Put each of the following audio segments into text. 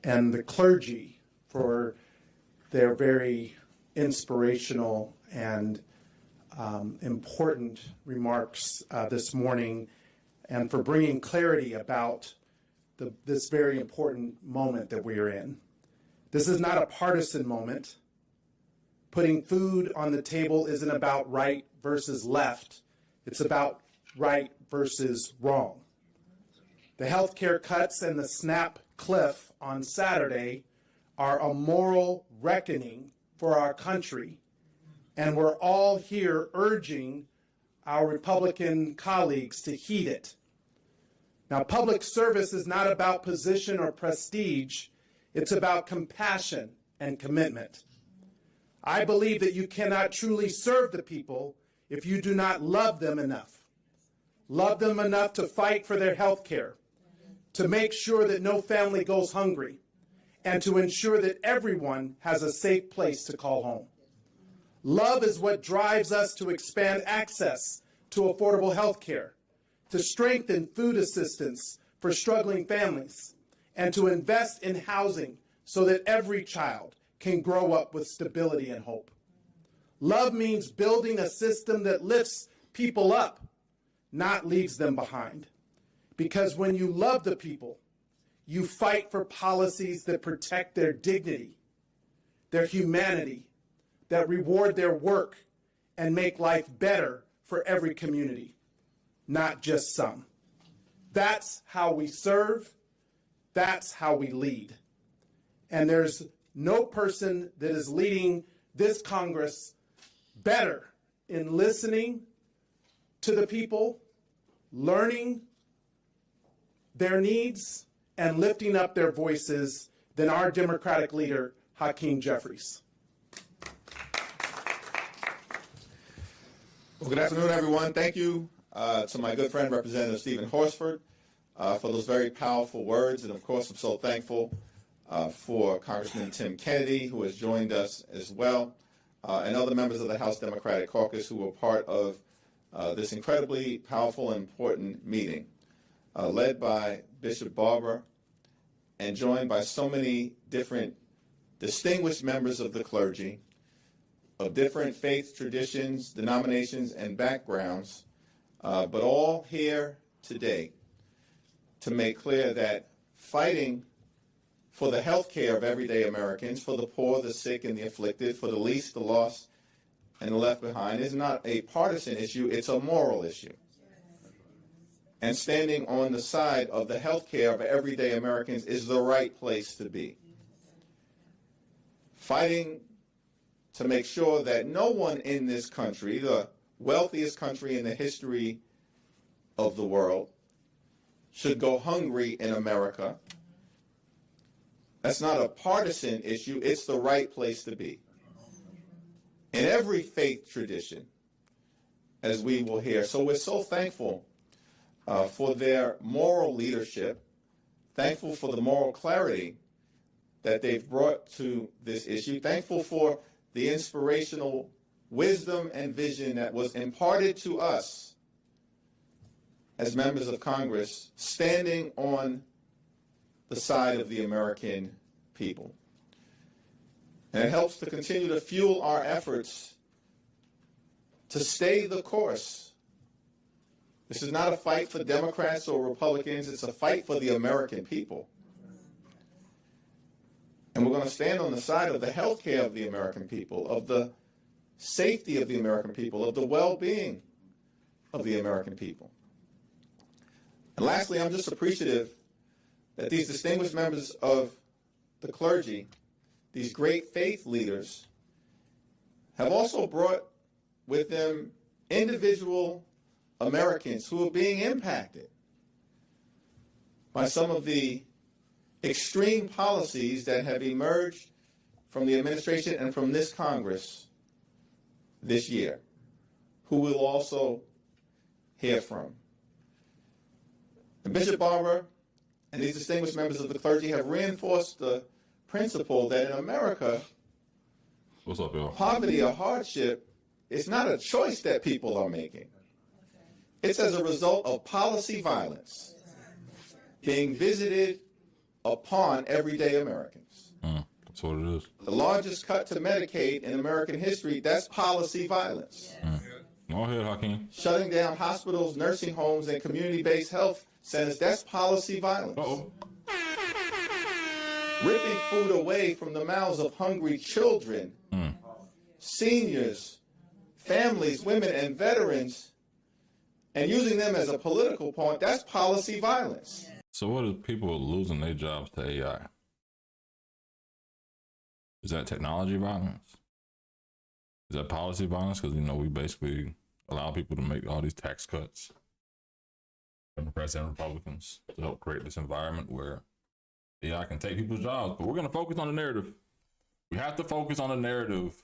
and the clergy for their very inspirational and important remarks this morning, and for bringing clarity about this very important moment that we are in. This is not a partisan moment. Putting food on the table isn't about right versus left. It's about right versus wrong. The healthcare cuts and the SNAP cliff on Saturday are a moral reckoning for our country, and we're all here urging our Republican colleagues to heed it. Now, public service is not about position or prestige. It's about compassion and commitment. I believe that you cannot truly serve the people if you do not love them enough. Love them enough to fight for their health care, to make sure that no family goes hungry, and to ensure that everyone has a safe place to call home. Love is what drives us to expand access to affordable health care, to strengthen food assistance for struggling families, and to invest in housing so that every child can grow up with stability and hope. Love means building a system that lifts people up, not leaves them behind. Because when you love the people, you fight for policies that protect their dignity, their humanity, that reward their work and make life better for every community, not just some. That's how we serve. That's how we lead. And there's no person that is leading this Congress better in listening to the people, learning their needs, and lifting up their voices than our Democratic leader, Hakeem Jeffries. Well, good afternoon, everyone. Thank you to my good friend, Representative Stephen Horsford, for those very powerful words. And, of course, I'm so thankful for Congressman Tim Kennedy, who has joined us as well, and other members of the House Democratic Caucus who were part of this incredibly powerful and important meeting, led by Bishop Barber and joined by so many different distinguished members of the clergy, of different faiths, traditions, denominations, and backgrounds, but all here today to make clear that fighting for the health care of everyday Americans, for the poor, the sick, and the afflicted, for the least, the lost, and the left behind is not a partisan issue, it's a moral issue. And standing on the side of the health care of everyday Americans is the right place to be. Fighting to make sure that no one in this country, the wealthiest country in the history of the world, should go hungry in America. That's not a partisan issue, it's the right place to be. In every faith tradition, as we will hear. So we're so thankful for their moral leadership, thankful for the moral clarity that they've brought to this issue, thankful for the inspirational wisdom and vision that was imparted to us as members of Congress, standing on the side of the American people. And it helps to continue to fuel our efforts to stay the course. This is not a fight for Democrats or Republicans, it's a fight for the American people. And we're going to stand on the side of the health care of the American people, of the safety of the American people, of the well-being of the American people. And lastly, I'm just appreciative that these distinguished members of the clergy, these great faith leaders, have also brought with them individual Americans who are being impacted by some of the extreme policies that have emerged from the administration and from this Congress this year, who we'll also hear from. And Bishop Barber and these distinguished members of the clergy have reinforced the principle that in America, what's up, y'all? Poverty or hardship is not a choice that people are making. It's as a result of policy violence being visited upon everyday Americans. That's what it is. The largest cut to Medicaid in American history, that's policy violence. Go ahead, Hakeem. Shutting down hospitals, nursing homes, and community-based health centers, that's policy violence. Uh-oh. Ripping food away from the mouths of hungry children, seniors, families, women, and veterans, and using them as a political point, that's policy violence. So what is people losing their jobs to AI? Is that technology violence? Is that policy violence? Because, we basically allow people to make all these tax cuts, Democrats and Republicans, to help create this environment where AI can take people's jobs. But we're going to focus on the narrative. We have to focus on the narrative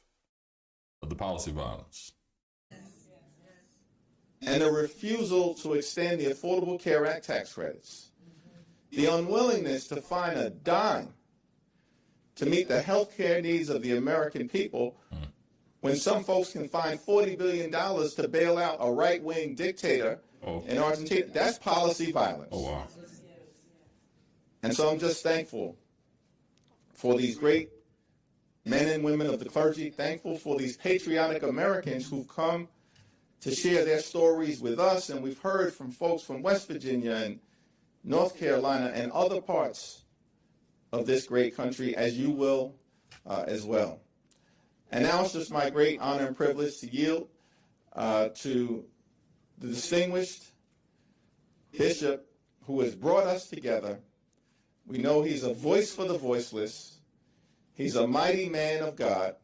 of the policy violence. And the refusal to extend the Affordable Care Act tax credits. The unwillingness to find a dime to meet the health care needs of the American people when some folks can find $40 billion to bail out a right-wing dictator in Argentina. That's policy violence. Oh, wow. And so I'm just thankful for these great men and women of the clergy, thankful for these patriotic Americans who've come to share their stories with us. And we've heard from folks from West Virginia and North Carolina and other parts of this great country, as you will as well. And now it's just my great honor and privilege to yield to the distinguished bishop who has brought us together. We know he's a voice for the voiceless. He's a mighty man of God.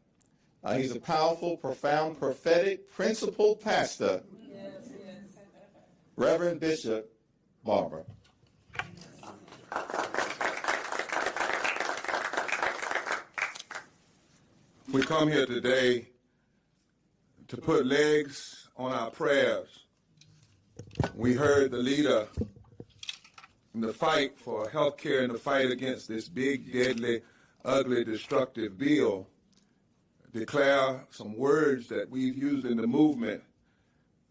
He's a powerful, profound, prophetic, principled pastor, Reverend Bishop Barber. We come here today to put legs on our prayers. We heard the leader in the fight for health care and the fight against this big, deadly, ugly, destructive bill declare some words that we've used in the movement,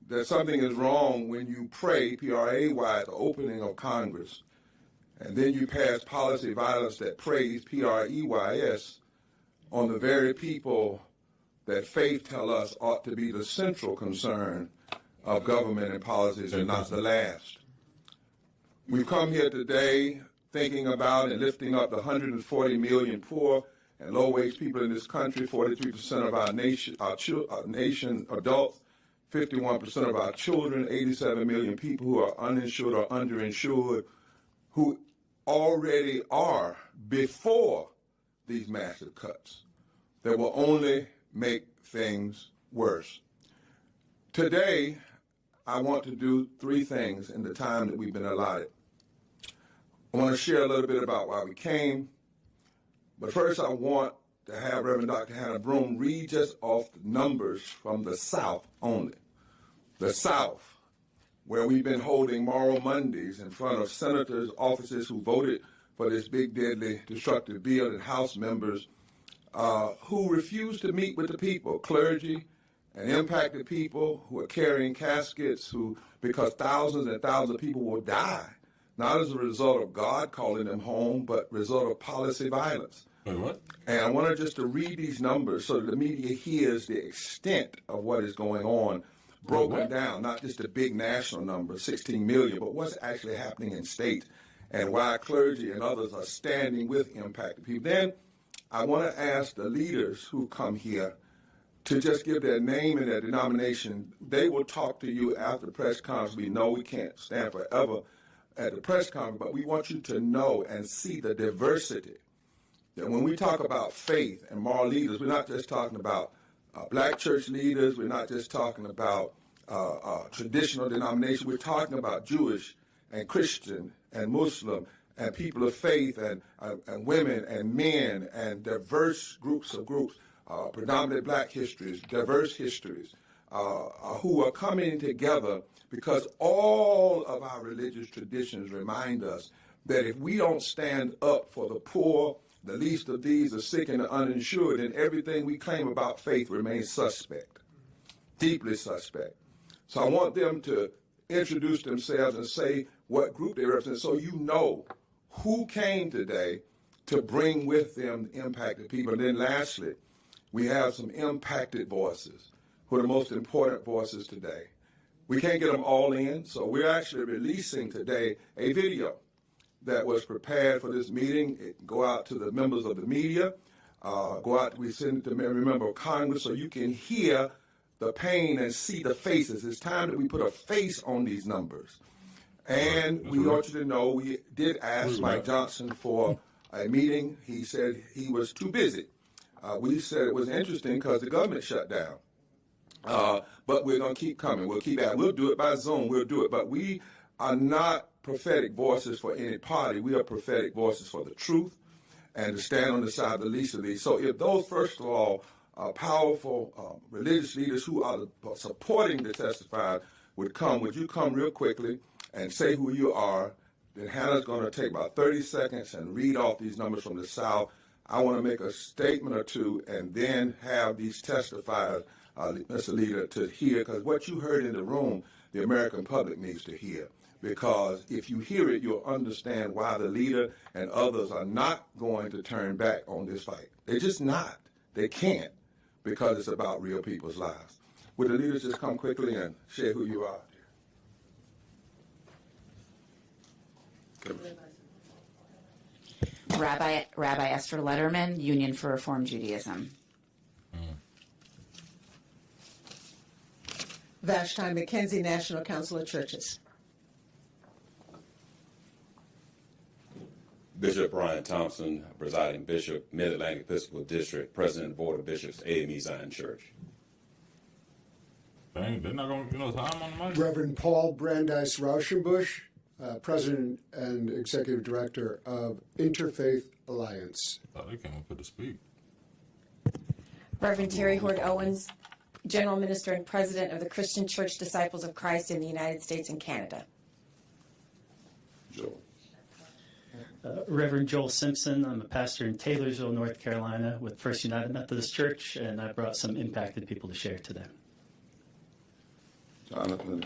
that something is wrong when you pray, P-R-A-Y, at the opening of Congress, and then you pass policy violence that prays, P-R-E-Y-S, on the very people that faith tell us ought to be the central concern of government and policies and not the last. We've come here today thinking about and lifting up the 140 million poor and low-wage people in this country, 43% of our nation adults, 51% of our children, 87 million people who are uninsured or underinsured, who already are before these massive cuts that will only make things worse. Today, I want to do three things in the time that we've been allotted. I want to share a little bit about why we came, but first I want to have Reverend Dr. Hannah Broome read just off the numbers from the South only. The South, where we've been holding Moral Mondays in front of senators' offices who voted for this big, deadly, destructive bill, and House members who refused to meet with the people, clergy and impacted people who are carrying caskets, because thousands and thousands of people will die, not as a result of God calling them home, but result of policy violence. Wait, what? And I wanted just to read these numbers so that the media hears the extent of what is going on, broken down, not just the big national number, 16 million, but what's actually happening in state and why clergy and others are standing with impacted people. Then I want to ask the leaders who come here to just give their name and their denomination. They will talk to you after the press conference. We know we can't stand forever at the press conference, but we want you to know and see the diversity. That when we talk about faith and moral leaders, we're not just talking about black church leaders, we're not just talking about traditional denomination, we're talking about Jewish and Christian and Muslim and people of faith and women and men and diverse groups, predominantly black histories, diverse histories, who are coming together because all of our religious traditions remind us that if we don't stand up for the poor, the least of these, the sick and the uninsured, then everything we claim about faith remains suspect, deeply suspect. So I want them to introduce themselves and say what group they represent so you know who came today to bring with them the impacted people. And then lastly, we have some impacted voices who are the most important voices today. We can't get them all in, so we're actually releasing today a video that was prepared for this meeting. It can go out to the members of the media, we send it to every member of Congress so you can hear the pain and see the faces. It's time that we put a face on these numbers. And we want you to know we did ask Mike Johnson for a meeting. He said he was too busy. We said it was interesting because the government shut down. But we're going to keep coming. We'll keep at it. We'll do it by Zoom. We'll do it. But we are not prophetic voices for any party. We are prophetic voices for the truth and to stand on the side of the least of these. So if those, first of all, powerful religious leaders who are supporting the testified would you come real quickly and say who you are? Then Hannah's going to take about 30 seconds and read off these numbers from the South. I want to make a statement or two and then have these testifiers, Mr. Leader, to hear, because what you heard in the room, the American public needs to hear. Because if you hear it, you'll understand why the leader and others are not going to turn back on this fight. They're just not. They can't, because it's about real people's lives. Would the leaders just come quickly and share who you are? Rabbi Esther Letterman, Union for Reform Judaism. Vashti McKenzie, National Council of Churches. Bishop Brian Thompson, presiding bishop, Mid-Atlantic Episcopal District, president of the Board of Bishops, AME Zion Church. Dang, they're not going to give us time on the mic? Reverend Paul Brandeis Rauschenbusch, president and executive director of Interfaith Alliance. Oh, they came up here to speak. Reverend Terry Hoard Owens, General Minister and President of the Christian Church Disciples of Christ in the United States and Canada. Joel. Reverend Joel Simpson. I'm a pastor in Taylorsville, North Carolina with First United Methodist Church, and I brought some impacted people to share today. Jonathan.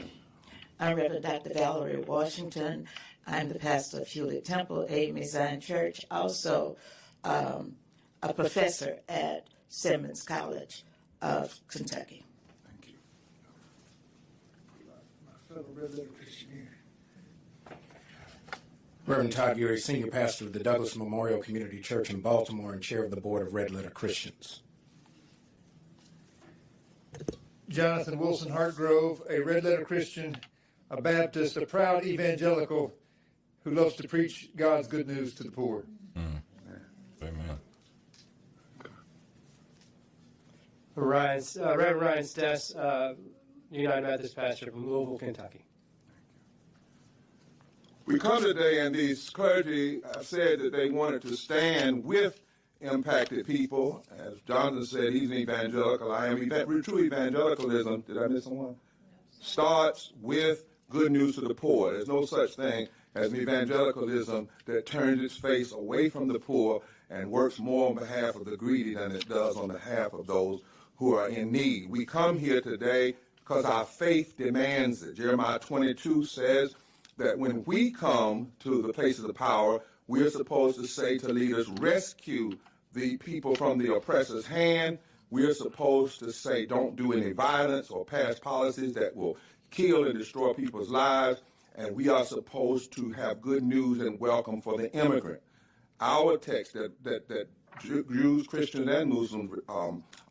I'm Reverend Dr. Valerie Washington. I'm the pastor of Hewlett Temple, AME Zion Church, also a professor at Simmons College of Kentucky. Thank you. My fellow Red Letter Christian here. Reverend Todd Geary, Senior Pastor of the Douglas Memorial Community Church in Baltimore and Chair of the Board of Red Letter Christians. Jonathan Wilson Hartgrove, a Red Letter Christian, a Baptist, a proud evangelical who loves to preach God's good news to the poor. Amen. Reverend Ryan Stess, United Methodist pastor from Louisville, Kentucky. We come today, and these clergy said that they wanted to stand with impacted people. As Jonathan said, he's an evangelical. I am. True evangelicalism, did I miss someone? Starts with good news to the poor. There's no such thing as an evangelicalism that turns its face away from the poor and works more on behalf of the greedy than it does on behalf of those who are in need. We come here today because our faith demands it. Jeremiah 22 says that when we come to the places of power, we're supposed to say to leaders, rescue the people from the oppressor's hand. We're supposed to say, don't do any violence or pass policies that will kill and destroy people's lives. And we are supposed to have good news and welcome for the immigrant. Our text that Jews, Christians, and Muslims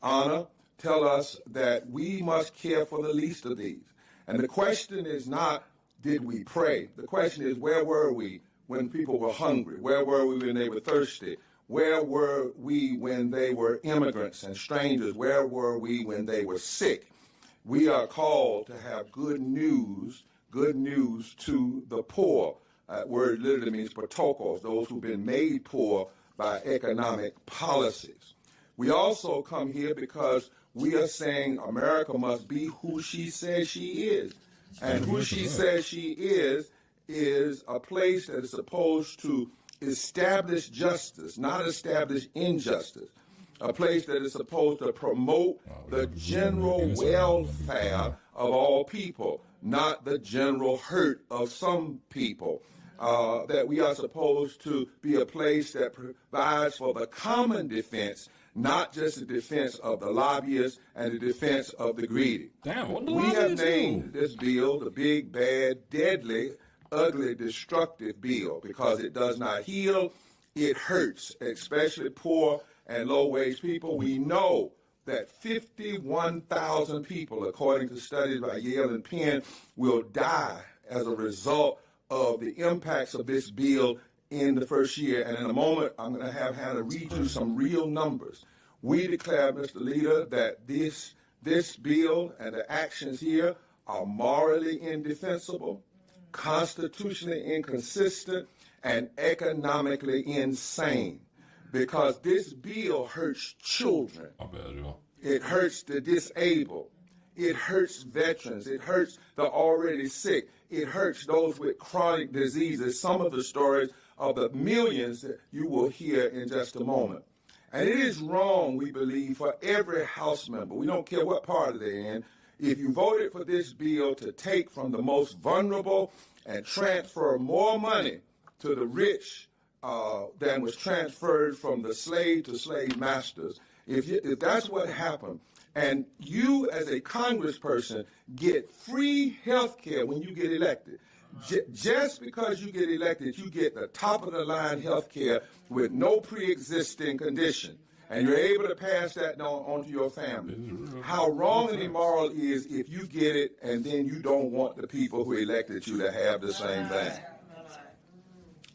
honor tell us that we must care for the least of these. And the question is not, did we pray? The question is, where were we when people were hungry? Where were we when they were thirsty? Where were we when they were immigrants and strangers? Where were we when they were sick? We are called to have good news to the poor. That word literally means protokos, those who've been made poor by economic policies. We also come here because we are saying America must be who she says she is. And who she says she is a place that is supposed to establish justice, not establish injustice. A place that is supposed to promote the general welfare of all people, not the general hurt of some people. that we are supposed to be a place that provides for the common defense, not just the defense of the lobbyists and the defense of the greedy. Damn, what the We have lobbyists named do? this bill the big, bad, deadly, ugly, destructive bill because it does not heal, it hurts, especially poor and low-wage people. We know that 51,000 people, according to studies by Yale and Penn, will die as a result of the impacts of this bill in the first year. And in a moment, I'm going to have Hannah read you some real numbers. We declare, Mr. Leader, that this bill and the actions here are morally indefensible, constitutionally inconsistent, and economically insane. Because this bill hurts children. It hurts the disabled. It hurts veterans. It hurts the already sick. It hurts those with chronic diseases. Some of the stories of the millions that you will hear in just a moment. And it is wrong, we believe, for every House member, we don't care what party they're in, if you voted for this bill to take from the most vulnerable and transfer more money to the rich than was transferred from the slave to slave masters. If that's what happened, and you as a congressperson get free health care when you get elected, just because you get elected, you get the top of the line health care with no pre-existing condition. And you're able to pass that on to your family. How wrong and immoral is if you get it and then you don't want the people who elected you to have the same thing.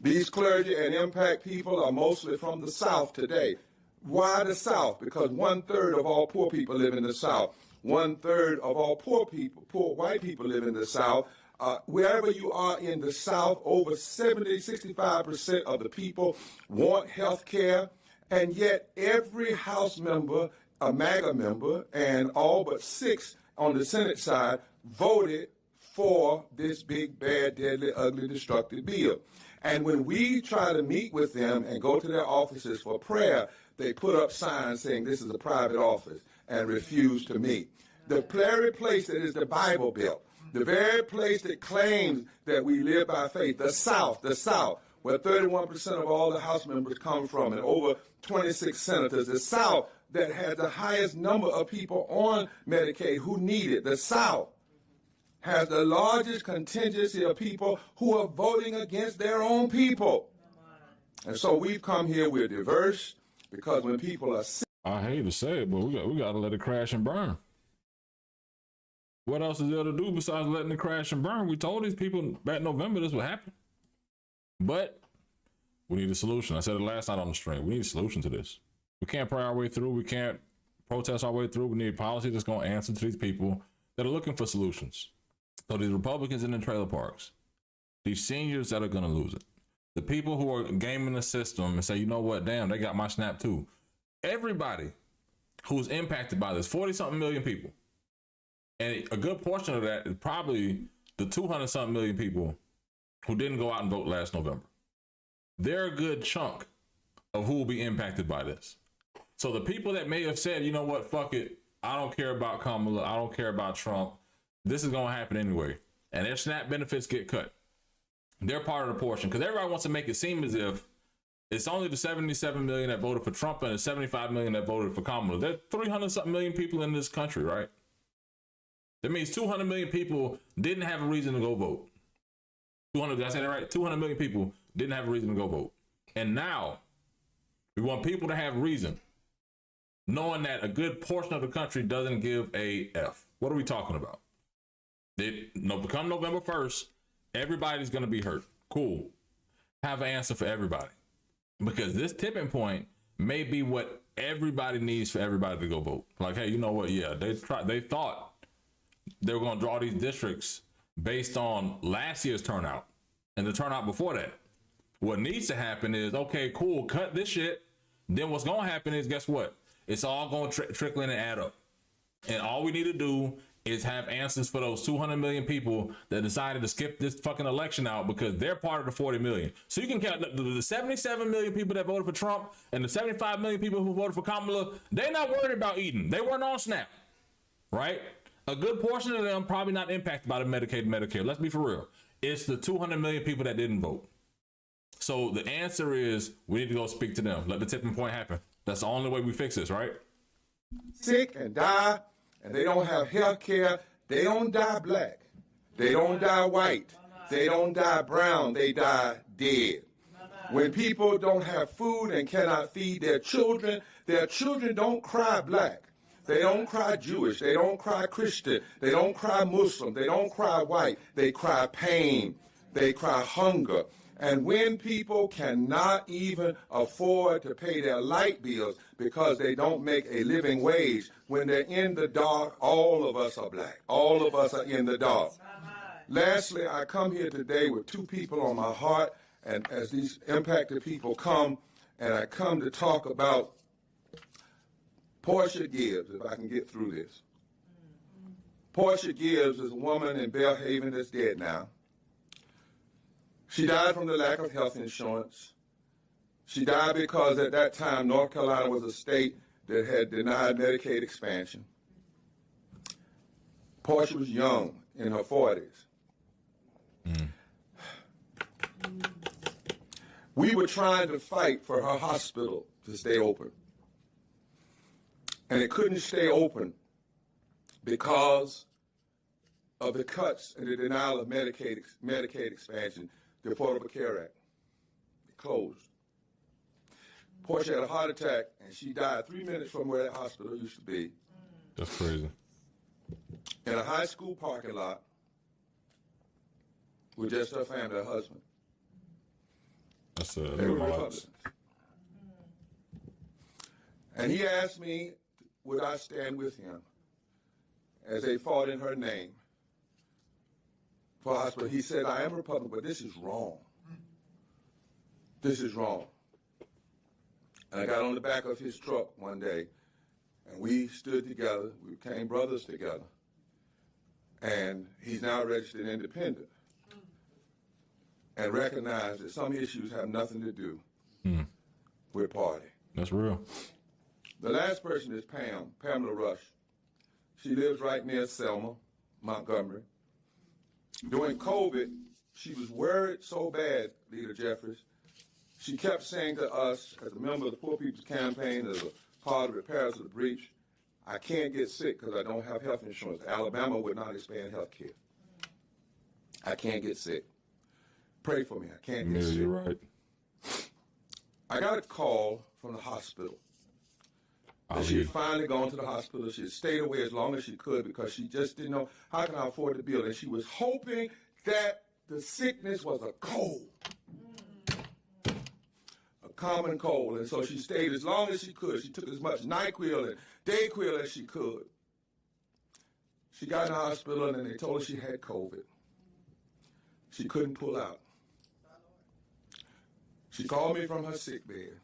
These clergy and impact people are mostly from the South today. Why the South? Because 1/3 of all poor people live in the South. 1/3 of all poor white people live in the South. Wherever you are in the South, over 65% of the people want health care, and yet every House member, a MAGA member, and all but 6 on the Senate side voted for this big, bad, deadly, ugly, destructive bill. And when we try to meet with them and go to their offices for prayer, they put up signs saying this is a private office and refuse to meet. The very place that is the Bible Belt, the very place that claims that we live by faith, the South, where 31% of all the House members come from and over 26 senators, the South that has the highest number of people on Medicaid who need it, the South has the largest contingency of people who are voting against their own people. And so we've come here, we're diverse, because when people are sick. I hate to say it, but we got to let it crash and burn. What else is there to do besides letting it crash and burn? We told these people back in November this would happen. But we need a solution. I said it last night on the stream. We need a solution to this. We can't pray our way through. We can't protest our way through. We need policy that's going to answer to these people that are looking for solutions. So these Republicans in the trailer parks, these seniors that are going to lose it, the people who are gaming the system and say, you know what, damn, they got my snap too. Everybody who's impacted by this, 40-something million people. And a good portion of that is probably the 200-something million people who didn't go out and vote last November. They're a good chunk of who will be impacted by this. So the people that may have said, you know what, fuck it, I don't care about Kamala, I don't care about Trump, this is going to happen anyway, and their SNAP benefits get cut. They're part of the portion, because everybody wants to make it seem as if it's only the 77 million that voted for Trump and the 75 million that voted for Kamala. There's 300-something million people in this country, right? That means 200 million people didn't have a reason to go vote. 200, did I say that right? 200 million people didn't have a reason to go vote. And now we want people to have reason, knowing that a good portion of the country doesn't give a F. What are we talking about? Come November 1st, everybody's going to be hurt. Cool. Have an answer for everybody. Because this tipping point may be what everybody needs for everybody to go vote. Like, hey, you know what? Yeah, they thought they were going to draw these districts based on last year's turnout and the turnout before that. What needs to happen is, okay, cool, cut this shit. Then what's going to happen is, guess what? It's all going to trickle in and add up. And all we need to do is have answers for those 200 million people that decided to skip this fucking election out because they're part of the 40 million. So you can count the 77 million people that voted for Trump and the 75 million people who voted for Kamala. They're not worried about eating. They weren't on SNAP, right? A good portion of them probably not impacted by the Medicaid and Medicare. Let's be for real. It's the 200 million people that didn't vote. So the answer is we need to go speak to them. Let the tipping point happen. That's the only way we fix this, right? Sick and die, and they don't have health care. They don't die black. They don't die white. They don't die brown. They die dead. When people don't have food and cannot feed their children don't cry black. They don't cry Jewish. They don't cry Christian. They don't cry Muslim. They don't cry white. They cry pain. They cry hunger. And when people cannot even afford to pay their light bills because they don't make a living wage, when they're in the dark, all of us are black. All of us are in the dark. Lastly, I come here today with two people on my heart, and as these impacted people come, and I come to talk about Portia Gibbs, if I can get through this. Portia Gibbs is a woman in Belhaven that's dead now. She died from the lack of health insurance. She died because at that time, North Carolina was a state that had denied Medicaid expansion. Portia was young, in her 40s. We were trying to fight for her hospital to stay open. And it couldn't stay open because of the cuts and the denial of Medicaid expansion, the Affordable Care Act. It closed. Portia had a heart attack, and she died 3 minutes from where that hospital used to be. That's crazy. In a high school parking lot with just her family, her husband. That's They were Republicans. And he asked me, would I stand with him as they fought in her name for hospital? He said, I am Republican, but this is wrong. This is wrong. And I got on the back of his truck one day, and we stood together. We became brothers together. And he's now registered independent and recognized that some issues have nothing to do with party. That's real. The last person is Pamela Rush. She lives right near Selma, Montgomery. During COVID, she was worried so bad, Leader Jeffries, she kept saying to us, as a member of the Poor People's Campaign, as a part of repairs of the breach, I can't get sick because I don't have health insurance. Alabama would not expand health care. I can't get sick. Pray for me. I can't get sick. You're right. I got a call from the hospital. And she had finally gone to the hospital. She had stayed away as long as she could because she just didn't know, how can I afford the bill? And she was hoping that the sickness was a cold, a common cold. And so she stayed as long as she could. She took as much NyQuil and Dayquil as she could. She got in the hospital and they told her she had COVID. She couldn't pull out. She called me from her sick bed.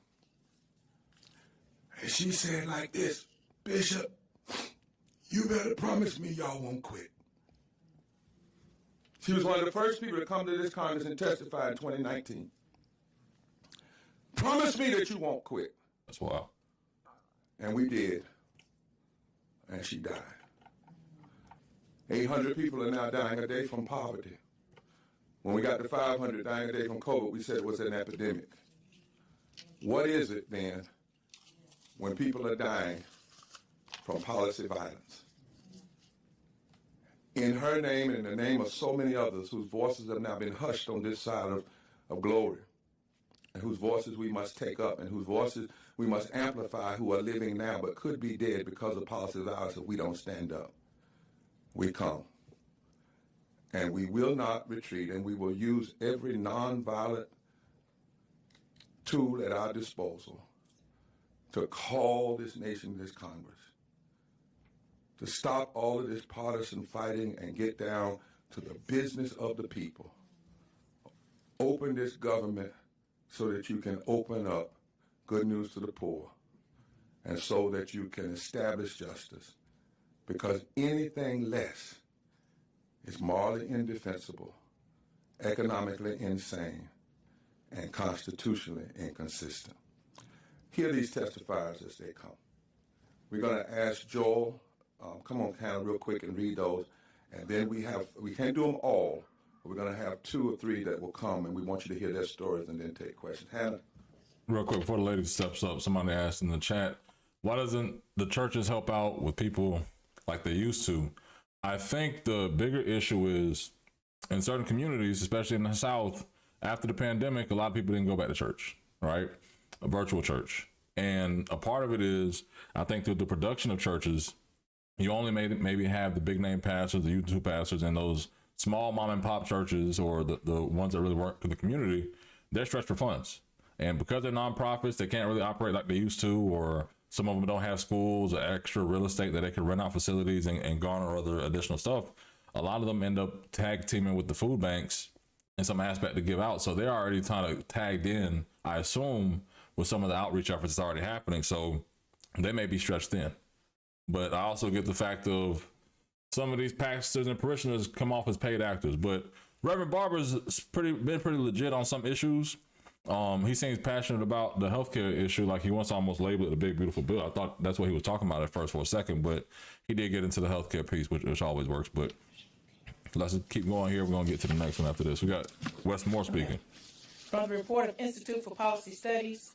And she said like this, Bishop, you better promise me y'all won't quit. She was one of the first people to come to this Congress and testify in 2019. Promise me that you won't quit. That's wild. And we did. And she died. 800 people are now dying a day from poverty. When we got to 500 dying a day from COVID, we said it was an epidemic. What is it then when people are dying from policy violence? In her name and in the name of so many others whose voices have now been hushed on this side of glory, and whose voices we must take up, and whose voices we must amplify, who are living now but could be dead because of policy violence if we don't stand up. We come. And we will not retreat, and we will use every nonviolent tool at our disposal to call this nation, this Congress, to stop all of this partisan fighting and get down to the business of the people. Open this government so that you can open up good news to the poor, and so that you can establish justice, because anything less is morally indefensible, economically insane, and constitutionally inconsistent. Hear these testifiers as they come. We're going to ask Joel, come on, Hannah, real quick and read those. And then we can't do them all, We're going to have 2 or 3 that will come, and we want you to hear their stories and then take questions. Hannah? Real quick, before the lady steps up, somebody asked in the chat, why doesn't the churches help out with people like they used to? I think the bigger issue is in certain communities, especially in the South, after the pandemic, a lot of people didn't go back to church, right? A virtual church. And a part of it is, I think through the production of churches, you only maybe have the big name pastors, the YouTube pastors, and those small mom and pop churches, or the ones that really work for the community, they're stretched for funds. And because they're nonprofits, they can't really operate like they used to, or some of them don't have schools or extra real estate that they can rent out facilities and garner other additional stuff. A lot of them end up tag teaming with the food banks in some aspect to give out. So they're already kind of tagged in, I assume, with some of the outreach efforts that's already happening. So they may be stretched thin. But I also get the fact of some of these pastors and parishioners come off as paid actors. But Reverend Barber's been pretty legit on some issues. He seems passionate about the healthcare issue, like he wants to almost label it a big, beautiful bill. I thought that's what he was talking about at first for a second, but he did get into the healthcare piece, which always works. But let's keep going here. We're going to get to the next one after this. We got Wes Moore speaking. From the report of Institute for Policy Studies,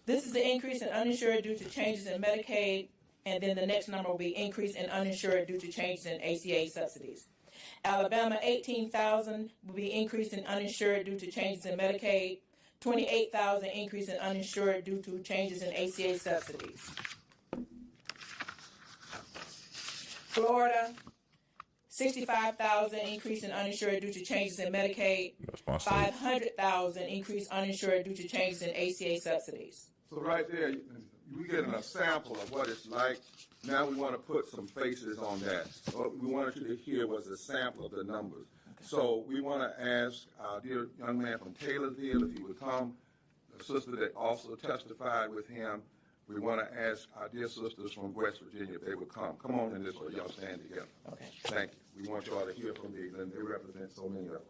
this is the increase in uninsured due to changes in Medicaid, and then the next number will be increase in uninsured due to changes in ACA subsidies. Alabama, 18,000 will be increase in uninsured due to changes in Medicaid, 28,000 increase in uninsured due to changes in ACA subsidies. Florida, 65,000 increase in uninsured due to changes in Medicaid, 500,000 increase uninsured due to changes in ACA subsidies. So right there, we're getting a sample of what it's like. Now we want to put some faces on that. What we wanted you to hear was a sample of the numbers. Okay. So we want to ask our dear young man from Taylorsville if he would come, the sister that also testified with him. We want to ask our dear sisters from West Virginia if they would come. Come on in this way, y'all stand together. Okay. Thank you. We want y'all to hear from these, and they represent so many of us.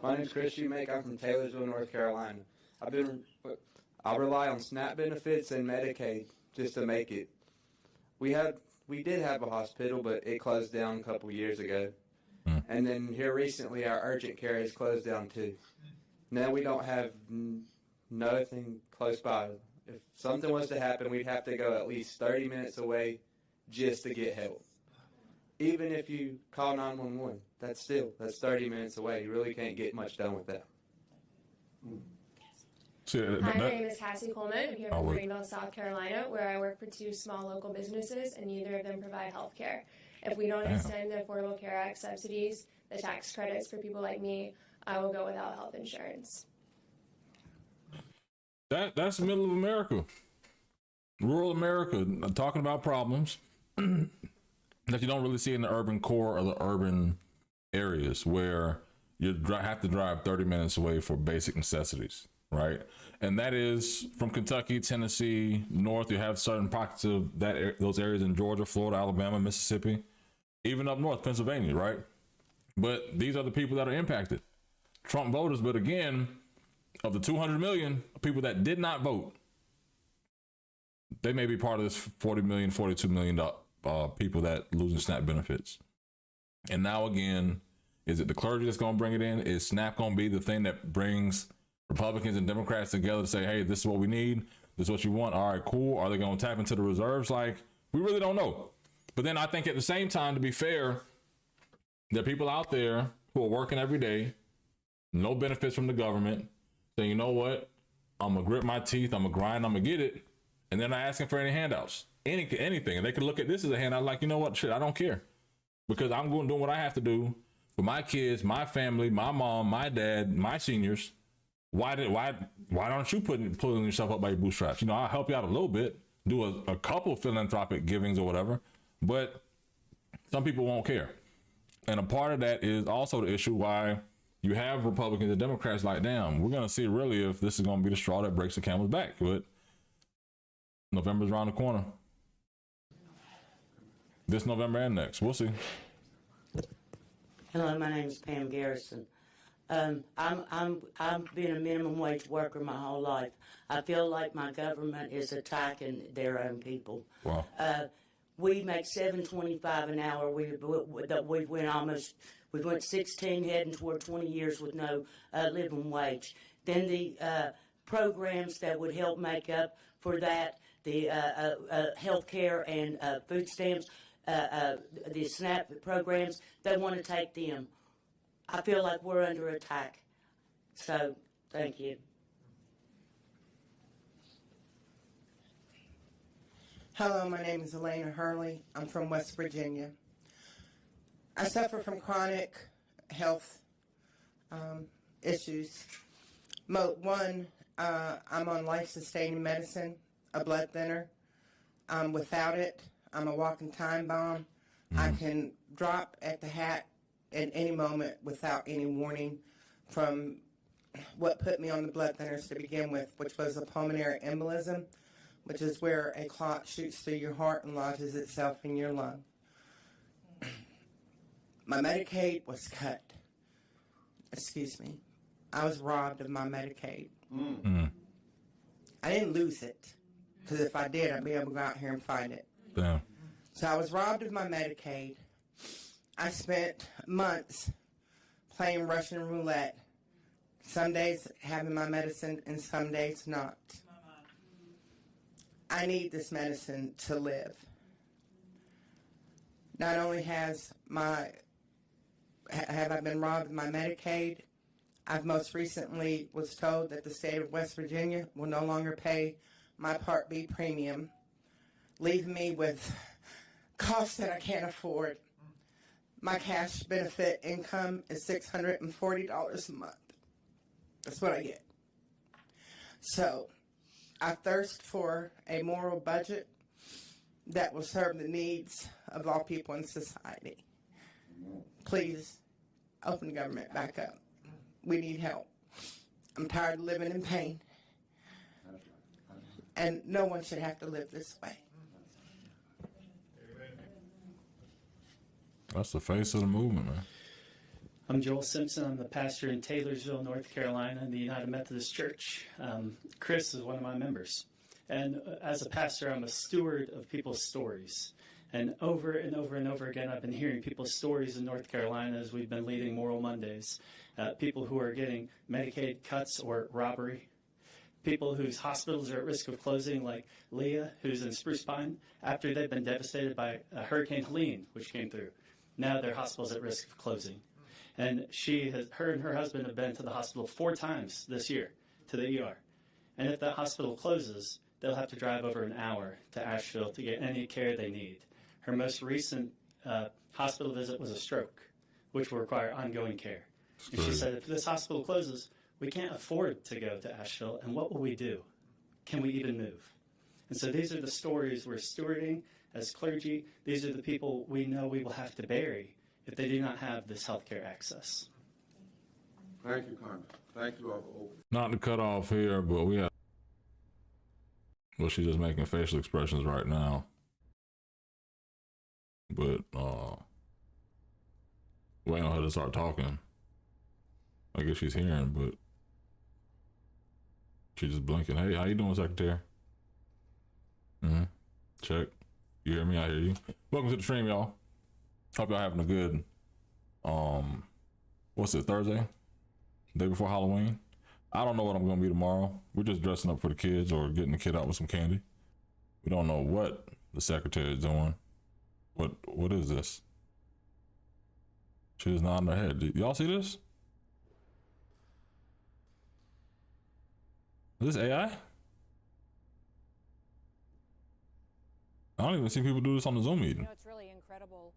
My name's Chris Shoemake. I'm from Taylorsville, North Carolina. I rely on SNAP benefits and Medicaid just to make it. We did have a hospital, but it closed down a couple years ago. And then here recently, our urgent care has closed down too. Now we don't have nothing close by. If something was to happen, we'd have to go at least 30 minutes away just to get help. Even if you call 911, that's 30 minutes away. You really can't get much done with that. Hi, my name is Cassie Coleman. I'm here from Greenville, South Carolina, where I work for 2 small local businesses, and neither of them provide health care. If we don't extend the Affordable Care Act subsidies, the tax credits for people like me, I will go without health insurance. That's the middle of America. Rural America, talking about problems that you don't really see in the urban core or the urban areas where you have to drive 30 minutes away for basic necessities, right? And that is from Kentucky, Tennessee, north. You have certain pockets of those areas in Georgia, Florida, Alabama, Mississippi, even up north, Pennsylvania, right? But these are the people that are impacted. Trump voters, but again, of the 200 million people that did not vote, they may be part of this 40 million, 42 million people that losing SNAP benefits. And now again, is it the clergy that's going to bring it in? Is SNAP going to be the thing that brings Republicans and Democrats together to say, hey, this is what we need. This is what you want. All right, cool. Are they going to tap into the reserves? Like, we really don't know. But then I think at the same time, to be fair, there are people out there who are working every day, no benefits from the government, saying, you know what? I'm going to grit my teeth. I'm going to grind. I'm going to get it. And they're not asking for any handouts, anything. And they can look at this as a handout like, you know what? Shit, I don't care. Because I'm going to do what I have to do for my kids, my family, my mom, my dad, my seniors. Why aren't you pulling yourself up by your bootstraps? You know, I'll help you out a little bit, do a couple philanthropic givings or whatever, but some people won't care. And a part of that is also the issue why you have Republicans and Democrats like, damn, we're going to see really if this is going to be the straw that breaks the camel's back. But November's around the corner. This November and next. We'll see. Hello, my name is Pam Garrison. I've been a minimum wage worker my whole life. I feel like my government is attacking their own people. Wow. We make $7.25 an hour. We went 16 heading toward 20 years with no living wage. Then the programs that would help make up for that, the health care and food stamps, the SNAP programs, they want to take them. I feel like we're under attack. So, thank you. Hello, my name is Elena Hurley. I'm from West Virginia. I suffer from chronic health issues. One, I'm on life-sustaining medicine, a blood thinner. Without it, I'm a walking time bomb. I can drop at the hat at any moment without any warning from what put me on the blood thinners to begin with, which was a pulmonary embolism, which is where a clot shoots through your heart and lodges itself in your lung. My Medicaid was cut. Excuse me. I was robbed of my Medicaid. I didn't lose it, because if I did, I'd be able to go out here and find it. Damn. So I was robbed of my Medicaid. I spent months playing Russian roulette, some days having my medicine and some days not. I need this medicine to live. Not only have I been robbed of my Medicaid, I've most recently was told that the state of West Virginia will no longer pay my Part B premium, leaving me with costs that I can't afford. My cash benefit income is $640 a month. That's what I get. So, I thirst for a moral budget that will serve the needs of all people in society. Please, open the government back up. We need help. I'm tired of living in pain. And no one should have to live this way. That's the face of the movement, man. I'm Joel Simpson. I'm the pastor in Taylorsville, North Carolina, in the United Methodist Church. Chris is one of my members. And as a pastor, I'm a steward of people's stories. And over and over and over again, I've been hearing people's stories in North Carolina as we've been leading Moral Mondays. People who are getting Medicaid cuts or robbery. People whose hospitals are at risk of closing, like Leah, who's in Spruce Pine, after they've been devastated by Hurricane Helene, which came through. Now their hospital's at risk of closing. And her and her husband have been to the hospital 4 times this year, to the ER. And if that hospital closes, they'll have to drive over an hour to Asheville to get any care they need. Her most recent hospital visit was a stroke, which will require ongoing care. And she said, if this hospital closes, we can't afford to go to Asheville, and what will we do? Can we even move? And so these are the stories we're stewarding as clergy. These are the people we know we will have to bury if they do not have this health care access. Thank you, Carmen. Thank you all for opening. Not to cut off here, but we have. Well, she's just making facial expressions right now. But waiting on her to start talking. I guess she's hearing, but she's just blinking. Hey, how you doing, Secretary? Check. You hear me? I hear you. Welcome to the stream, y'all. Hope y'all having a good what's it, Thursday? Day before Halloween? I don't know what I'm gonna be tomorrow. We're just dressing up for the kids or getting the kid out with some candy. We don't know what the secretary is doing. What is this? She's nodding her head. Y'all see this? Is this AI? I don't even see people do this on the Zoom meeting. You know, it's really incredible.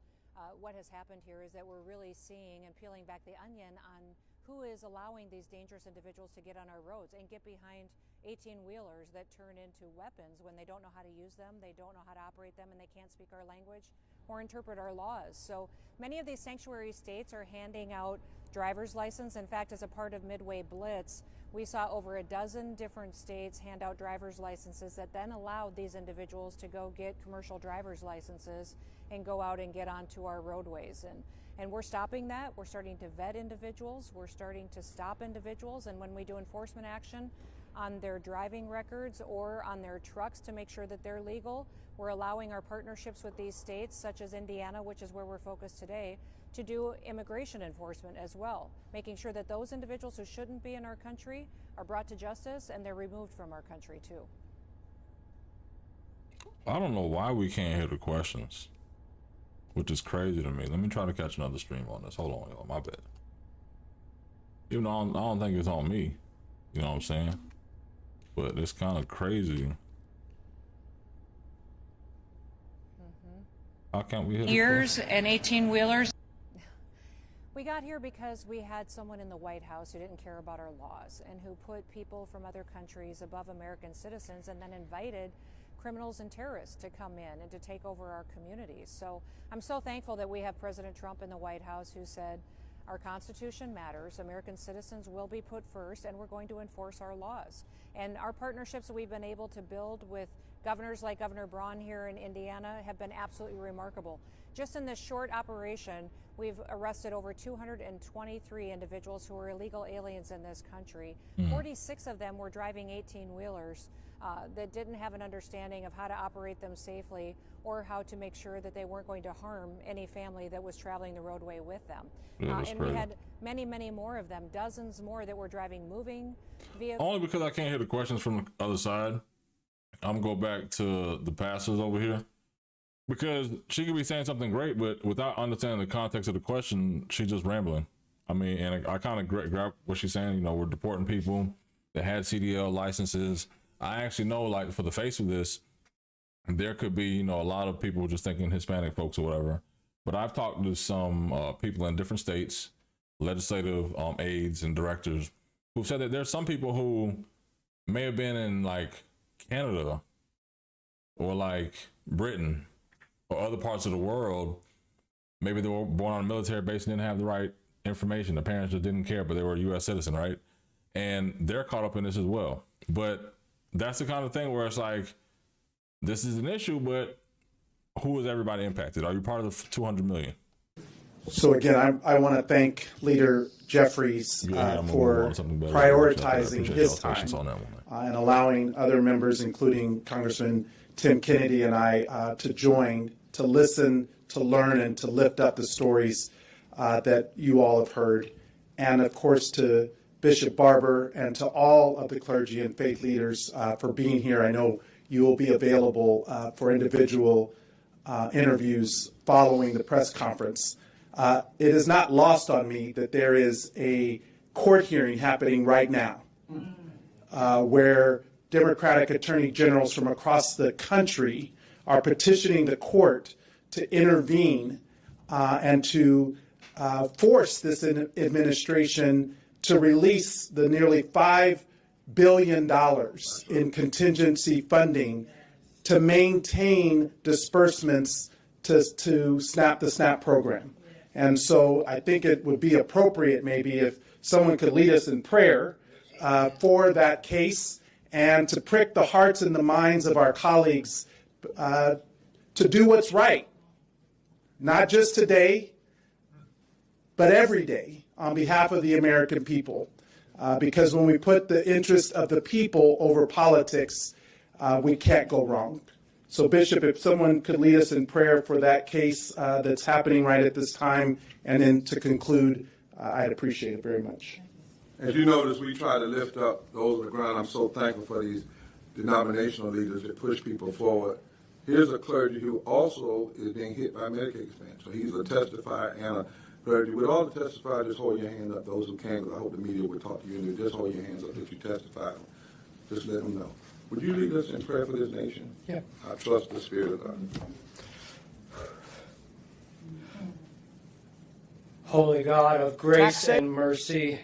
What has happened here is that we're really seeing and peeling back the onion on who is allowing these dangerous individuals to get on our roads and get behind 18-wheelers that turn into weapons when they don't know how to use them, they don't know how to operate them, and they can't speak our language or interpret our laws. So many of these sanctuary states are handing out driver's license. In fact, as a part of Midway Blitz, we saw over a dozen different states hand out driver's licenses that then allowed these individuals to go get commercial driver's licenses and go out and get onto our roadways. And we're stopping that. We're starting to vet individuals. We're starting to stop individuals. And when we do enforcement action on their driving records or on their trucks to make sure that they're legal, we're allowing our partnerships with these states, such as Indiana, which is where we're focused today, to do immigration enforcement as well, making sure that those individuals who shouldn't be in our country are brought to justice and they're removed from our country too. I don't know why we can't hear the questions, which is crazy to me. Let me try to catch another stream on this. Hold on, y'all. My bad. Even though I don't think it's on me. You know what I'm saying? But it's kind of crazy. How can't we hear Years and 18-wheelers? We got here because we had someone in the White House who didn't care about our laws and who put people from other countries above American citizens and then invited criminals and terrorists to come in and to take over our communities. So I'm so thankful that we have President Trump in the White House who said our Constitution matters, American citizens will be put first, and we're going to enforce our laws. And our partnerships that we've been able to build with governors like Governor Braun here in Indiana have been absolutely remarkable. Just in this short operation, we've arrested over 223 individuals who are illegal aliens in this country. 46 of them were driving 18-wheelers that didn't have an understanding of how to operate them safely or how to make sure that they weren't going to harm any family that was traveling the roadway with them. And we had many, many more of them, dozens more that were driving moving vehicles. Only because I can't hear the questions from the other side. I'm gonna go back to the pastors over here, because she could be saying something great, but without understanding the context of the question, she's just rambling. I mean, and I kind of grab what she's saying. You know, we're deporting people that had CDL licenses. I actually know, like, for the face of this, there could be, you know, a lot of people just thinking Hispanic folks or whatever. But I've talked to some people in different states, legislative aides and directors, who said that there's some people who may have been in like Canada or like Britain or other parts of the world. Maybe they were born on a military base and didn't have the right information. The parents just didn't care, but they were a U.S. citizen, right? And they're caught up in this as well. But that's the kind of thing where it's like, this is an issue, but who is everybody impacted? Are you part of the 200 million? So again, I want to thank Leader Jeffries for prioritizing his time and allowing other members, including Congressman Tim Kennedy and I, to join, to listen, to learn, and to lift up the stories that you all have heard. And of course, to Bishop Barber and to all of the clergy and faith leaders for being here. I know you will be available for individual interviews following the press conference. It is not lost on me that there is a court hearing happening right now where Democratic attorney generals from across the country are petitioning the court to intervene and to force this administration to release the nearly $5 billion in contingency funding to maintain disbursements to the SNAP program. And so I think it would be appropriate maybe if someone could lead us in prayer for that case and to prick the hearts and the minds of our colleagues to do what's right, not just today, but every day on behalf of the American people. Because when we put the interest of the people over politics, we can't go wrong. So, Bishop, if someone could lead us in prayer for that case that's happening right at this time, and then to conclude, I'd appreciate it very much. As you notice, we try to lift up those on the ground. I'm so thankful for these denominational leaders that push people forward. Here's a clergy who also is being hit by Medicaid expansion. So he's a testifier and a clergy. With all the testifiers, just hold your hand up. Those who can, because I hope the media will talk to you. And just hold your hands up if you testify. Just let them know. Would you lead us in prayer for this nation? Yeah. I trust the Spirit of God. Holy God of grace and mercy,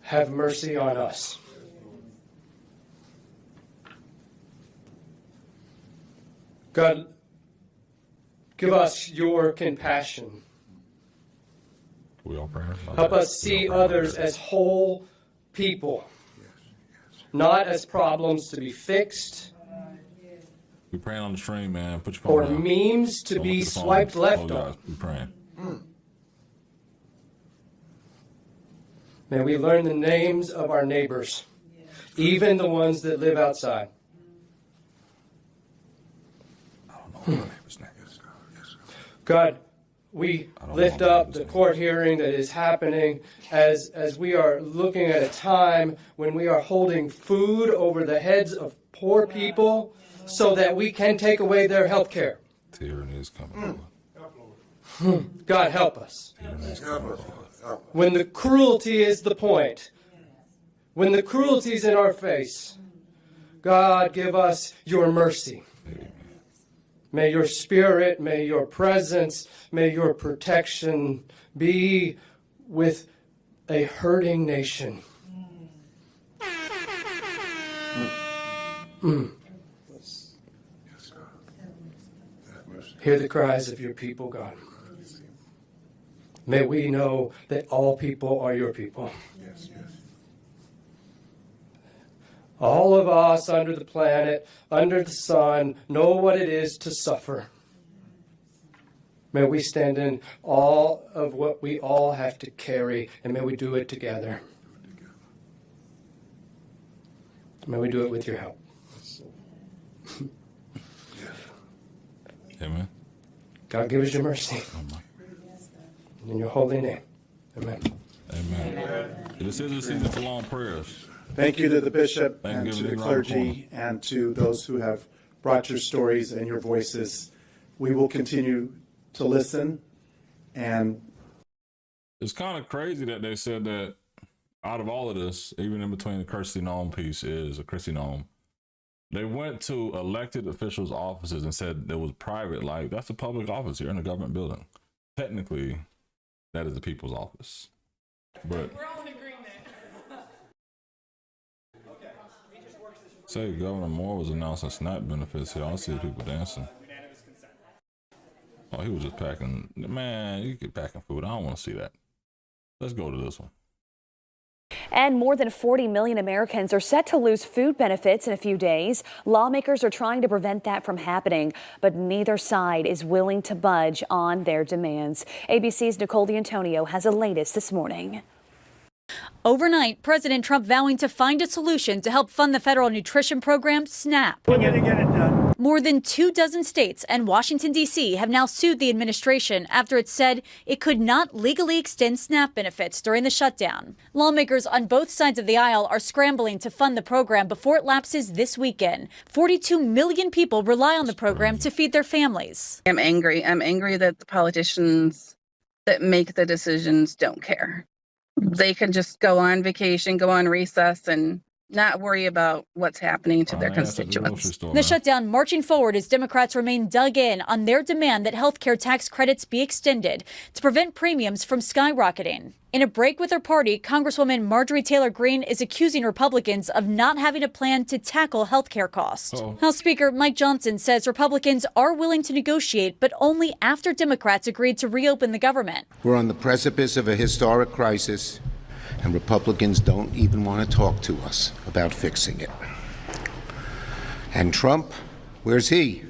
have mercy on us. God, give us your compassion. We all pray. Help us see others as whole people, not as problems to be fixed. We praying on the stream, man. Put your phone Or down. memes to be swiped left on. We praying. May we learn the names of our neighbors, even the ones that live outside. God, we lift up the court hearing that is happening as we are looking at a time when we are holding food over the heads of poor people so that we can take away their health care. Tyranny is coming. God, help us. When the cruelty is the point, when the cruelty is in our face, God, give us your mercy. May your spirit, may your presence, may your protection be with a hurting nation. Hear the cries of your people, God. May we know that all people are your people. All of us under the planet, under the sun, know what it is to suffer. May we stand in all of what we all have to carry, and may we do it together. May we do it with your help. Amen. God, give us your mercy. In your holy name. Amen. Amen. This is a season for long prayers. Thank you to the bishop Thank and you, to the Lord. clergy and to those who have brought your stories and your voices. We will continue to listen. And it's kind of crazy that they said that out of all of this, even in between the Kirsty Nome piece is a Christy Nome, they went to elected officials' offices and said it was private. Like, that's a public office. You're in a government building. Technically, that is the people's office. But We're all in agreement. say Governor Moore was announcing SNAP benefits here. I don't see people dancing. Oh, he was just packing. Man, you get packing food. I don't want to see that. Let's go to this one. And more than 40 million Americans are set to lose food benefits in a few days. Lawmakers are trying to prevent that from happening, but neither side is willing to budge on their demands. ABC's Nicole D'Antonio has the latest this morning. Overnight, President Trump vowing to find a solution to help fund the federal nutrition program, SNAP. We're going to get it done. More than 24 states and Washington, D.C. have now sued the administration after it said it could not legally extend SNAP benefits during the shutdown. Lawmakers on both sides of the aisle are scrambling to fund the program before it lapses this weekend. 42 million people rely on the program to feed their families. I'm angry. I'm angry that the politicians that make the decisions don't care. They can just go on vacation, go on recess, and not worry about what's happening to their constituents. The shutdown marching forward as Democrats remain dug in on their demand that health care tax credits be extended to prevent premiums from skyrocketing. In a break with her party, Congresswoman Marjorie Taylor Greene is accusing Republicans of not having a plan to tackle health care costs. House Speaker Mike Johnson says Republicans are willing to negotiate, but only after Democrats agreed to reopen the government. We're on the precipice of a historic crisis, and Republicans don't even want to talk to us about fixing it. And Trump, where's he?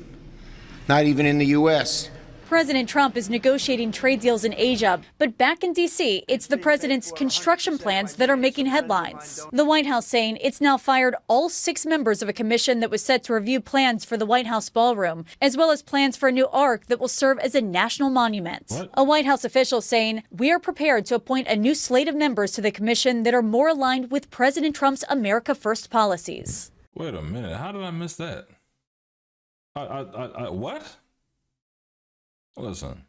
Not even in the U.S. President Trump is negotiating trade deals in Asia, but back in D.C., it's the president's construction plans that are making headlines. The White House saying it's now fired all 6 members of a commission that was set to review plans for the White House ballroom, as well as plans for a new ark that will serve as a national monument. A White House official saying, "We are prepared to appoint a new slate of members to the commission that are more aligned with President Trump's America First policies." Wait a minute. How did I miss that? What? Listen,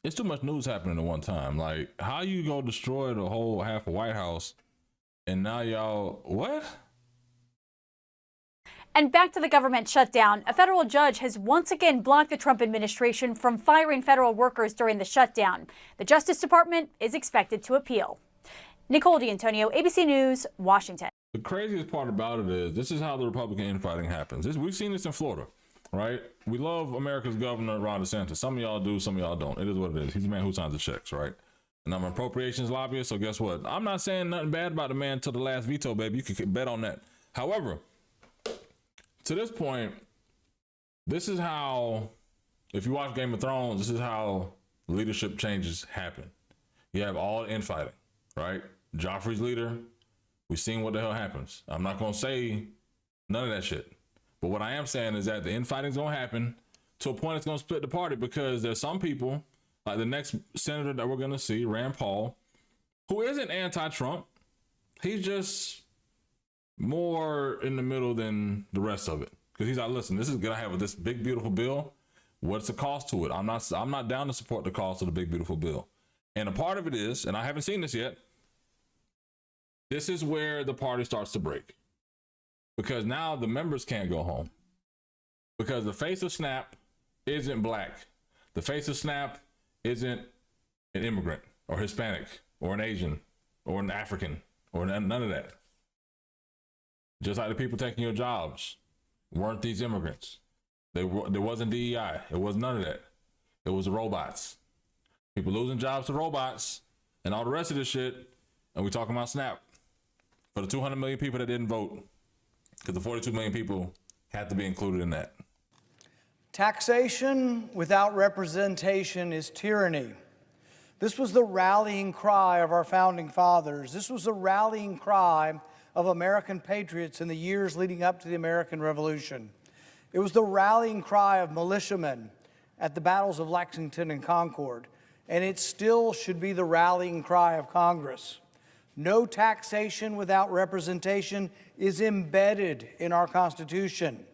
it's too much news happening at one time. Like, how you go destroy the whole half of White House, and now y'all, what? And back to the government shutdown. A federal judge has once again blocked the Trump administration from firing federal workers during the shutdown. The Justice Department is expected to appeal. Nicole D'Antonio, ABC News, Washington. The craziest part about it is this is how the Republican infighting happens. We've seen this in Florida. Right? We love America's governor, Ron DeSantis. Some of y'all do, some of y'all don't. It is what it is. He's the man who signs the checks, right? And I'm an appropriations lobbyist, so guess what? I'm not saying nothing bad about the man until the last veto, baby. You can bet on that. However, to this point, this is how, if you watch Game of Thrones, this is how leadership changes happen. You have all the infighting, right? Joffrey's leader, we've seen what the hell happens. I'm not going to say none of that shit. But what I am saying is that the infighting's going to happen to a point it's going to split the party, because there's some people, like the next senator that we're going to see, Rand Paul, who isn't anti-Trump. He's just more in the middle than the rest of it. Because he's like, listen, this is going to have this big, beautiful bill. What's the cost to it? I'm not down to support the cost of the big, beautiful bill. And a part of it is, and I haven't seen this yet, this is where the party starts to break. Because now the members can't go home. Because the face of SNAP isn't black. The face of SNAP isn't an immigrant or Hispanic or an Asian or an African or none of that. Just like the people taking your jobs weren't these immigrants. There wasn't DEI. It was none of that. It was the robots. People losing jobs to robots and all the rest of this shit. And we talking about SNAP for the 200 million people that didn't vote, because the 42 million people had to be included in that. Taxation without representation is tyranny. This was the rallying cry of our founding fathers. This was the rallying cry of American patriots in the years leading up to the American Revolution. It was the rallying cry of militiamen at the battles of Lexington and Concord, and it still should be the rallying cry of Congress. No taxation without representation is embedded in our Constitution.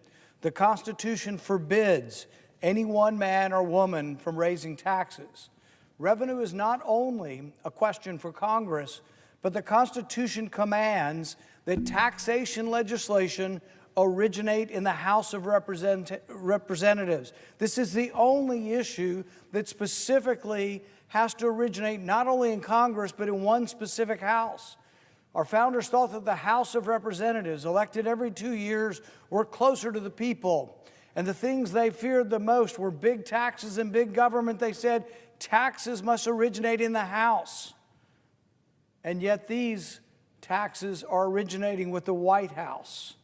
The Constitution forbids any one man or woman from raising taxes. Revenue is not only a question for Congress, but the Constitution commands that taxation legislation originate in the House of Representatives. This is the only issue that specifically has to originate not only in Congress, but in one specific house. Our founders thought that the House of Representatives, elected every 2 years, were closer to the people. And the things they feared the most were big taxes and big government. They said taxes must originate in the House. And yet these taxes are originating with the White House.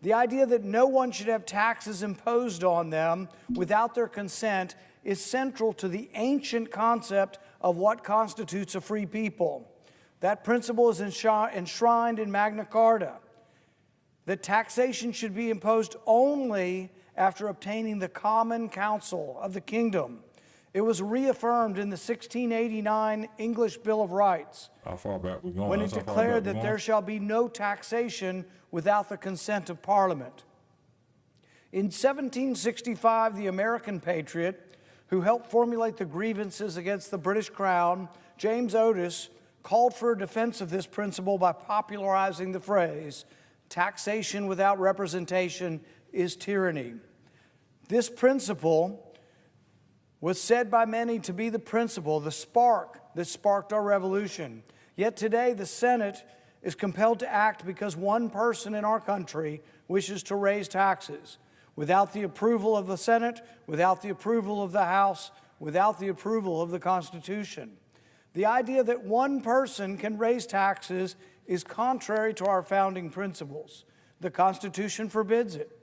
The idea that no one should have taxes imposed on them without their consent is central to the ancient concept of what constitutes a free people. That principle is enshrined in Magna Carta, that taxation should be imposed only after obtaining the common counsel of the kingdom. It was reaffirmed in the 1689 English Bill of Rights, How far back we going? when it That's how far declared back we that going? there shall be no taxation without the consent of Parliament. In 1765, the American patriot who helped formulate the grievances against the British Crown, James Otis, called for a defense of this principle by popularizing the phrase, taxation without representation is tyranny. This principle was said by many to be the principle, the spark that sparked our revolution. Yet today the Senate is compelled to act because one person in our country wishes to raise taxes. Without the approval of the Senate, without the approval of the House, without the approval of the Constitution. The idea that one person can raise taxes is contrary to our founding principles. The Constitution forbids it.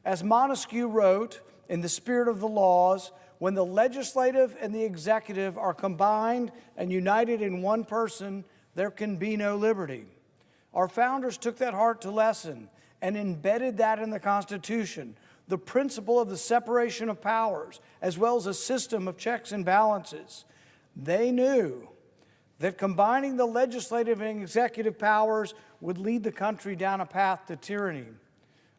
As Montesquieu wrote, in the spirit of the laws, when the legislative and the executive are combined and united in one person, there can be no liberty. Our founders took that heart to lesson and embedded that in the Constitution, the principle of the separation of powers, as well as a system of checks and balances. They knew that combining the legislative and executive powers would lead the country down a path to tyranny.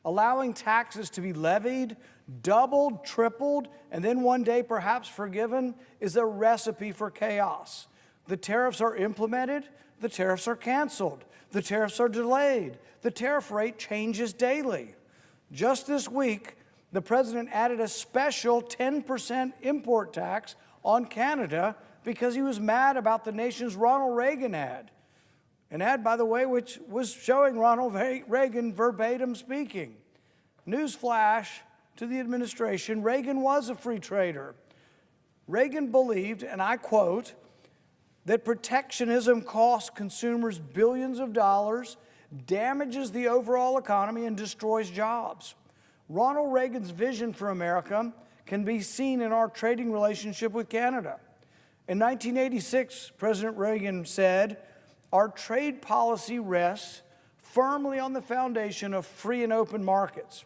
Allowing taxes to be levied, doubled, tripled, and then one day perhaps forgiven is a recipe for chaos. The tariffs are implemented, the tariffs are canceled, the tariffs are delayed, the tariff rate changes daily. Just this week, the president added a special 10% import tax on Canada because he was mad about the nation's Ronald Reagan ad. An ad, by the way, which was showing Ronald Reagan verbatim speaking. Newsflash to the administration, Reagan was a free trader. Reagan believed, and I quote, that protectionism costs consumers billions of dollars, damages the overall economy, and destroys jobs. Ronald Reagan's vision for America can be seen in our trading relationship with Canada. In 1986, President Reagan said, "Our trade policy rests firmly on the foundation of free and open markets."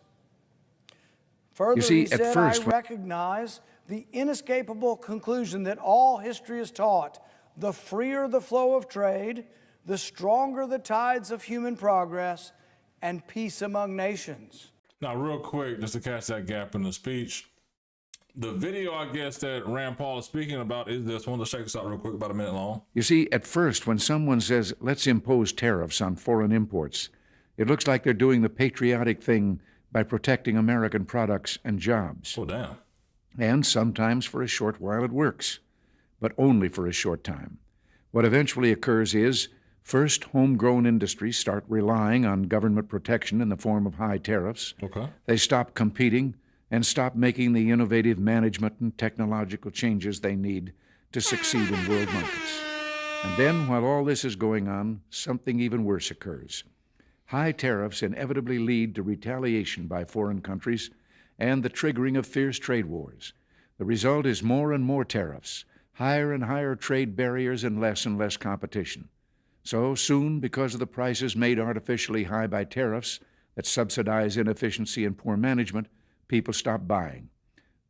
Further, he said, "I recognize the inescapable conclusion that all history has taught: the freer the flow of trade, the stronger the tides of human progress and peace among nations." Now, real quick, just to catch that gap in the speech, the video, I guess, that Rand Paul is speaking about is this one. Let's check this out real quick, about a minute long. You see, at first, when someone says, let's impose tariffs on foreign imports, it looks like they're doing the patriotic thing by protecting American products and jobs. Oh, damn. And sometimes for a short while it works, but only for a short time. What eventually occurs is, first, homegrown industries start relying on government protection in the form of high tariffs. Okay. They stop competing and stop making the innovative management and technological changes they need to succeed in world markets. And then, while all this is going on, something even worse occurs. High tariffs inevitably lead to retaliation by foreign countries and the triggering of fierce trade wars. The result is more and more tariffs, higher and higher trade barriers, and less competition. So soon, because of the prices made artificially high by tariffs that subsidize inefficiency and poor management, people stop buying.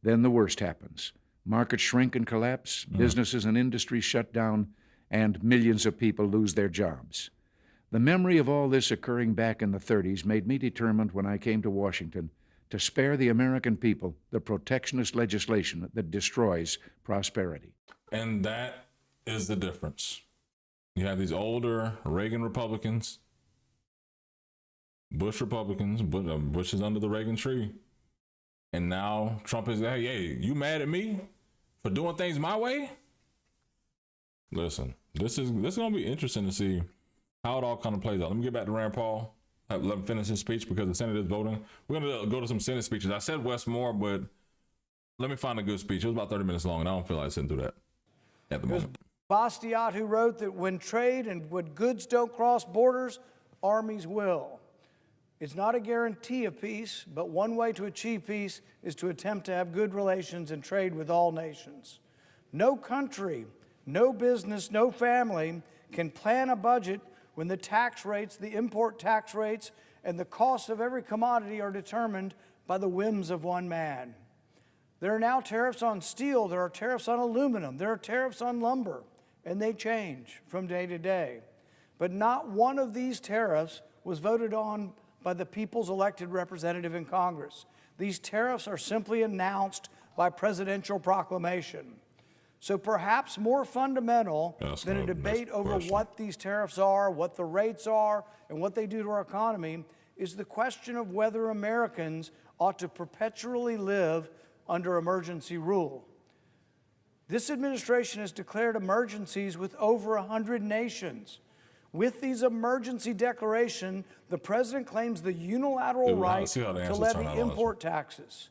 Then the worst happens. Markets shrink and collapse, businesses and industries shut down, and millions of people lose their jobs. The memory of all this occurring back in the 30s made me determined when I came to Washington to spare the American people the protectionist legislation that destroys prosperity. And that is the difference. You have these older Reagan Republicans, Bush Republicans, Bush is under the Reagan tree. And now Trump is, hey, you mad at me for doing things my way? Listen, this is going to be interesting to see how it all kind of plays out. Let me get back to Rand Paul. Let him finish his speech because the Senate is voting. We're going to go to some Senate speeches. I said Wes Moore, but let me find a good speech. It was about 30 minutes long, and I don't feel like sitting through that at the moment. Bastiat, who wrote that when trade and when goods don't cross borders, armies will. It's not a guarantee of peace, but one way to achieve peace is to attempt to have good relations and trade with all nations. No country, no business, no family can plan a budget when the tax rates, the import tax rates, and the cost of every commodity are determined by the whims of one man. There are now tariffs on steel, there are tariffs on aluminum, there are tariffs on lumber, and they change from day to day. But not one of these tariffs was voted on by the people's elected representative in Congress. These tariffs are simply announced by presidential proclamation. So perhaps more fundamental than a debate over what these tariffs are, what the rates are, and what they do to our economy is the question of whether Americans ought to perpetually live under emergency rule. This administration has declared emergencies with over 100 nations. With these emergency declaration, the president claims the unilateral right to levy import taxes.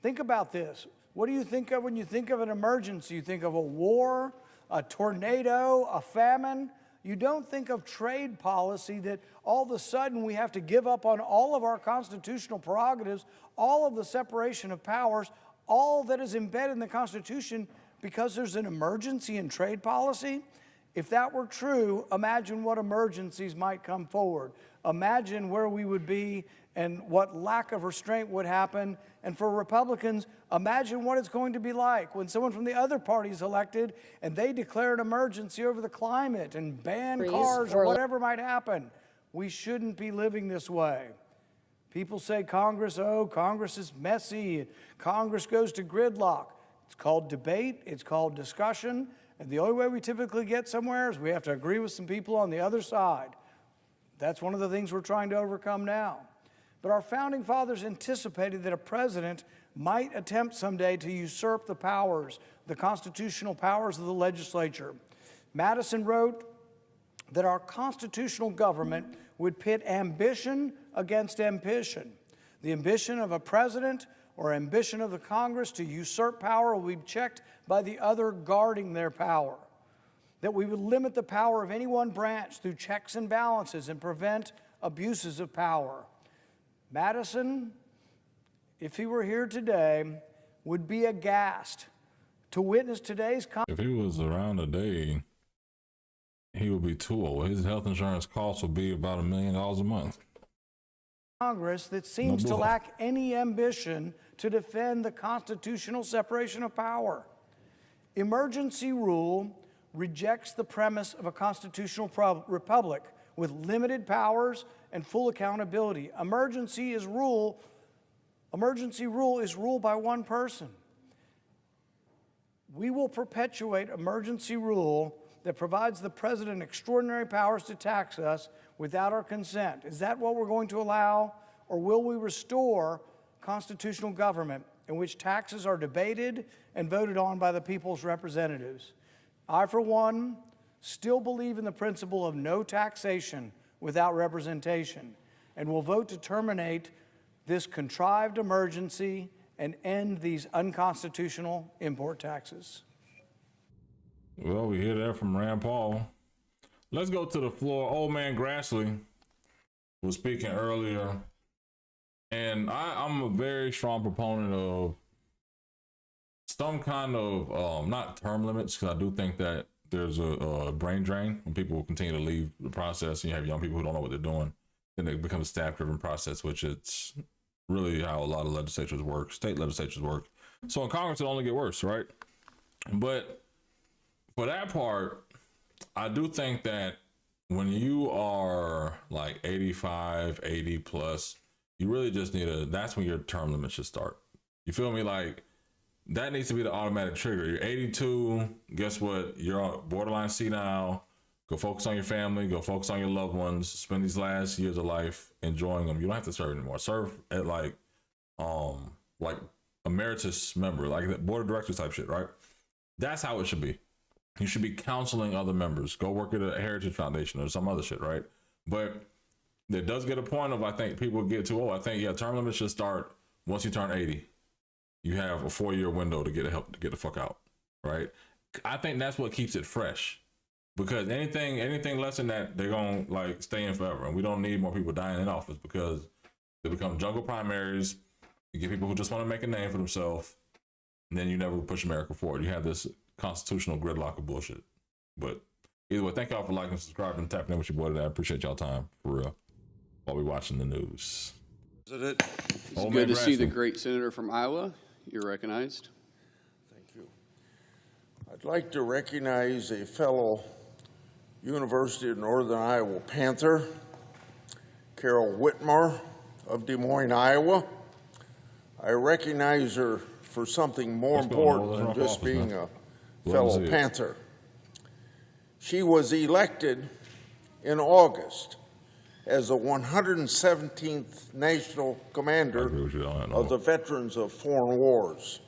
Think about this. What do you think of when you think of an emergency? You think of a war, a tornado, a famine. You don't think of trade policy that all of a sudden we have to give up on all of our constitutional prerogatives, all of the separation of powers, all that is embedded in the Constitution because there's an emergency in trade policy. If that were true, imagine what emergencies might come forward. Imagine where we would be and what lack of restraint would happen. And for Republicans, imagine what it's going to be like when someone from the other party is elected and they declare an emergency over the climate and ban cars or whatever might happen. We shouldn't be living this way. People say Congress is messy. Congress goes to gridlock. It's called debate. It's called discussion. And the only way we typically get somewhere is we have to agree with some people on the other side. That's one of the things we're trying to overcome now. But our founding fathers anticipated that a president might attempt someday to usurp the powers, the constitutional powers of the legislature. Madison wrote that our constitutional government would pit ambition against ambition. The ambition of a president or ambition of the Congress to usurp power will be checked by the other guarding their power. That we would limit the power of any one branch through checks and balances and prevent abuses of power. Madison, if he were here today, would be aghast to witness today's If he was around today, he would be too old. His health insurance costs would be about $1 million a month. Congress that seems to lack any ambition to defend the constitutional separation of power. Emergency rule rejects the premise of a constitutional republic with limited powers and full accountability. Emergency rule is ruled by one person. We will perpetuate emergency rule that provides the president extraordinary powers to tax us without our consent. Is that what we're going to allow? Or will we restore constitutional government in which taxes are debated and voted on by the people's representatives? I, for one, still believe in the principle of no taxation without representation, and will vote to terminate this contrived emergency and end these unconstitutional import taxes. Well, we hear that from Rand Paul. Let's go to the floor. Old man Grassley was speaking earlier, and I'm a very strong proponent of some kind of, not term limits, because I do think that there's a brain drain when people will continue to leave the process, and you have young people who don't know what they're doing. Then it becomes a staff-driven process, which it's really how a lot of legislatures work, state legislatures work. So in Congress, it'll only get worse, right? But for that part, I do think that when you are like 85, 80 plus, you really just need that's when your term limit should start. You feel me? Like, that needs to be the automatic trigger. You're 82, guess what? You're on borderline senile. Go focus on your family, go focus on your loved ones, spend these last years of life enjoying them. You don't have to serve anymore. Serve at like emeritus member, like that board of directors type shit, right? That's how it should be. You should be counseling other members. Go work at a heritage foundation or some other shit, right? But there does get a point of, I think people get too old. I think, yeah, term limits should start once you turn 80. You have a 4-year window to get the fuck out, right? I think that's what keeps it fresh. Because anything less than that, they're going to like stay in forever. And we don't need more people dying in office because they become jungle primaries. You get people who just want to make a name for themselves. And then you never push America forward. You have this constitutional gridlock of bullshit. But either way, thank y'all for liking, subscribing, and tapping in with your boy today. I appreciate y'all time, for real, while we're watching the news. It's good to see the great senator from Iowa. You're recognized. Thank you. I'd like to recognize a fellow University of Northern Iowa Panther, Carol Whitmore of Des Moines, Iowa. I recognize her for something more important than just being a fellow Panther. She was elected in August as the 117th National Commander of the Veterans of Foreign Wars,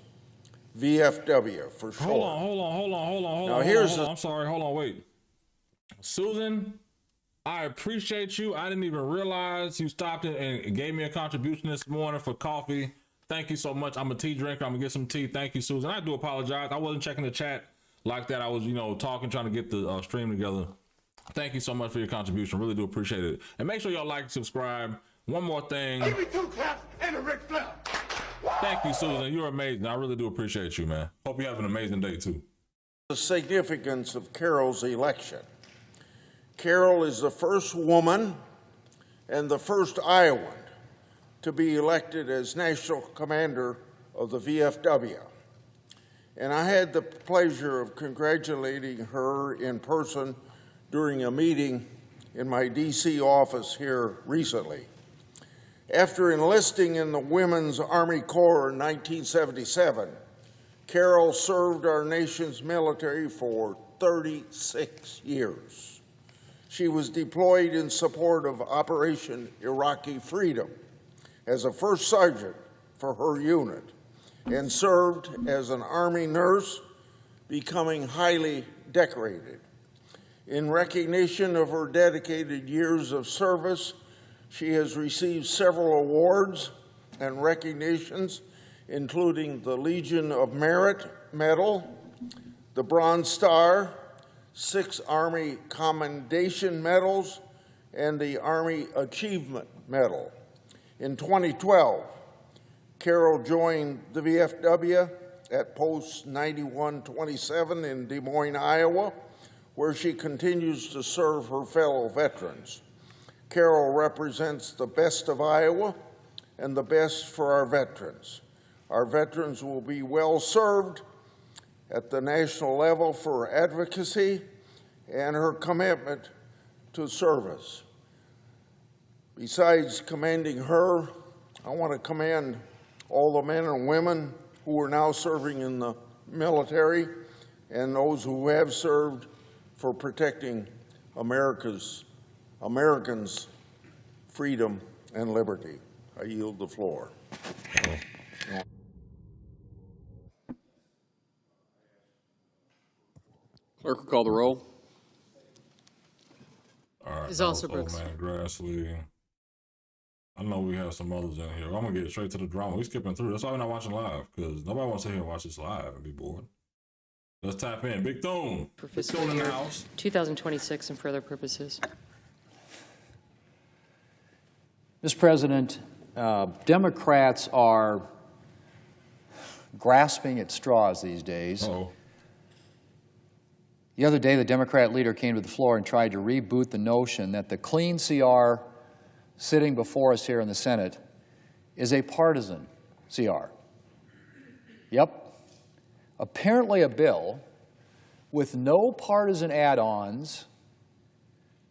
VFW for short. Hold on. I'm sorry, hold on, wait. Susan, I appreciate you. I didn't even realize you stopped and gave me a contribution this morning for coffee. Thank you so much. I'm a tea drinker. I'm gonna get some tea. Thank you, Susan. I do apologize. I wasn't checking the chat like that. I was, talking, trying to get the stream together. Thank you so much for your contribution. Really do appreciate it. And make sure y'all like and subscribe. One more thing. Give me 2 claps and a Ric Flair. Thank you, Susan. You're amazing. I really do appreciate you, man. Hope you have an amazing day, too. The significance of Carol's election. Carol is the first woman and the first Iowan to be elected as National Commander of the VFW. And I had the pleasure of congratulating her in person during a meeting in my D.C. office here recently. After enlisting in the Women's Army Corps in 1977, Carol served our nation's military for 36 years. She was deployed in support of Operation Iraqi Freedom as a first sergeant for her unit and served as an Army nurse, becoming highly decorated. In recognition of her dedicated years of service, she has received several awards and recognitions, including the Legion of Merit Medal, the Bronze Star, 6 Army Commendation Medals, and the Army Achievement Medal. In 2012, Carol joined the VFW at Post 9127 in Des Moines, Iowa, where she continues to serve her fellow veterans. Carol represents the best of Iowa and the best for our veterans. Our veterans will be well served at the national level for advocacy and her commitment to service. Besides commending her, I want to commend all the men and women who are now serving in the military and those who have served for protecting Americans' freedom and liberty. I yield the floor. Clerk will call the roll. All right, Is also Old Man Grassley. I know we have some others in here. I'm gonna get straight to the drama. We skipping through. That's why we're not watching live, because nobody wants to sit here and watch this live and be bored. Let's tap in. Big Thune. For Big fiscal Thune in the year house. 2026 and for other purposes. Mr. President, Democrats are grasping at straws these days. The other day, the Democrat leader came to the floor and tried to reboot the notion that the clean CR sitting before us here in the Senate is a partisan CR. Yep. Apparently a bill with no partisan add-ons,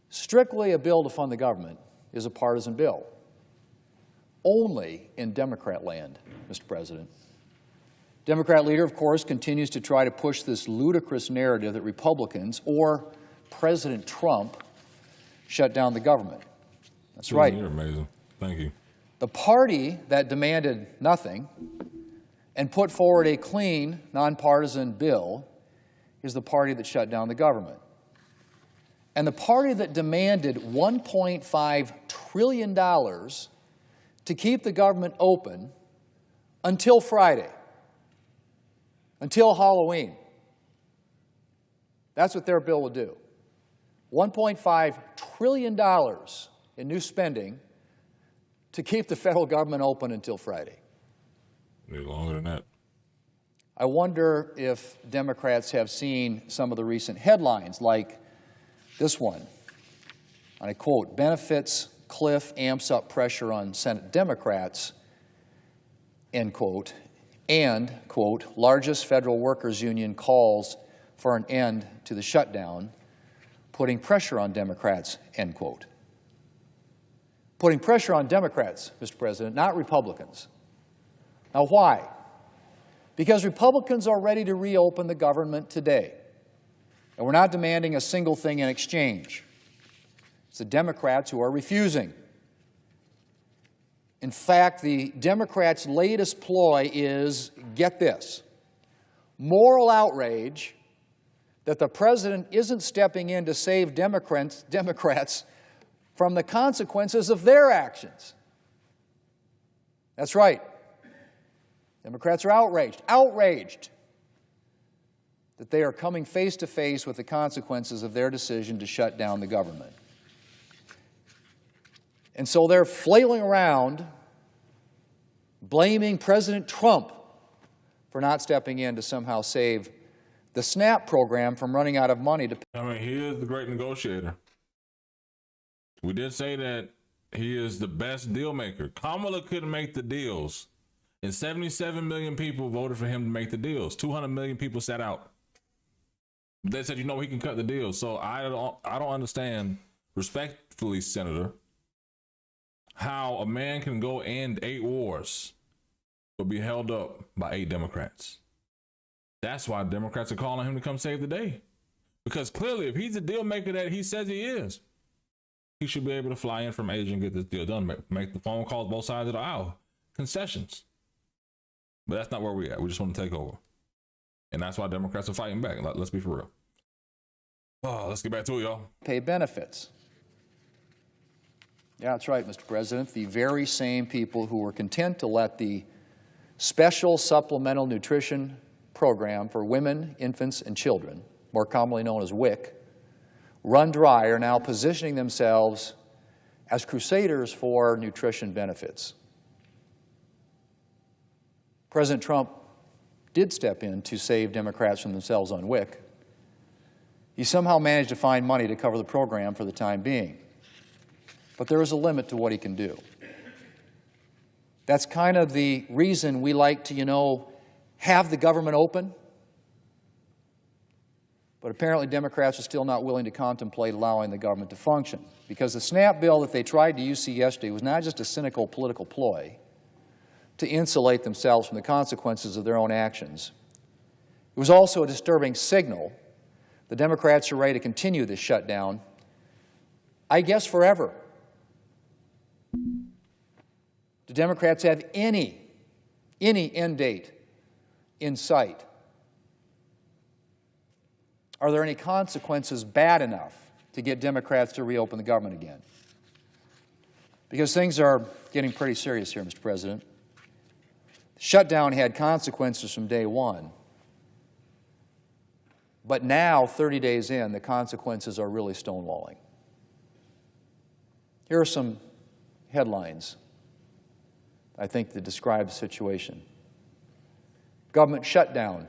strictly a bill to fund the government, is a partisan bill. Only in Democrat land, Mr. President. Democrat leader, of course, continues to try to push this ludicrous narrative that Republicans or President Trump shut down the government. That's right. You're amazing. Thank you. The party that demanded nothing and put forward a clean, nonpartisan bill is the party that shut down the government. And the party that demanded $1.5 trillion to keep the government open until Friday, until Halloween. That's what their bill would do. $1.5 trillion in new spending to keep the federal government open until Friday. Maybe longer than that. I wonder if Democrats have seen some of the recent headlines, like this one. And I quote, benefits cliff amps up pressure on Senate Democrats, end quote, and, quote, largest federal workers union calls for an end to the shutdown, putting pressure on Democrats, end quote. Putting pressure on Democrats, Mr. President, not Republicans. Now, why? Because Republicans are ready to reopen the government today, and we're not demanding a single thing in exchange. It's the Democrats who are refusing. In fact, the Democrats' latest ploy is, get this, moral outrage that the president isn't stepping in to save Democrats from the consequences of their actions. That's right. Democrats are outraged that they are coming face to face with the consequences of their decision to shut down the government. And so they're flailing around, blaming President Trump for not stepping in to somehow save the SNAP program from running out of money to pay. I mean, he is the great negotiator. We did say that he is the best deal maker. Kamala couldn't make the deals, and 77 million people voted for him to make the deals. 200 million people sat out. They said, you know, he can cut the deals. So I don't understand, respectfully, Senator, how a man can go end 8 wars but be held up by 8 Democrats. That's why Democrats are calling him to come save the day. Because clearly, if he's the deal maker that he says he is, he should be able to fly in from Asia and get this deal done, make the phone calls both sides of the aisle. Concessions. But that's not where we're at. We just want to take over. And that's why Democrats are fighting back. Let's be for real. Oh, let's get back to it, y'all. Pay benefits. Yeah, that's right, Mr. President. The very same people who were content to let the Special Supplemental Nutrition Program for Women, Infants, and Children, more commonly known as WIC, run dry are now positioning themselves as crusaders for nutrition benefits. President Trump did step in to save Democrats from themselves on WIC, he somehow managed to find money to cover the program for the time being. But there is a limit to what he can do. That's kind of the reason we like to, have the government open. But apparently Democrats are still not willing to contemplate allowing the government to function, because the SNAP bill that they tried to use yesterday was not just a cynical political ploy to insulate themselves from the consequences of their own actions. It was also a disturbing signal. The Democrats are ready to continue this shutdown, I guess forever. Do Democrats have any end date in sight? Are there any consequences bad enough to get Democrats to reopen the government again? Because things are getting pretty serious here, Mr. President. The shutdown had consequences from day one. But now, 30 days in, the consequences are really stonewalling. Here are some headlines, I think, that describe the situation. Government shutdown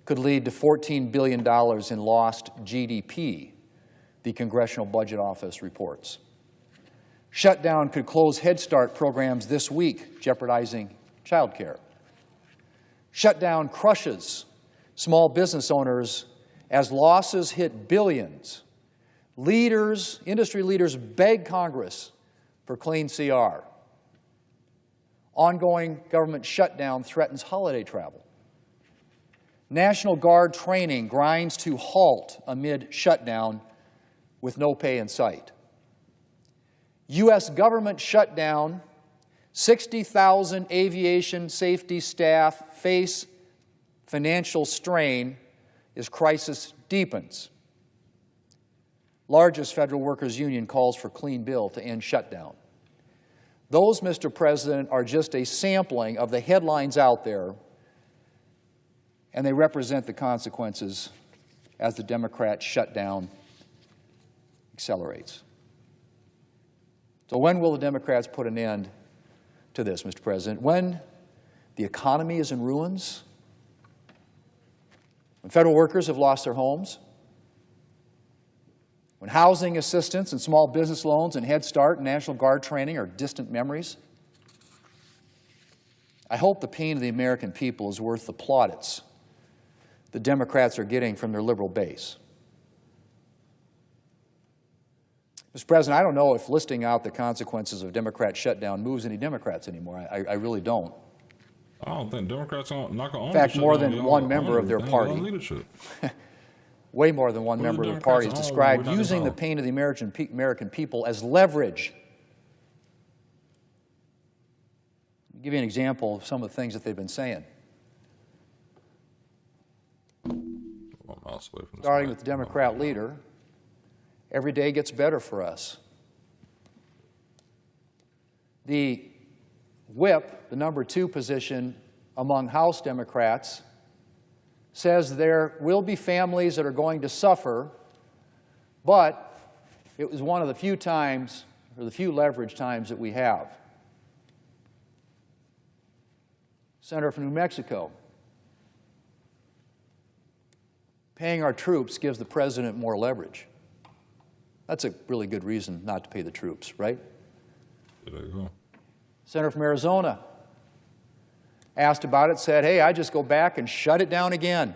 could lead to $14 billion in lost GDP, the Congressional Budget Office reports. Shutdown could close Head Start programs this week, jeopardizing child care. Shutdown crushes small business owners as losses hit billions. Industry leaders beg Congress for clean CR. Ongoing government shutdown threatens holiday travel. National Guard training grinds to halt amid shutdown with no pay in sight. U.S. government shutdown, 60,000 aviation safety staff face financial strain as crisis deepens. Largest federal workers union calls for clean bill to end shutdown. Those, Mr. President, are just a sampling of the headlines out there, and they represent the consequences as the Democrat shutdown accelerates. So when will the Democrats put an end to this, Mr. President? When the economy is in ruins? When federal workers have lost their homes? When housing assistance and small business loans and Head Start and National Guard training are distant memories? I hope the pain of the American people is worth the plaudits the Democrats are getting from their liberal base. Mr. President, I don't know if listing out the consequences of Democrat shutdown moves any Democrats anymore. I really don't. I don't think Democrats are not going to own. In fact, more than one member of their party, way more than one member of the party, has described using the pain of the American people as leverage. I'll give you an example of some of the things that they've been saying. Starting with the Democrat leader, every day gets better for us. The whip, the number 2 position among House Democrats, says there will be families that are going to suffer, but it was one of the few times, or the few leverage times that we have. Senator from New Mexico, paying our troops gives the president more leverage. That's a really good reason not to pay the troops, right? There you go. Senator from Arizona asked about it, said, hey, I just go back and shut it down again.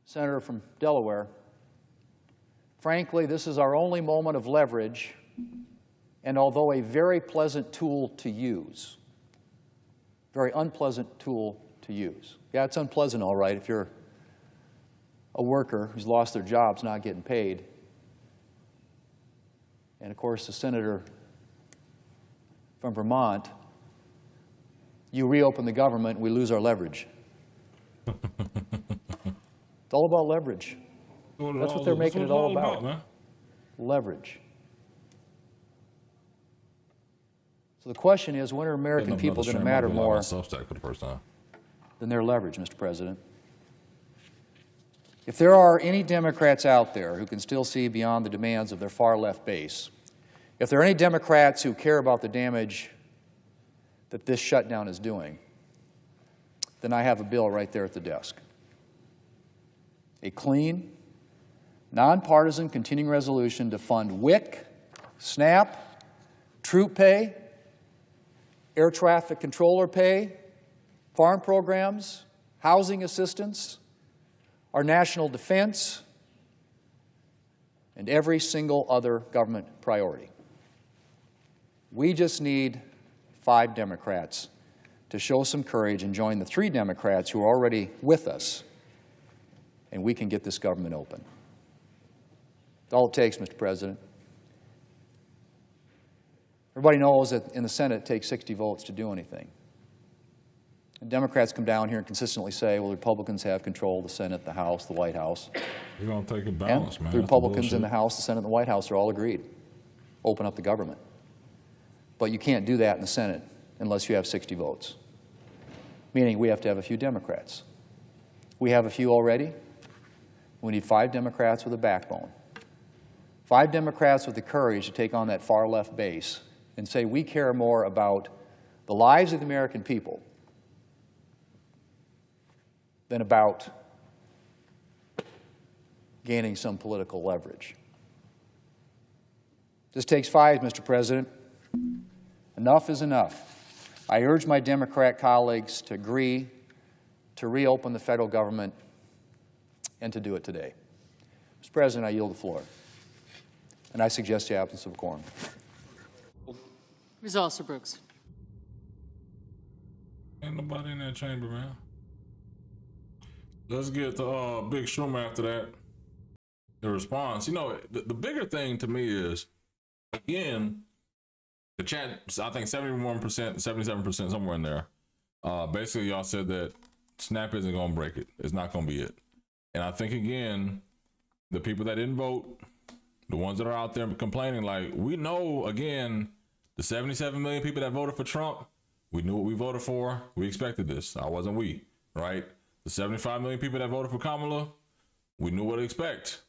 Senator from Delaware, frankly, this is our only moment of leverage, and although a very pleasant tool to use, very unpleasant tool to use. Yeah, it's unpleasant, all right, if you're a worker who's lost their jobs, not getting paid. And of course, the senator from Vermont, you reopen the government, we lose our leverage. It's all about leverage. That's what they're making it all about, man. Leverage. So the question is, when are American people going to matter more than their leverage, Mr. President? If there are any Democrats out there who can still see beyond the demands of their far-left base, if there are any Democrats who care about the damage that this shutdown is doing, then I have a bill right there at the desk. A clean, nonpartisan continuing resolution to fund WIC, SNAP, troop pay, air traffic controller pay, farm programs, housing assistance, our national defense, and every single other government priority. We just need 5 Democrats to show some courage and join the 3 Democrats who are already with us, and we can get this government open. That's all it takes, Mr. President. Everybody knows that in the Senate it takes 60 votes to do anything. And Democrats come down here and consistently say, well, the Republicans have control of the Senate, the House, the White House. You're going to take a balance, man. The Republicans in the House, the Senate, and the White House are all agreed. Open up the government. But you can't do that in the Senate unless you have 60 votes, meaning we have to have a few Democrats. We have a few already. We need 5 Democrats with a backbone. 5 Democrats with the courage to take on that far left base and say we care more about the lives of the American people than about gaining some political leverage. This takes 5, Mr. President. Enough is enough. I urge my Democrat colleagues to agree to reopen the federal government and to do it today. Mr. President, I yield the floor. And I suggest the absence of a quorum. Ms. Alsterbrooks. Ain't nobody in that chamber, man. Let's get to Big Schumer after that. The response. You know, the bigger thing to me is, again, the chat, I think 71%, 77%, somewhere in there. Basically, y'all said that SNAP isn't going to break it. It's not going to be it. And I think, again, the people that didn't vote, the ones that are out there complaining, like, we know, again, the 77 million people that voted for Trump, we knew what we voted for. We expected this. I wasn't we, right? The 75 million people that voted for Kamala, we knew what to expect.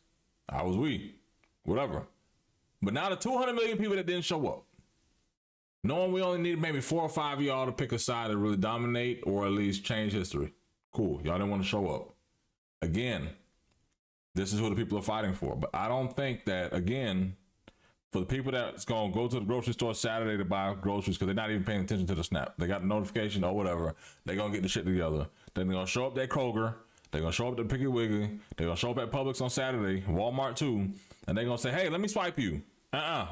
I was we, whatever. But now the 200 million people that didn't show up, knowing we only needed maybe 4 or 5 of y'all to pick a side to really dominate or at least change history. Cool, y'all didn't want to show up. Again, this is who the people are fighting for. But I don't think that, again, for the people that's going to go to the grocery store Saturday to buy groceries because they're not even paying attention to the SNAP. They got the notification or whatever. They're going to get the shit together. Then they're going to show up at Kroger. They're going to show up at Piggly Wiggly. They're going to show up at Publix on Saturday, Walmart too. And they're going to say, hey, let me swipe you.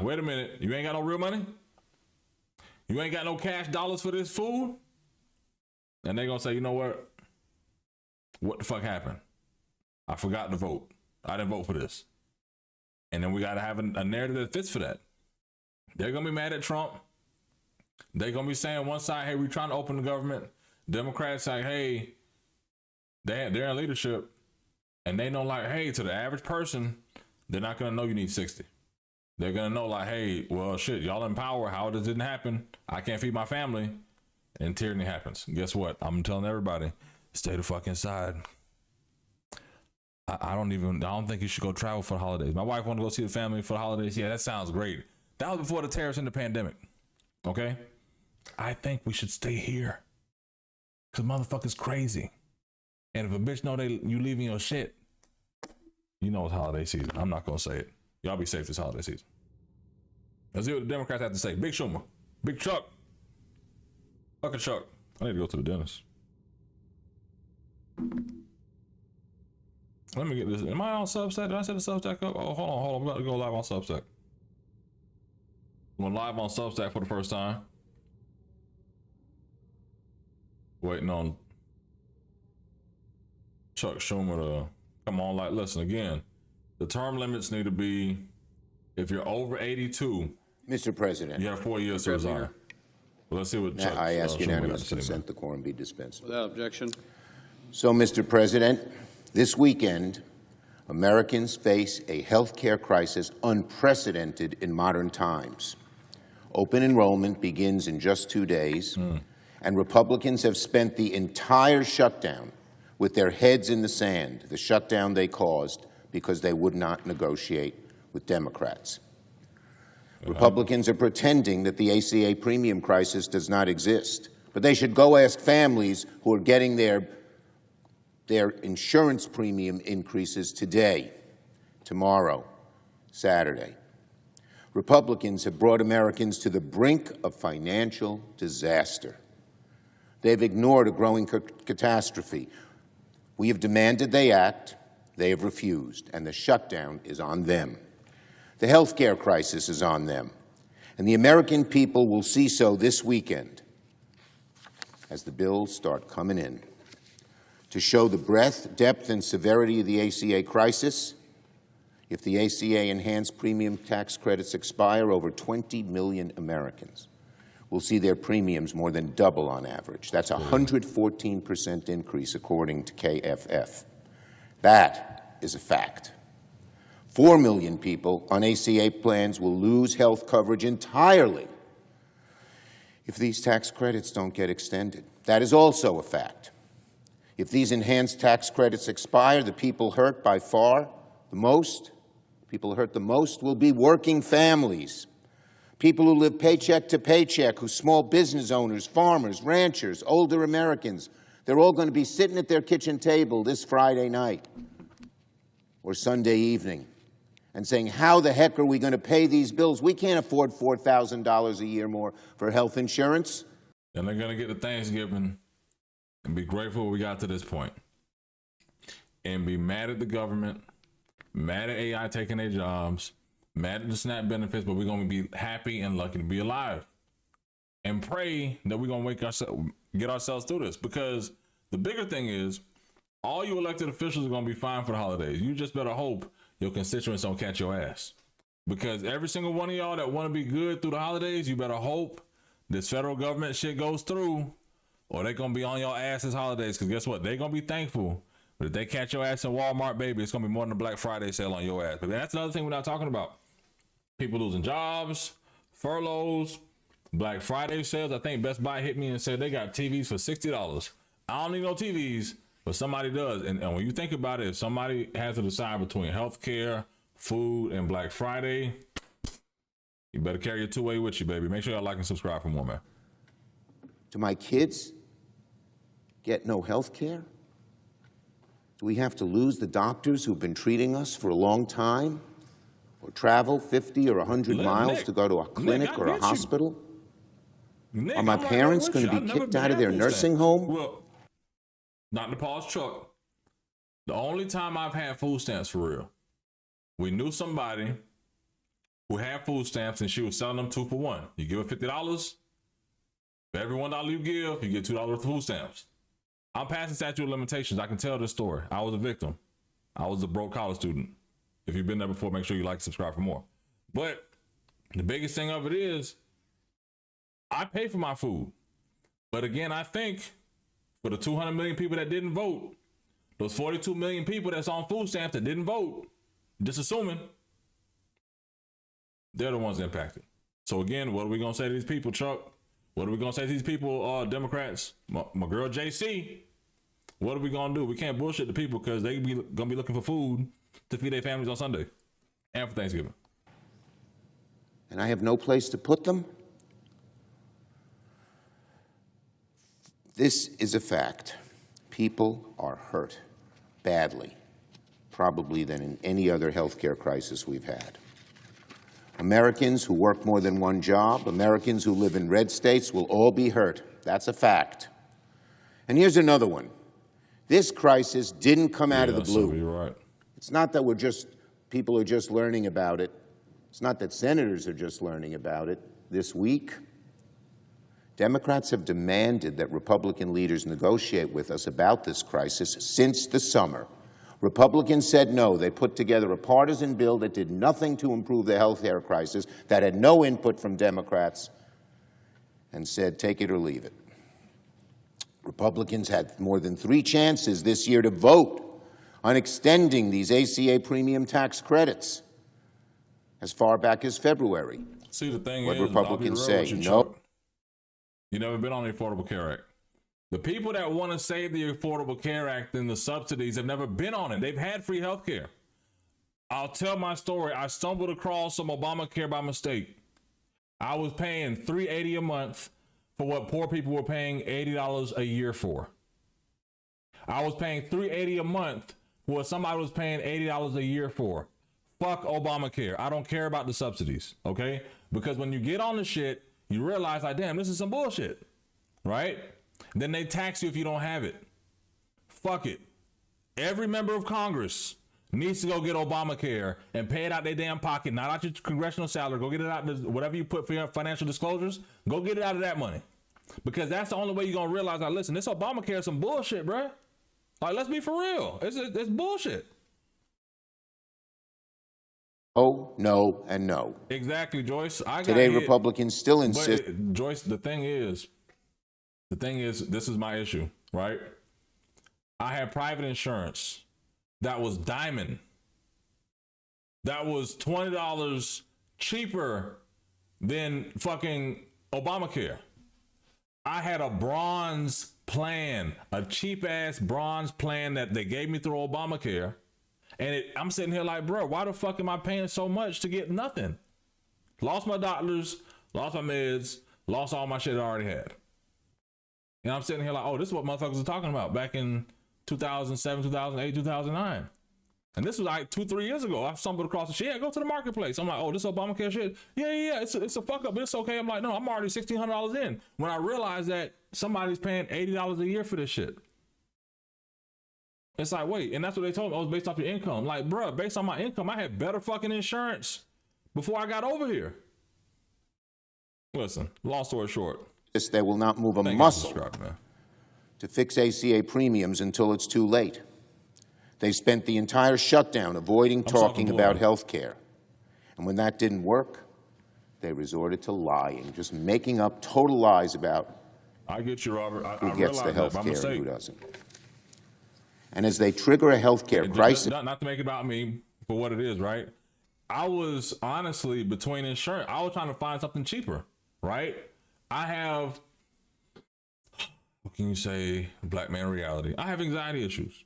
Wait a minute. You ain't got no real money? You ain't got no cash dollars for this food? And they're going to say, you know what? What the fuck happened? I forgot to vote. I didn't vote for this. And then we got to have a narrative that fits for that. They're going to be mad at Trump. They're going to be saying one side, hey, we're trying to open the government. Democrats say, hey, they're in leadership. And they know, like, hey, to the average person, they're not going to know you need 60. They're going to know, like, hey, well, shit, y'all in power. How this didn't happen? I can't feed my family. And tyranny happens. Guess what? I'm telling everybody, stay the fuck inside. I don't think you should go travel for the holidays. My wife wanted to go see the family for the holidays. Yeah, that sounds great. That was before the tariffs and the pandemic. Okay? I think we should stay here. Because motherfuckers crazy. And if a bitch know you leaving your shit, you know it's holiday season. I'm not going to say it. Y'all be safe this holiday season. Let's see what the Democrats have to say. Big Schumer. Big Chuck. Fucking Chuck. I need to go to the dentist. Let me get this. Am I on Substack? Did I set the Substack up? Oh, hold on. I'm about to go live on Substack. I'm live on Substack for the first time. Waiting on Chuck Schumer to come on. Like, listen, again, the term limits need to be, if you're over 82, Mr. President, you have 4 years to resign. Well, let's see what Chuck I ask Schumer unanimous has to say, consent the quorum be dispensed with. Without objection. So, Mr. President, this weekend, Americans face a health care crisis unprecedented in modern times. Open enrollment begins in just 2 days, and Republicans have spent the entire shutdown with their heads in the sand, the shutdown they caused because they would not negotiate with Democrats. Republicans are pretending that the ACA premium crisis does not exist, But they should go ask families who are getting their insurance premium increases today, tomorrow, Saturday. Republicans have brought Americans to the brink of financial disaster. They've ignored a growing catastrophe. We have demanded they act. They have refused, and the shutdown is on them. The health care crisis is on them, and the American people will see so this weekend as the bills start coming in. To show the breadth, depth, and severity of the ACA crisis, if the ACA enhanced premium tax credits expire, over 20 million Americans will see their premiums more than double on average. That's a 114% increase, according to KFF. That is a fact. 4 million people on ACA plans will lose health coverage entirely if these tax credits don't get extended. That is also a fact. If these enhanced tax credits expire, the people hurt by far the most, will be working families, people who live paycheck to paycheck, who small business owners, farmers, ranchers, older Americans. They're all going to be sitting at their kitchen table this Friday night or Sunday evening and saying, how the heck are we going to pay these bills? We can't afford $4,000 a year more for health insurance. Then they're going to get to Thanksgiving and be grateful we got to this point and be mad at the government, mad at AI taking their jobs, mad at the SNAP benefits, but we're going to be happy and lucky to be alive and pray that we're going to get ourselves through this, because the bigger thing is all you elected officials are going to be fine for the holidays. You just better hope your constituents don't catch your ass, because every single one of y'all that want to be good through the holidays, you better hope this federal government shit goes through, or they're going to be on your ass this holidays, because guess what? They're going to be thankful. But if they catch your ass in Walmart, baby, it's going to be more than a Black Friday sale on your ass. But that's another thing we're not talking about. People losing jobs, furloughs, Black Friday sales. I think Best Buy hit me and said they got TVs for $60. I don't need no TVs, but somebody does. And when you think about it, if somebody has to decide between healthcare, food, and Black Friday, you better carry your two-way with you, baby. Make sure y'all like and subscribe for more, man. Do my kids get no health care? Do we have to lose the doctors who've been treating us for a long time, or travel 50 or 100 miles to go to a clinic or a hospital? Are my parents going to be kicked out of their nursing home? Well, not the Paul's truck. The only time I've had food stamps for real, we knew somebody who had food stamps and she was selling them 2 for $1. You give her $50. For every $1 you give, you get $2 worth of food stamps. I'm past the statute of limitations. I can tell this story. I was a victim. I was a broke college student. If you've been there before, make sure you like and subscribe for more. But the biggest thing of it is I pay for my food. But again, I think for the 200 million people that didn't vote, those 42 million people that's on food stamps that didn't vote, just assuming, they're the ones impacted. So again, what are we going to say to these people, Chuck? What are we going to say to these people, Democrats? My girl, JC, what are we going to do? We can't bullshit the people, because they going to be looking for food to feed their families on Sunday and for Thanksgiving. And I have no place to put them? This is a fact. People are hurt badly, probably than in any other healthcare crisis we've had. Americans who work more than one job, Americans who live in red states will all be hurt. That's a fact. And here's another one. This crisis didn't come out of the blue. You're right. It's not that people are just learning about it. It's not that senators are just learning about it. This week, Democrats have demanded that Republican leaders negotiate with us about this crisis since the summer. Republicans said no. They put together a partisan bill that did nothing to improve the health care crisis, that had no input from Democrats, and said take it or leave it. Republicans had more than 3 chances this year to vote on extending these ACA premium tax credits as far back as February. See, the thing what is, Republicans say, you, no. You never been on the Affordable Care Act. The people that want to save the Affordable Care Act and the subsidies have never been on it. They've had free health care. I'll tell my story. I stumbled across some Obamacare by mistake. I was paying $380 a month for what poor people were paying $80 a year for. I was paying $380 a month for what somebody was paying $80 a year for. Fuck Obamacare. I don't care about the subsidies, okay? Because when you get on the shit, you realize, like, damn, this is some bullshit, right? Then they tax you if you don't have it. Fuck it. Every member of Congress needs to go get Obamacare and pay it out their damn pocket, not out your congressional salary. Go get it out, whatever you put for your financial disclosures, go get it out of that money. Because that's the only way you're going to realize, like, listen, this Obamacare is some bullshit, bruh. Like, let's be for real. It's bullshit. Oh, no, and no. Exactly, Joyce. Today, Republicans still insist. Joyce, the thing is, this is my issue, right? I had private insurance that was diamond. That was $20 cheaper than fucking Obamacare. I had a bronze plan, a cheap ass bronze plan that they gave me through Obamacare. And I'm sitting here like, bro, why the fuck am I paying so much to get nothing? Lost my doctors, lost my meds, lost all my shit I already had. And I'm sitting here like, oh, this is what motherfuckers are talking about back in 2007, 2008, 2009. And this was like 2-3 years ago. I stumbled across the shit. Yeah, go to the marketplace. I'm like, oh, this Obamacare shit. Yeah. It's a fuck up, but it's okay. I'm like, no, I'm already $1,600 in. When I realized that somebody's paying $80 a year for this shit. It's like, wait, and that's what they told me. Oh, it was based off your income. Like, bro, based on my income, I had better fucking insurance before I got over here. Listen, long story short. They will not move a muscle to fix ACA premiums until it's too late. They spent the entire shutdown avoiding talking about health care. And when that didn't work, they resorted to lying, just making up total lies about I get you, Robert. who gets the health care and who doesn't. And as they trigger a health care crisis... Not to make it about me for what it is, right? I was honestly between insurance. I was trying to find something cheaper, right? I have, what can you say, black man reality. I have anxiety issues,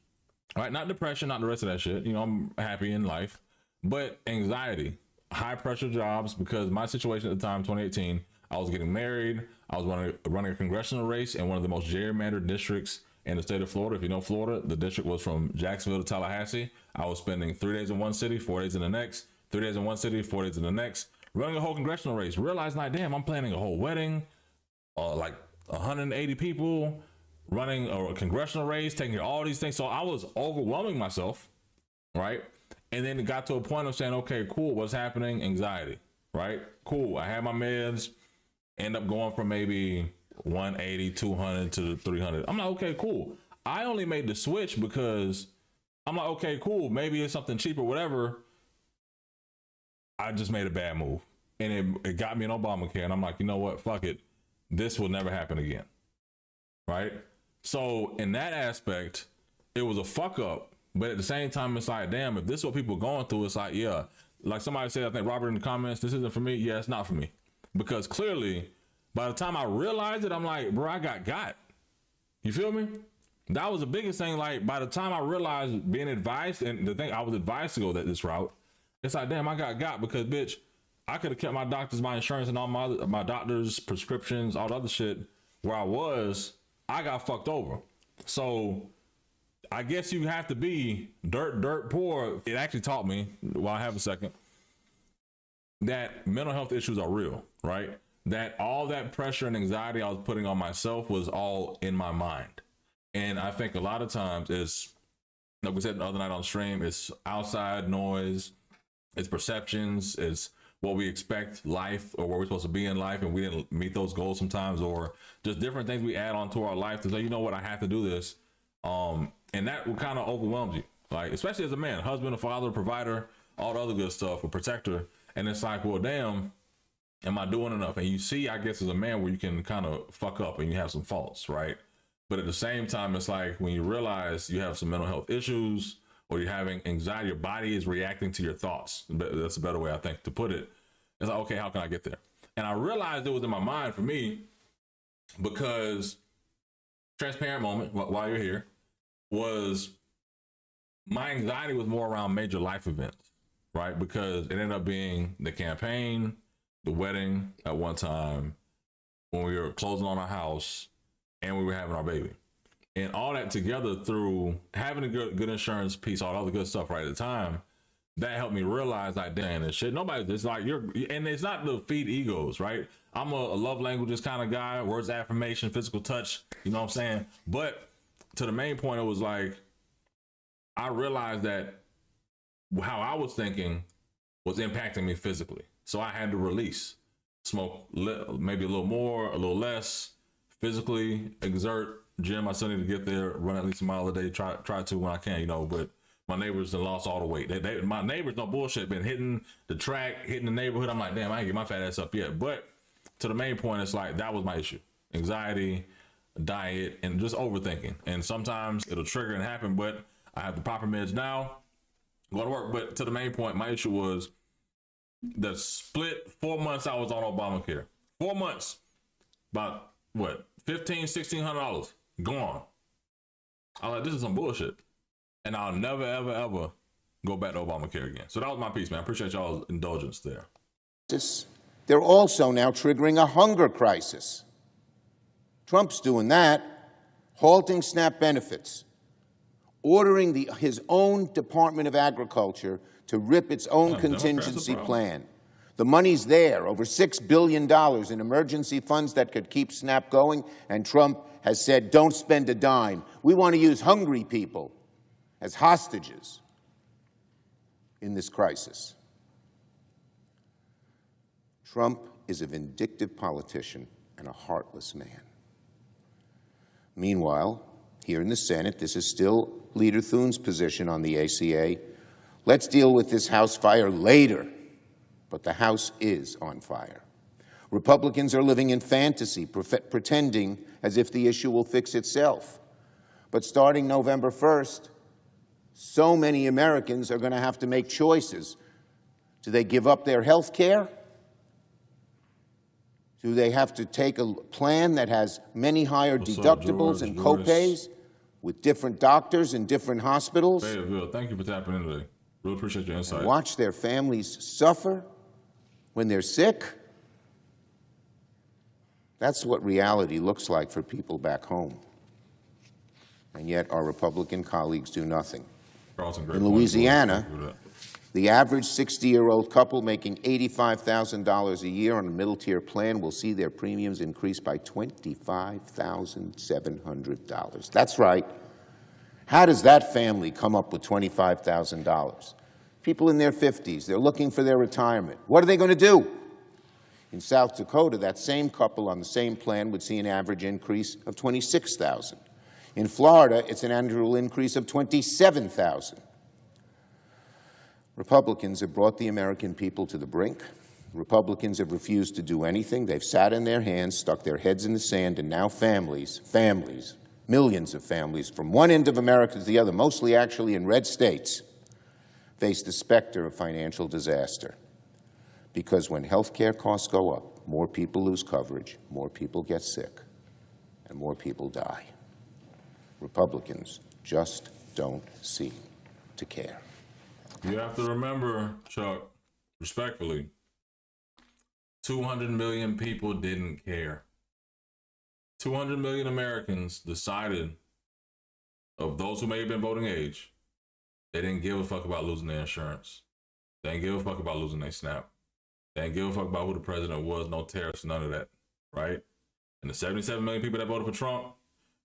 right? Not depression, not the rest of that shit. You know, I'm happy in life, but anxiety, high pressure jobs, because my situation at the time, 2018, I was getting married. I was running a congressional race in one of the most gerrymandered districts in the state of Florida. If you know Florida, the district was from Jacksonville to Tallahassee. I was spending 3 days in one city, 4 days in the next, 3 days in one city, 4 days in the next, running a whole congressional race. Realizing, like, damn, I'm planning a whole wedding, like 180 people, running a congressional race, taking care of all these things. So I was overwhelming myself, right? And then it got to a point of saying, okay, cool, what's happening? Anxiety, right? Cool, I had my meds, end up going from maybe 180, 200 to 300. I'm like, okay, cool. I only made the switch because I'm like, okay, cool. Maybe it's something cheaper, whatever. I just made a bad move. And it got me an Obamacare. And I'm like, you know what? Fuck it. This will never happen again. Right? So in that aspect, it was a fuck up. But at the same time, it's like, damn, if this is what people are going through, it's like, yeah. Like somebody said, I think Robert in the comments, this isn't for me. Yeah, it's not for me. Because clearly, by the time I realized it, I'm like, bro, I got. You feel me? That was the biggest thing. Like, by the time I realized being advised, and the thing I was advised to go this route, it's like, damn, I got because, bitch, I could have kept my doctors, my insurance, and all my doctors' prescriptions, all the other shit where I was. I got fucked over. So I guess you have to be dirt poor. It actually taught me, while I have a second, that mental health issues are real, right? That all that pressure and anxiety I was putting on myself was all in my mind. And I think a lot of times it's, like we said the other night on stream, it's outside noise, it's perceptions, it's what we expect life or where we're supposed to be in life and we didn't meet those goals sometimes, or just different things we add on to our life to say, you know what, I have to do this. And that kind of overwhelms you, like, especially as a man, husband, a father, provider, all the other good stuff, a protector. And it's like, well, damn, am I doing enough? And you see, I guess, as a man where you can kind of fuck up and you have some faults, right? But at the same time, it's like when you realize you have some mental health issues or you're having anxiety, your body is reacting to your thoughts. That's a better way, I think, to put it. It's like, okay, how can I get there? And I realized it was in my mind for me because, transparent moment while you're here, was my anxiety was more around major life events, right? Because it ended up being the campaign, the wedding at one time, when we were closing on our house and we were having our baby. And all that together through having a good insurance piece, all the good stuff right at the time, that helped me realize like, damn, this shit, nobody, it's like and it's not to feed egos, right? I'm a love languages kind of guy, words of affirmation, physical touch, you know what I'm saying? But to the main point, it was like, I realized that how I was thinking was impacting me physically. So I had to release, smoke maybe a little more, a little less, physically exert. Gym, I still need to get there, run at least a mile a day, try to when I can, you know, but my neighbors have lost all the weight. My neighbors, no bullshit, been hitting the track, hitting the neighborhood. I'm like, damn, I ain't get my fat ass up yet. But to the main point, it's like, that was my issue. Anxiety, diet, and just overthinking. And sometimes it'll trigger and happen, but I have the proper meds now, go to work. But to the main point, my issue was the split 4 months I was on Obamacare. 4 months, about what, $1,500, $1,600 gone. I'm like, this is some bullshit. And I'll never, ever, ever go back to Obamacare again. So that was my piece, man. I appreciate y'all's indulgence there. They're also now triggering a hunger crisis. Trump's doing that, halting SNAP benefits, ordering his own Department of Agriculture to rip its own contingency plan. The money's there, over $6 billion in emergency funds that could keep SNAP going, and Trump has said, don't spend a dime. We want to use hungry people as hostages in this crisis. Trump is a vindictive politician and a heartless man. Meanwhile, here in the Senate, this is still Leader Thune's position on the ACA. Let's deal with this House fire later, but the House is on fire. Republicans are living in fantasy, pretending as if the issue will fix itself. But starting November 1st, so many Americans are going to have to make choices. Do they give up their health care? Do they have to take a plan that has many higher deductibles and copays with different doctors in different hospitals? Fayetteville, thank you for tapping in today. Really appreciate your insight. And watch their families suffer when they're sick? That's what reality looks like for people back home. And yet our Republican colleagues do nothing. In Louisiana, the average 60-year-old couple making $85,000 a year on a middle-tier plan will see their premiums increase by $25,700. That's right. How does that family come up with $25,000? People in their 50s, they're looking for their retirement. What are they going to do? In South Dakota, that same couple on the same plan would see an average increase of $26,000. In Florida, it's an annual increase of $27,000. Republicans have brought the American people to the brink. Republicans have refused to do anything. They've sat in their hands, stuck their heads in the sand, and now families, millions of families, from one end of America to the other, mostly actually in red states, face the specter of financial disaster. Because when health care costs go up, more people lose coverage, more people get sick, and more people die. Republicans just don't seem to care. You have to remember, Chuck, respectfully, 200 million people didn't care. 200 million Americans decided, of those who may have been voting age, they didn't give a fuck about losing their insurance. They didn't give a fuck about losing their SNAP. They didn't give a fuck about who the president was, no tariffs, none of that, right? And the 77 million people that voted for Trump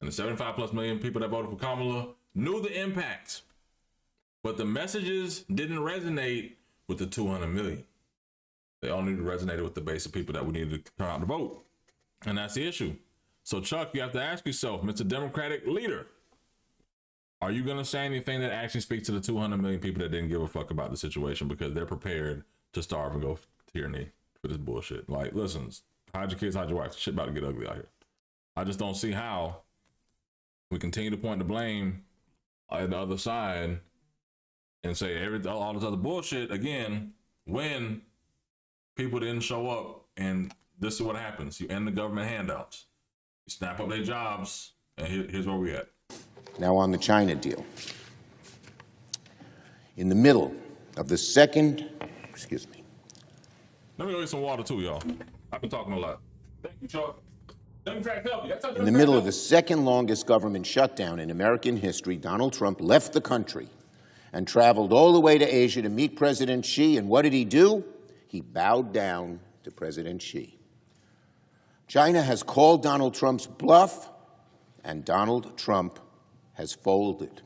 and the 75+ million people that voted for Kamala knew the impact. But the messages didn't resonate with the 200 million. They only resonated with the base of people that we needed to turn out to vote. And that's the issue. So, Chuck, you have to ask yourself, Mr. Democratic leader, are you going to say anything that actually speaks to the 200 million people that didn't give a fuck about the situation because they're prepared to starve and go tyranny for this bullshit? Like, listen, hide your kids, hide your wife. Shit about to get ugly out here. I just don't see how we continue to point the blame at the other side and say all this other bullshit again when people didn't show up. And this is what happens. You end the government handouts. You snap up their jobs, and here's where we at. Now on the China deal. In the middle of the second, Let me go get some water too, y'all. I've been talking a lot. Thank you, Chuck. In the middle of the second longest government shutdown in American history, Donald Trump left the country and traveled all the way to Asia to meet President Xi. And what did he do? He bowed down to President Xi. China has called Donald Trump's bluff, and Donald Trump has folded,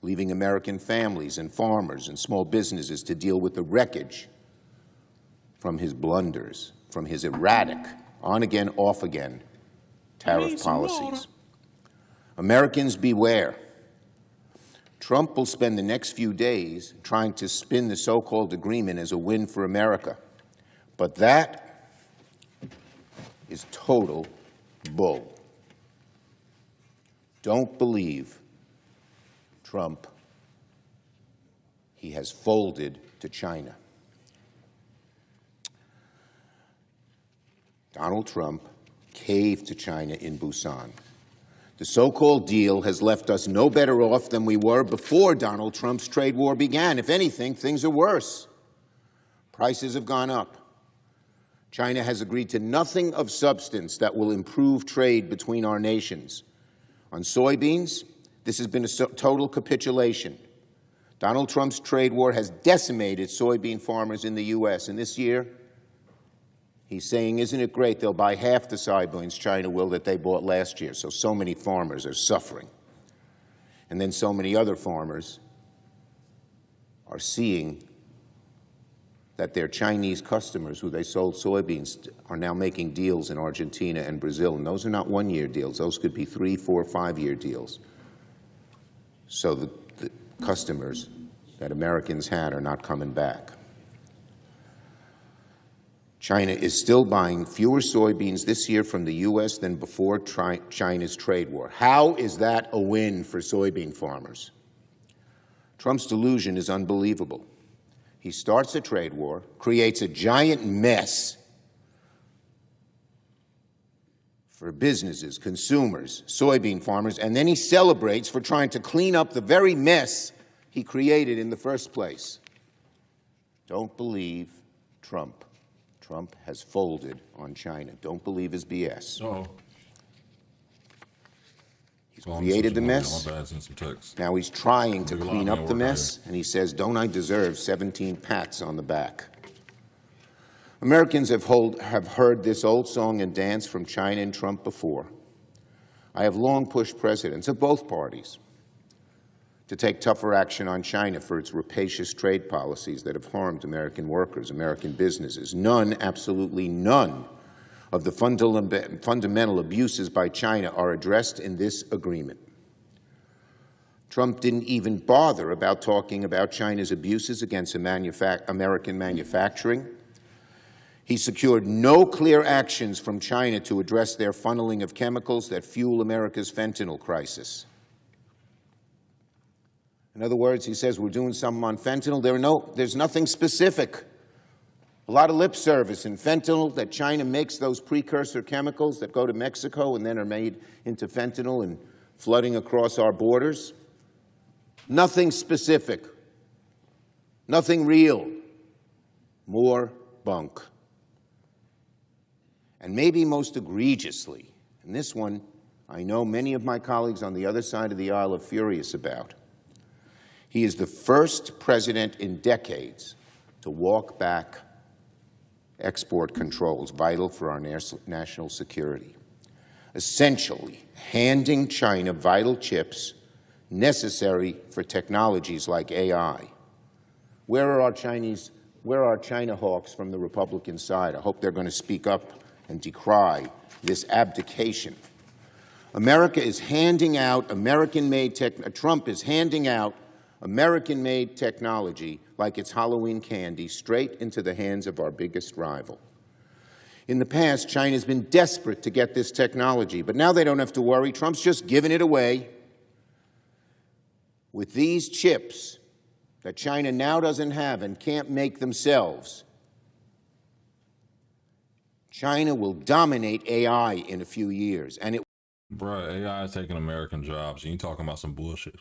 leaving American families and farmers and small businesses to deal with the wreckage from his blunders, from his erratic, on-again, off-again tariff policies. Americans, beware. Trump will spend the next few days trying to spin the so-called agreement as a win for America. But that is total bull. Don't believe Trump. He has folded to China. Donald Trump caved to China in Busan. The so-called deal has left us no better off than we were before Donald Trump's trade war began. If anything, things are worse. Prices have gone up. China has agreed to nothing of substance that will improve trade between our nations. On soybeans, this has been a total capitulation. Donald Trump's trade war has decimated soybean farmers in the U.S., and this year, he's saying, isn't it great, they'll buy half the soybeans, China will, that they bought last year. So many farmers are suffering. And then so many other farmers are seeing that their Chinese customers who they sold soybeans are now making deals in Argentina and Brazil. And those are not one-year deals. Those could be 3, 4, 5-year deals. So the customers that Americans had are not coming back. China is still buying fewer soybeans this year from the U.S. than before China's trade war. How is that a win for soybean farmers? Trump's delusion is unbelievable. He starts a trade war, creates a giant mess for businesses, consumers, soybean farmers, and then he celebrates for trying to clean up the very mess he created in the first place. Don't believe Trump. Trump has folded on China. Don't believe his BS. He's created the mess. Now he's trying to clean up the mess, and he says, don't I deserve 17 pats on the back? Americans have heard this old song and dance from China and Trump before. I have long pushed presidents of both parties to take tougher action on China for its rapacious trade policies that have harmed American workers, American businesses. None, absolutely none, of the fundamental abuses by China are addressed in this agreement. Trump didn't even bother about talking about China's abuses against American manufacturing. He secured no clear actions from China to address their funneling of chemicals that fuel America's fentanyl crisis. In other words, he says we're doing something on fentanyl. There's nothing specific. A lot of lip service in fentanyl, that China makes those precursor chemicals that go to Mexico and then are made into fentanyl and flooding across our borders. Nothing specific. Nothing real. More bunk. And maybe most egregiously, and this one I know many of my colleagues on the other side of the aisle are furious about, he is the first president in decades to walk back export controls vital for our national security, essentially handing China vital chips necessary for technologies like AI. Where are our China hawks from the Republican side? I hope they're going to speak up and decry this abdication. America is handing out Trump is handing out American-made technology like it's Halloween candy straight into the hands of our biggest rival. In the past, China's been desperate to get this technology, but now they don't have to worry. Trump's just giving it away. With these chips that China now doesn't have and can't make themselves, China will dominate AI in a few years, and it. Bruh, AI is taking American jobs, and you talking about some bullshit.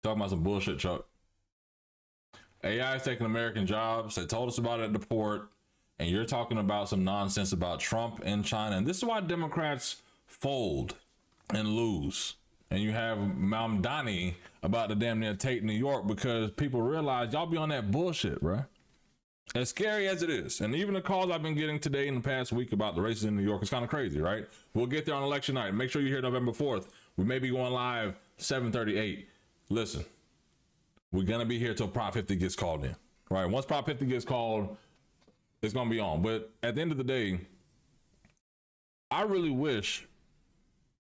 Talking about some bullshit, Chuck. AI is taking American jobs. They told us about it at the port. and you're talking about some nonsense about Trump and China. And this is why Democrats fold and lose. And you have Mamdani about to damn near take New York because people realize y'all be on that bullshit, bro. As scary as it is, and even the calls I've been getting today in the past week about the races in New York is kind of crazy, right? We'll get there on election night. Make sure you're here November 4th. We may be going live 7:38. Listen, we're going to be here till Prop 50 gets called in, right? Once Prop 50 gets called, it's going to be on. But at the end of the day, I really wish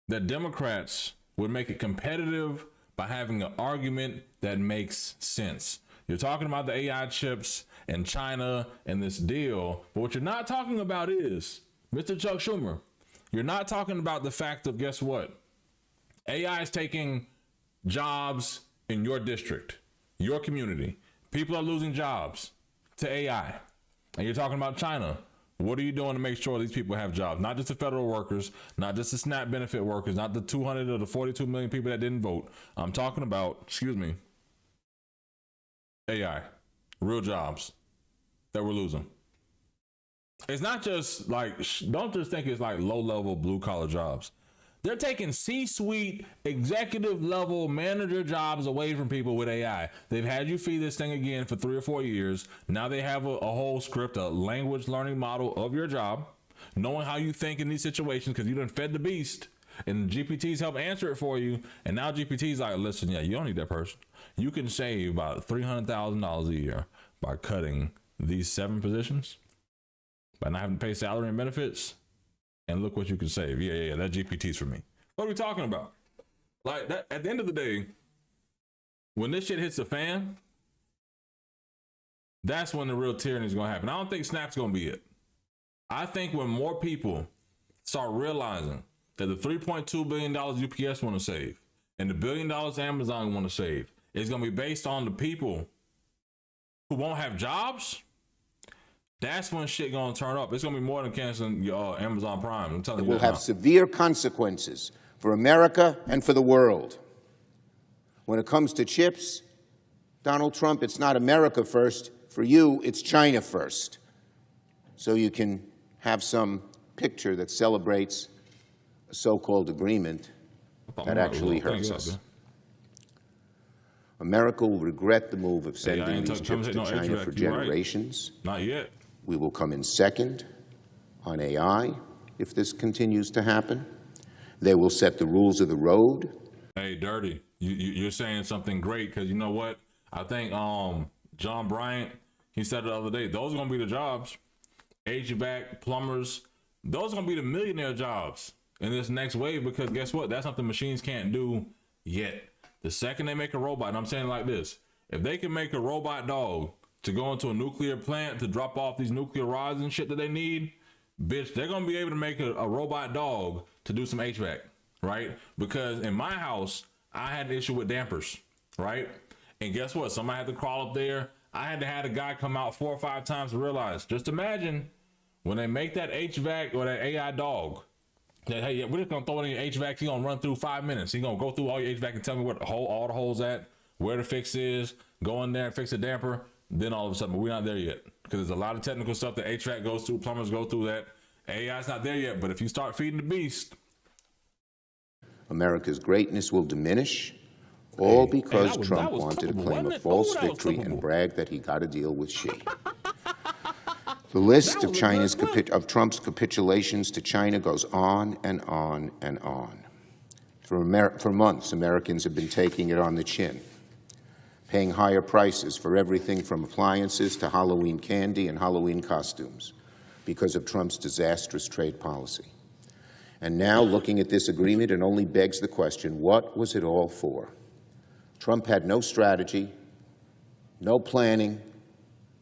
that Democrats would make it competitive by having an argument that makes sense. You're talking about the AI chips and China and this deal, but what you're not talking about is, Mr. Chuck Schumer, you're not talking about the fact of, guess what? AI is taking jobs in your district, your community. People are losing jobs to AI. And you're talking about China. What are you doing to make sure these people have jobs? Not just the federal workers, not just the SNAP benefit workers, not the 200 or the 42 million people that didn't vote. I'm talking about, AI, real jobs that we're losing. It's not just like, don't just think it's like low-level blue-collar jobs. They're taking C-suite, executive-level manager jobs away from people with AI. They've had you feed this thing again for 3 or 4 years. Now they have a whole script, a language learning model of your job, knowing how you think in these situations because you done fed the beast, and GPTs help answer it for you. And now GPT's like, listen, yeah, you don't need that person. You can save about $300,000 a year by cutting these 7 positions, by not having to pay salary and benefits. And look what you can save. Yeah, that GPT's for me. What are we talking about? Like that, at the end of the day, when this shit hits the fan, that's when the real tyranny is going to happen. I don't think Snap's going to be it. I think when more people start realizing that the $3.2 billion UPS want to save and the $1 billion Amazon want to save is going to be based on the people who won't have jobs, that's when shit gonna turn up. It's gonna be more than canceling your Amazon Prime. I'm telling you. It will have severe consequences for America and for the world. When it comes to chips, Donald Trump, it's not America first. For you, it's China first. So you can have some picture that celebrates a so-called agreement that actually hurts us. America will regret the move of sending these chips to China for generations. Not yet. We will come in second on AI if this continues to happen. They will set the rules of the road. Hey, Dirty, you're saying something great because you know what? I think John Bryant, he said it the other day, those are going to be the jobs. HVAC, plumbers, those are going to be the millionaire jobs in this next wave because guess what? That's something machines can't do yet. The second they make a robot, and I'm saying it like this, if they can make a robot dog to go into a nuclear plant to drop off these nuclear rods and shit that they need, bitch, they're going to be able to make a robot dog to do some HVAC, right? Because in my house, I had an issue with dampers, right? And guess what? Somebody had to crawl up there. I had to have a guy come out 4 or 5 times to realize, just imagine when they make that HVAC or that AI dog, that, hey, we're just going to throw it in your HVAC. He's going to run through 5 minutes. He's going to go through all your HVAC and tell me what all the holes at, where the fix is, go in there and fix the damper. Then all of a sudden, we're not there yet because there's a lot of technical stuff that HVAC goes through, plumbers go through that. AI's not there yet, but if you start feeding the beast, America's greatness will diminish, all because Trump wanted to claim a false victory and brag that he got a deal with Xi. The list of Trump's capitulations to China goes on and on and on. For months, Americans have been taking it on the chin, paying higher prices for everything from appliances to Halloween candy and Halloween costumes because of Trump's disastrous trade policy. And now, looking at this agreement, it only begs the question, what was it all for? Trump had no strategy, no planning,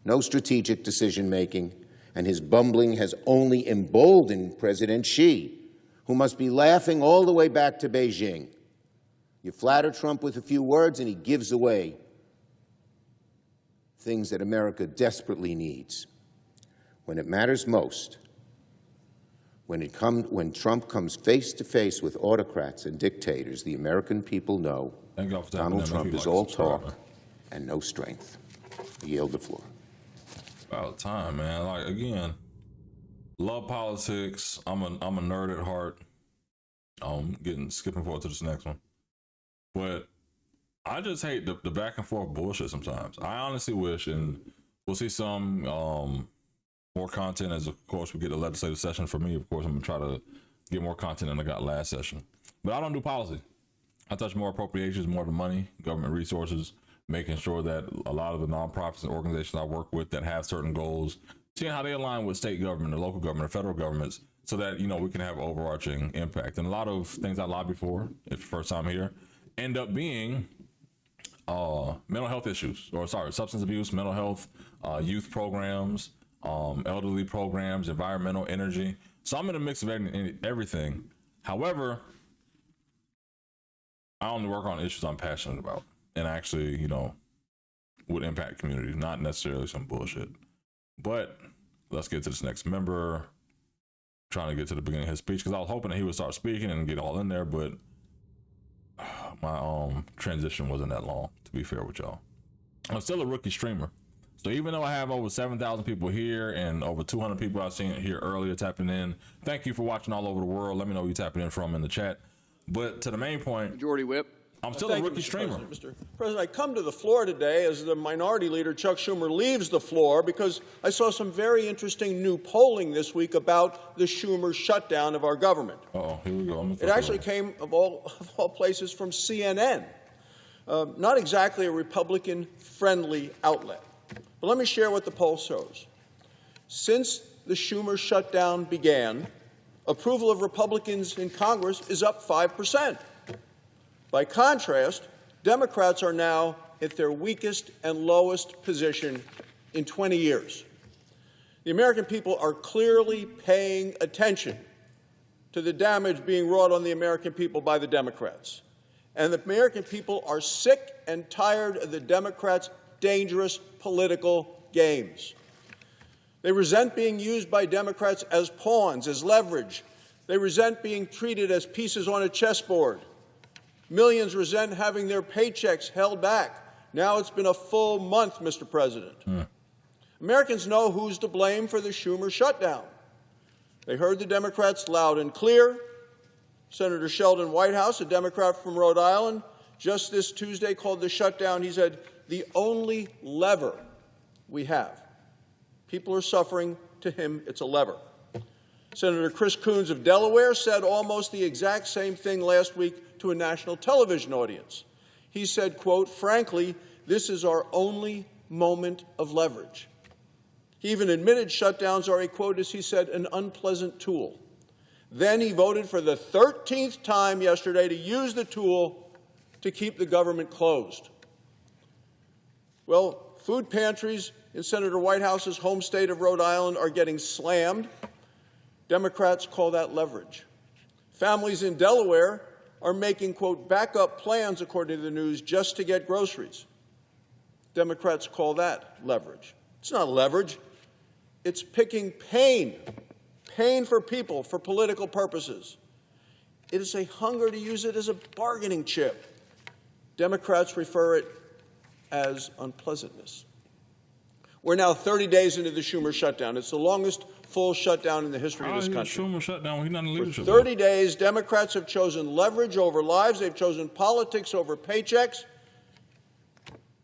no strategic decision-making, and his bumbling has only emboldened President Xi, who must be laughing all the way back to Beijing. You flatter Trump with a few words, and he gives away things that America desperately needs. When it matters most, when Trump comes face to face with autocrats and dictators, the American people know Donald Trump is all talk and no strength. I yield the floor. About time, man. Like, again, love politics. I'm a nerd at heart. Skipping forward to this next one. But I just hate the back and forth bullshit sometimes. I honestly wish, and we'll see some more content as, of course, we get the legislative session. For me, of course, I'm gonna try to get more content than I got last session. But I don't do policy. I touch more appropriations, more of the money, government resources, making sure that a lot of the nonprofits and organizations I work with that have certain goals, seeing how they align with state government, the local government, the federal governments, so that, you know, we can have overarching impact. And a lot of things I lobby for, if first time here, end up being mental health issues, or sorry, substance abuse, mental health, youth programs, elderly programs, environmental, energy. So I'm in a mix of everything. However, I only work on issues I'm passionate about and actually, you know, would impact communities, not necessarily some bullshit. But let's get to this next member. Trying to get to the beginning of his speech because I was hoping that he would start speaking and get all in there, but my transition wasn't that long, to be fair with y'all. I'm still a rookie streamer. So even though I have over 7,000 people here and over 200 people I've seen here earlier tapping in, thank you for watching all over the world. Let me know where you're tapping in from in the chat. But to the main point, Majority Whip. I'm still a rookie streamer. Mr. President, I come to the floor today as the Minority Leader, Chuck Schumer, leaves the floor because I saw some very interesting new polling this week about the Schumer shutdown of our government. Uh-oh, here we go. It actually came, of all places, from CNN. Not exactly a Republican-friendly outlet. But let me share what the poll shows. Since the Schumer shutdown began, approval of Republicans in Congress is up 5%. By contrast, Democrats are now at their weakest and lowest position in 20 years. The American people are clearly paying attention to the damage being wrought on the American people by the Democrats. And the American people are sick and tired of the Democrats' dangerous political games. They resent being used by Democrats as pawns, as leverage. They resent being treated as pieces on a chessboard. Millions resent having their paychecks held back. Now it's been a full month, Mr. President. Americans know who's to blame for the Schumer shutdown. They heard the Democrats loud and clear. Senator Sheldon Whitehouse, a Democrat from Rhode Island, just this Tuesday called the shutdown, he said, the only lever we have. People are suffering. To him, it's a lever. Senator Chris Coons of Delaware said almost the exact same thing last week to a national television audience. He said, quote, frankly, this is our only moment of leverage. He even admitted shutdowns are a, quote, as he said, an unpleasant tool. Then he voted for the 13th time yesterday to use the tool to keep the government closed. Well, food pantries in Senator Whitehouse's home state of Rhode Island are getting slammed. Democrats call that leverage. Families in Delaware are making, quote, backup plans, according to the news, just to get groceries. Democrats call that leverage. It's not leverage. It's picking pain for people for political purposes. It is a hunger to use it as a bargaining chip. Democrats refer it as unpleasantness. We're now 30 days into the Schumer shutdown. It's the longest full shutdown in the history of this country. Schumer shutdown. He's not in leadership. For 30 days, Democrats have chosen leverage over lives. They've chosen politics over paychecks.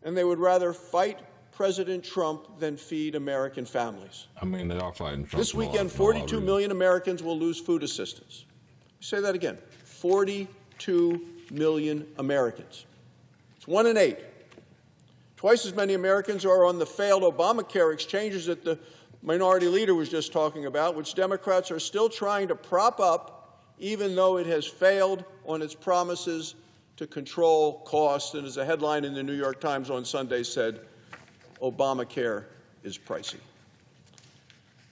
And they would rather fight President Trump than feed American families. I mean, they are fighting Trump. This weekend, 42 million Americans will lose food assistance. Say that again. 42 million Americans. It's 1 in 8. Twice as many Americans are on the failed Obamacare exchanges that the Minority Leader was just talking about, which Democrats are still trying to prop up, even though it has failed on its promises to control costs. And as a headline in the New York Times on Sunday said, Obamacare is pricey.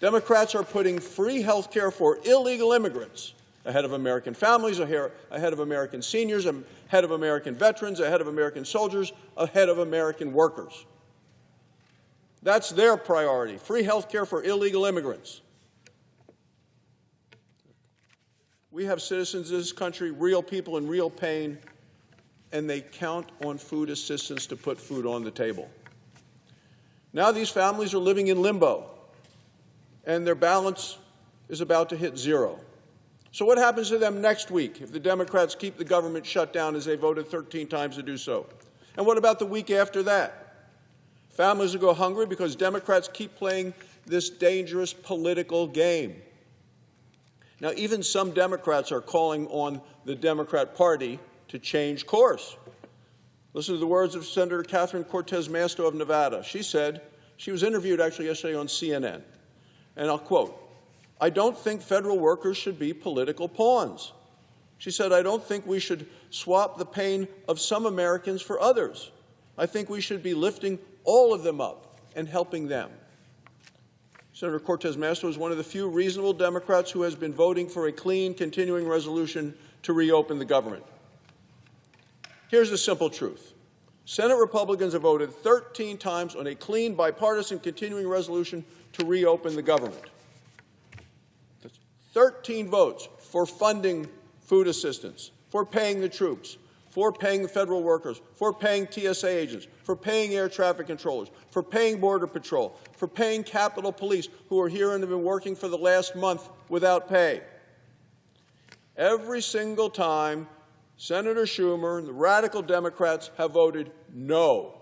Democrats are putting free health care for illegal immigrants ahead of American families, ahead of American seniors, ahead of American veterans, ahead of American soldiers, ahead of American workers. That's their priority, free health care for illegal immigrants. We have citizens in this country, real people in real pain, and they count on food assistance to put food on the table. Now these families are living in limbo, and their balance is about to hit zero. So what happens to them next week if the Democrats keep the government shut down as they voted 13 times to do so? And what about the week after that? Families will go hungry because Democrats keep playing this dangerous political game. Now, even some Democrats are calling on the Democrat Party to change course. Listen to the words of Senator Catherine Cortez Masto of Nevada. She said, she was interviewed actually yesterday on CNN, and I'll quote, "I don't think federal workers should be political pawns." She said, "I don't think we should swap the pain of some Americans for others. I think we should be lifting all of them up and helping them." Senator Cortez Masto is one of the few reasonable Democrats who has been voting for a clean, continuing resolution to reopen the government. Here's the simple truth. Senate Republicans have voted 13 times on a clean, bipartisan, continuing resolution to reopen the government. That's 13 votes for funding food assistance, for paying the troops, for paying the federal workers, for paying TSA agents, for paying air traffic controllers, for paying Border Patrol, for paying Capitol Police who are here and have been working for the last month without pay. Every single time, Senator Schumer and the radical Democrats have voted no,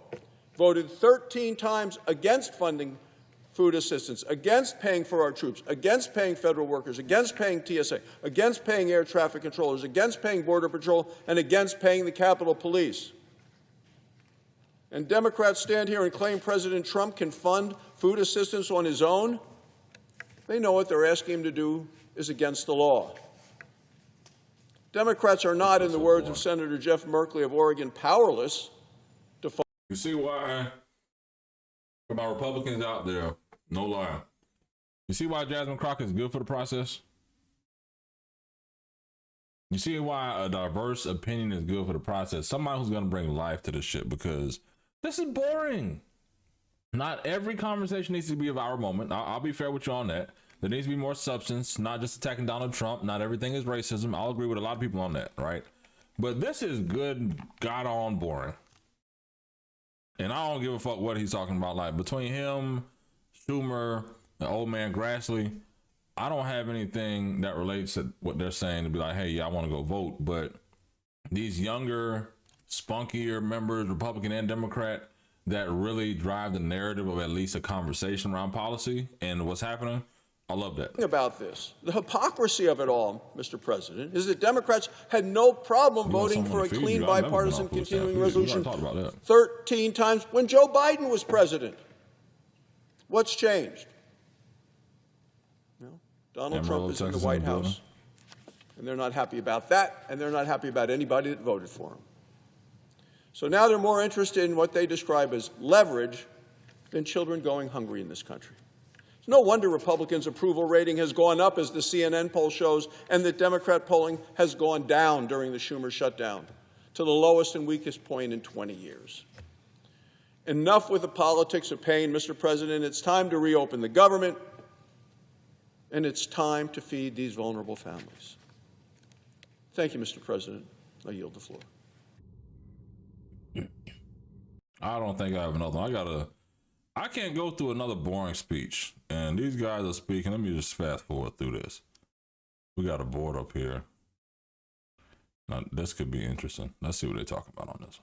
voted 13 times against funding food assistance, against paying for our troops, against paying federal workers, against paying TSA, against paying air traffic controllers, against paying Border Patrol, and against paying the Capitol Police. And Democrats stand here and claim President Trump can fund food assistance on his own. They know what they're asking him to do is against the law. Democrats are not, in the words of Senator Jeff Merkley of Oregon, powerless to fight. You see why, for my Republicans out there, no lie, you see why Jasmine Crockett is good for the process? You see why a diverse opinion is good for the process? Somebody who's going to bring life to this shit, because this is boring. Not every conversation needs to be of our moment. I'll be fair with you on that. There needs to be more substance, not just attacking Donald Trump. Not everything is racism. I'll agree with a lot of people on that, right? But this is good, god-on boring. And I don't give a fuck what he's talking about. Like, between him, Schumer, and old man Grassley, I don't have anything that relates to what they're saying to be like, hey, yeah, I want to go vote. But these younger, spunkier members, Republican and Democrat, that really drive the narrative of at least a conversation around policy and what's happening, I love that. About this, the hypocrisy of it all, Mr. President, is that Democrats had no problem voting for a clean, bipartisan, continuing resolution 13 times when Joe Biden was president. What's changed? Donald Trump is in the White House, and they're not happy about that, and they're not happy about anybody that voted for him. So now they're more interested in what they describe as leverage than children going hungry in this country. It's no wonder Republicans' approval rating has gone up, as the CNN poll shows, and that Democrat polling has gone down during the Schumer shutdown to the lowest and weakest point in 20 years. Enough with the politics of pain, Mr. President. It's time to reopen the government, and it's time to feed these vulnerable families. Thank you, Mr. President. I yield the floor. I don't think I have another one. I can't go through another boring speech. And these guys are speaking. Let me just fast forward through this. We got a board up here. Now, this could be interesting. Let's see what they're talking about on this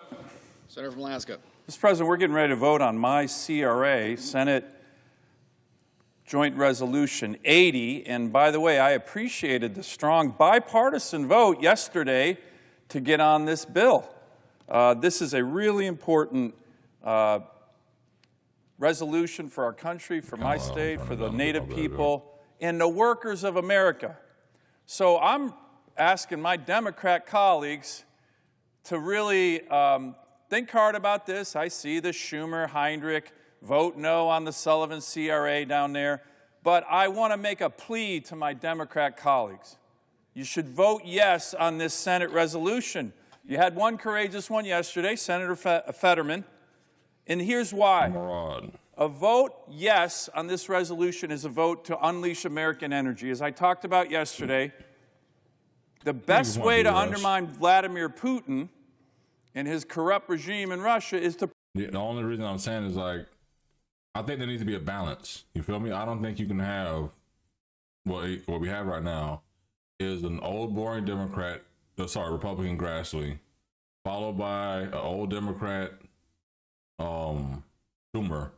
one. Senator from Alaska. Mr. President, we're getting ready to vote on my CRA, Senate Joint Resolution 80. And by the way, I appreciated the strong bipartisan vote yesterday to get on this bill. This is a really important resolution for our country, for my state, for the Native people, and the workers of America. So I'm asking my Democrat colleagues to really think hard about this. I see the Schumer, Heinrich, vote no on the Sullivan CRA down there. But I want to make a plea to my Democrat colleagues. You should vote yes on this Senate resolution. You had one courageous one yesterday, Senator Fetterman, and here's why. A vote yes on this resolution is a vote to unleash American energy. As I talked about yesterday, the best way to undermine Vladimir Putin and his corrupt regime in Russia is to The only reason I'm saying is like, I think there needs to be a balance. You feel me? I don't think you can have what we have right now is an old boring Republican Grassley, followed by an old Democrat, Schumer,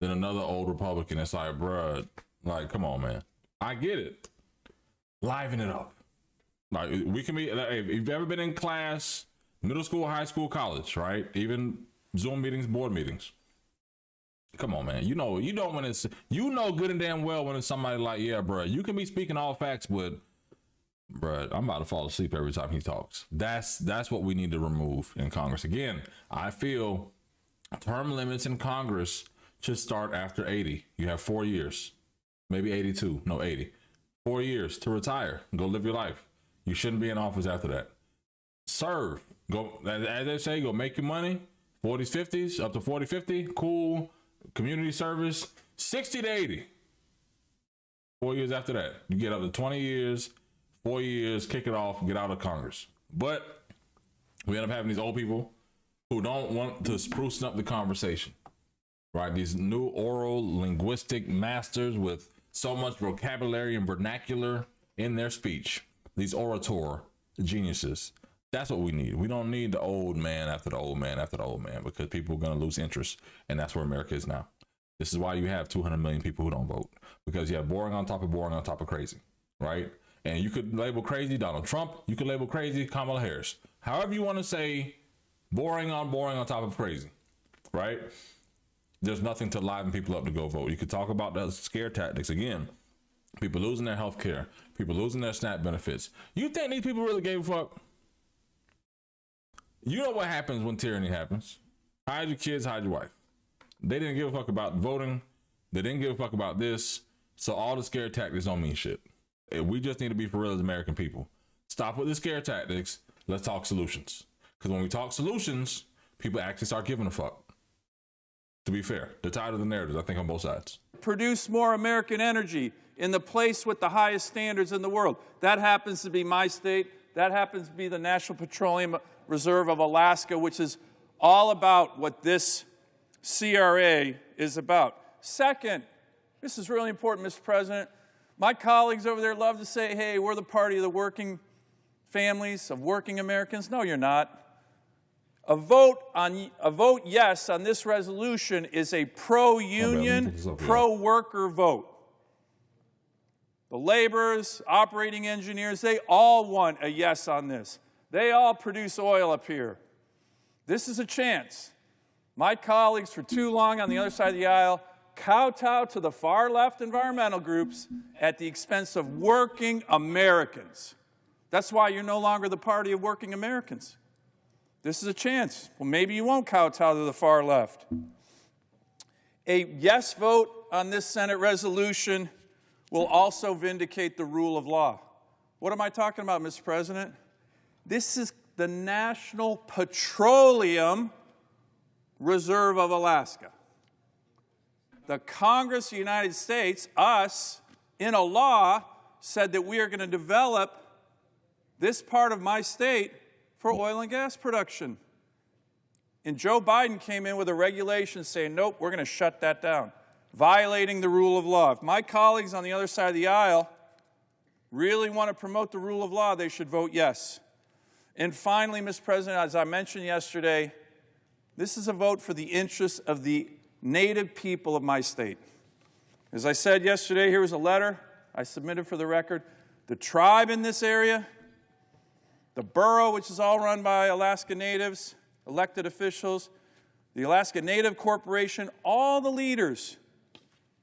then another old Republican. It's like, bruh, like, come on, man. I get it. Liven it up. Like, we can be, like, if you've ever been in class, middle school, high school, college, right? Even Zoom meetings, board meetings. Come on, man. You know when it's, good and damn well when it's somebody like, yeah, bruh, you can be speaking all facts, but bruh, I'm about to fall asleep every time he talks. That's what we need to remove in Congress. Again, I feel term limits in Congress should start after 80. You have 4 years, maybe 82, no 80. 4 years to retire, go live your life. You shouldn't be in office after that. Serve, go, as they say, go make your money. 40s, 50s, up to 40, 50, cool. Community service, 60 to 80. 4 years after that, you get up to 20 years, 4 years, kick it off, get out of Congress. But we end up having these old people who don't want to spruce up the conversation, right? These new oral linguistic masters with so much vocabulary and vernacular in their speech. These orator geniuses. That's what we need. We don't need the old man after the old man after the old man, because people are going to lose interest. And that's where America is now. This is why you have 200 million people who don't vote, because you have boring on top of crazy, right? And you could label crazy Donald Trump. You could label crazy Kamala Harris. However you want to say boring on top of crazy, right? There's nothing to liven people up to go vote. You could talk about the scare tactics again. People losing their health care. People losing their SNAP benefits. You think these people really gave a fuck? You know what happens when tyranny happens. Hide your kids, hide your wife. They didn't give a fuck about voting. They didn't give a fuck about this. So all the scare tactics don't mean shit. We just need to be for real as American people. Stop with the scare tactics. Let's talk solutions. Because when we talk solutions, people actually start giving a fuck. To be fair, they're tired of the narratives, I think, on both sides. Produce more American energy in the place with the highest standards in the world. That happens to be my state. That happens to be the National Petroleum Reserve of Alaska, which is all about what this CRA is about. Second, this is really important, Mr. President. My colleagues over there love to say, hey, we're the party of the working families, of working Americans. No, you're not. A vote yes on this resolution is a pro-union, pro-worker vote. The laborers, operating engineers, they all want a yes on this. They all produce oil up here. This is a chance. My colleagues for too long on the other side of the aisle kowtow to the far left environmental groups at the expense of working Americans. That's why you're no longer the party of working Americans. This is a chance. Well, maybe you won't kowtow to the far left. A yes vote on this Senate resolution will also vindicate the rule of law. What am I talking about, Mr. President? This is the National Petroleum Reserve of Alaska. The Congress of the United States, us, in a law, said that we are going to develop this part of my state for oil and gas production. And Joe Biden came in with a regulation saying, nope, we're going to shut that down, violating the rule of law. If my colleagues on the other side of the aisle really want to promote the rule of law, they should vote yes. And finally, Mr. President, as I mentioned yesterday, this is a vote for the interests of the Native people of my state. As I said yesterday, here was a letter I submitted for the record. The tribe in this area, the borough, which is all run by Alaska Natives, elected officials, the Alaska Native Corporation, all the leaders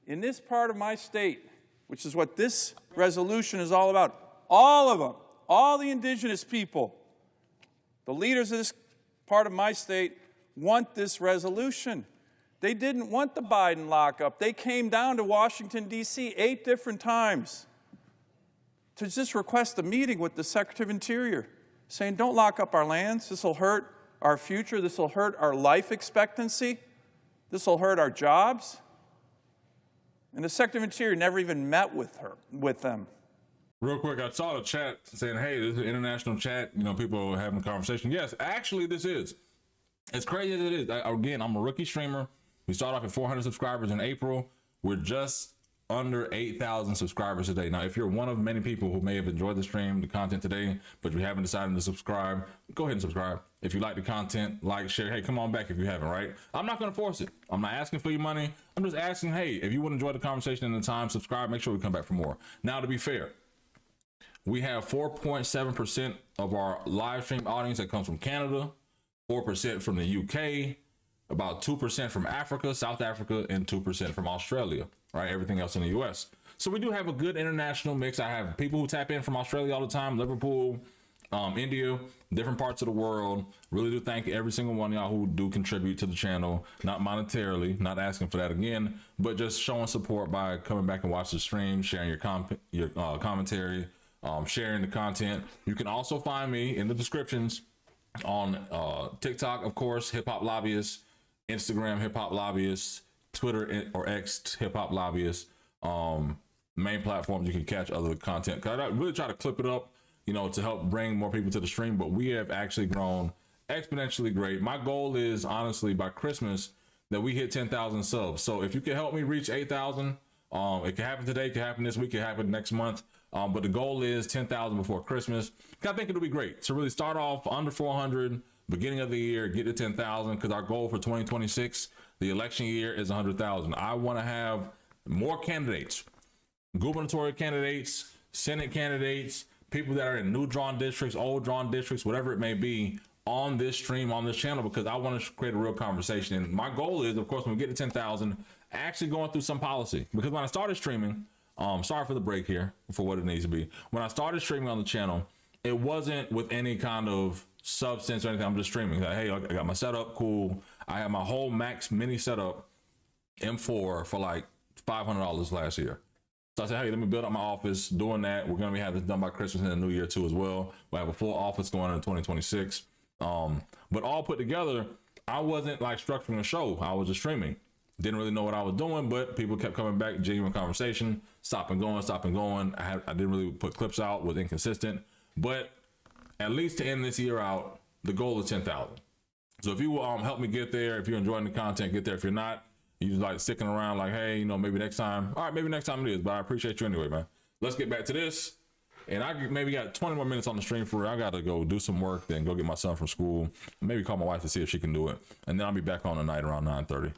in this part of my state, which is what this resolution is all about, all of them, all the indigenous people, the leaders of this part of my state want this resolution. They didn't want the Biden lockup. They came down to Washington, D.C. 8 different times to just request a meeting with the Secretary of Interior, saying, don't lock up our lands. This will hurt our future. This will hurt our life expectancy. This will hurt our jobs. And the Secretary of Interior never even met with them. Real quick, I saw the chat saying, hey, this is an international chat. You know, people are having a conversation. Yes, actually, this is. As crazy as it is, again, I'm a rookie streamer. We started off at 400 subscribers in April. We're just under 8,000 subscribers today. Now, if you're one of many people who may have enjoyed the stream, the content today, but you haven't decided to subscribe, go ahead and subscribe. If you like the content, like, share, hey, come on back if you haven't, right? I'm not going to force it. I'm not asking for your money. I'm just asking, hey, if you want to enjoy the conversation in the time, subscribe, make sure we come back for more. Now, to be fair, we have 4.7% of our live stream audience that comes from Canada, 4% from the UK, about 2% from Africa, South Africa, and 2% from Australia, right? Everything else in the US. So we do have a good international mix. I have people who tap in from Australia all the time, Liverpool, India, different parts of the world. Really do thank every single one of y'all who do contribute to the channel, not monetarily, not asking for that again, but just showing support by coming back and watch the stream, sharing your commentary, sharing the content. You can also find me in the descriptions on TikTok, of course, Hip Hop Lobbyist, Instagram, Hip Hop Lobbyist, Twitter or X, Hip Hop Lobbyist. Main platforms you can catch other content. Cause I really try to clip it up, you know, to help bring more people to the stream, but we have actually grown exponentially great. My goal is honestly by Christmas that we hit 10,000 subs. So if you can help me reach 8,000, it can happen today, it can happen this week, it can happen next month. But the goal is 10,000 before Christmas. I think it'll be great to really start off under 400, beginning of the year, get to 10,000, because our goal for 2026, the election year, is 100,000. I want to have more candidates, gubernatorial candidates, Senate candidates, people that are in new drawn districts, old drawn districts, whatever it may be, on this stream, on this channel, because I want to create a real conversation. And my goal is, of course, when we get to 10,000, actually going through some policy. Because when I started streaming, sorry for the break here for what it needs to be. When I started streaming on the channel, it wasn't with any kind of substance or anything. I'm just streaming. Like, hey, I got my setup, cool. I have my whole Max Mini setup M4 for like $500 last year. So I said, hey, let me build up my office. Doing that, we're gonna have this done by Christmas and the New Year too as well. We have a full office going into 2026. But all put together, I wasn't like structuring a show. I was just streaming. Didn't really know what I was doing, but people kept coming back, genuine conversation, stop and going. I didn't really put clips out, was inconsistent. But at least to end this year out, the goal is 10,000. So if you help me get there, if you're enjoying the content, get there. If you're not, you just like sticking around like, hey, you know, maybe next time. All right, maybe next time it is, but I appreciate you anyway, man. Let's get back to this. And I maybe got 20 more minutes on the stream for it. I got to go do some work, then go get my son from school. Maybe call my wife to see if she can do it. And then I'll be back on tonight around 9:30.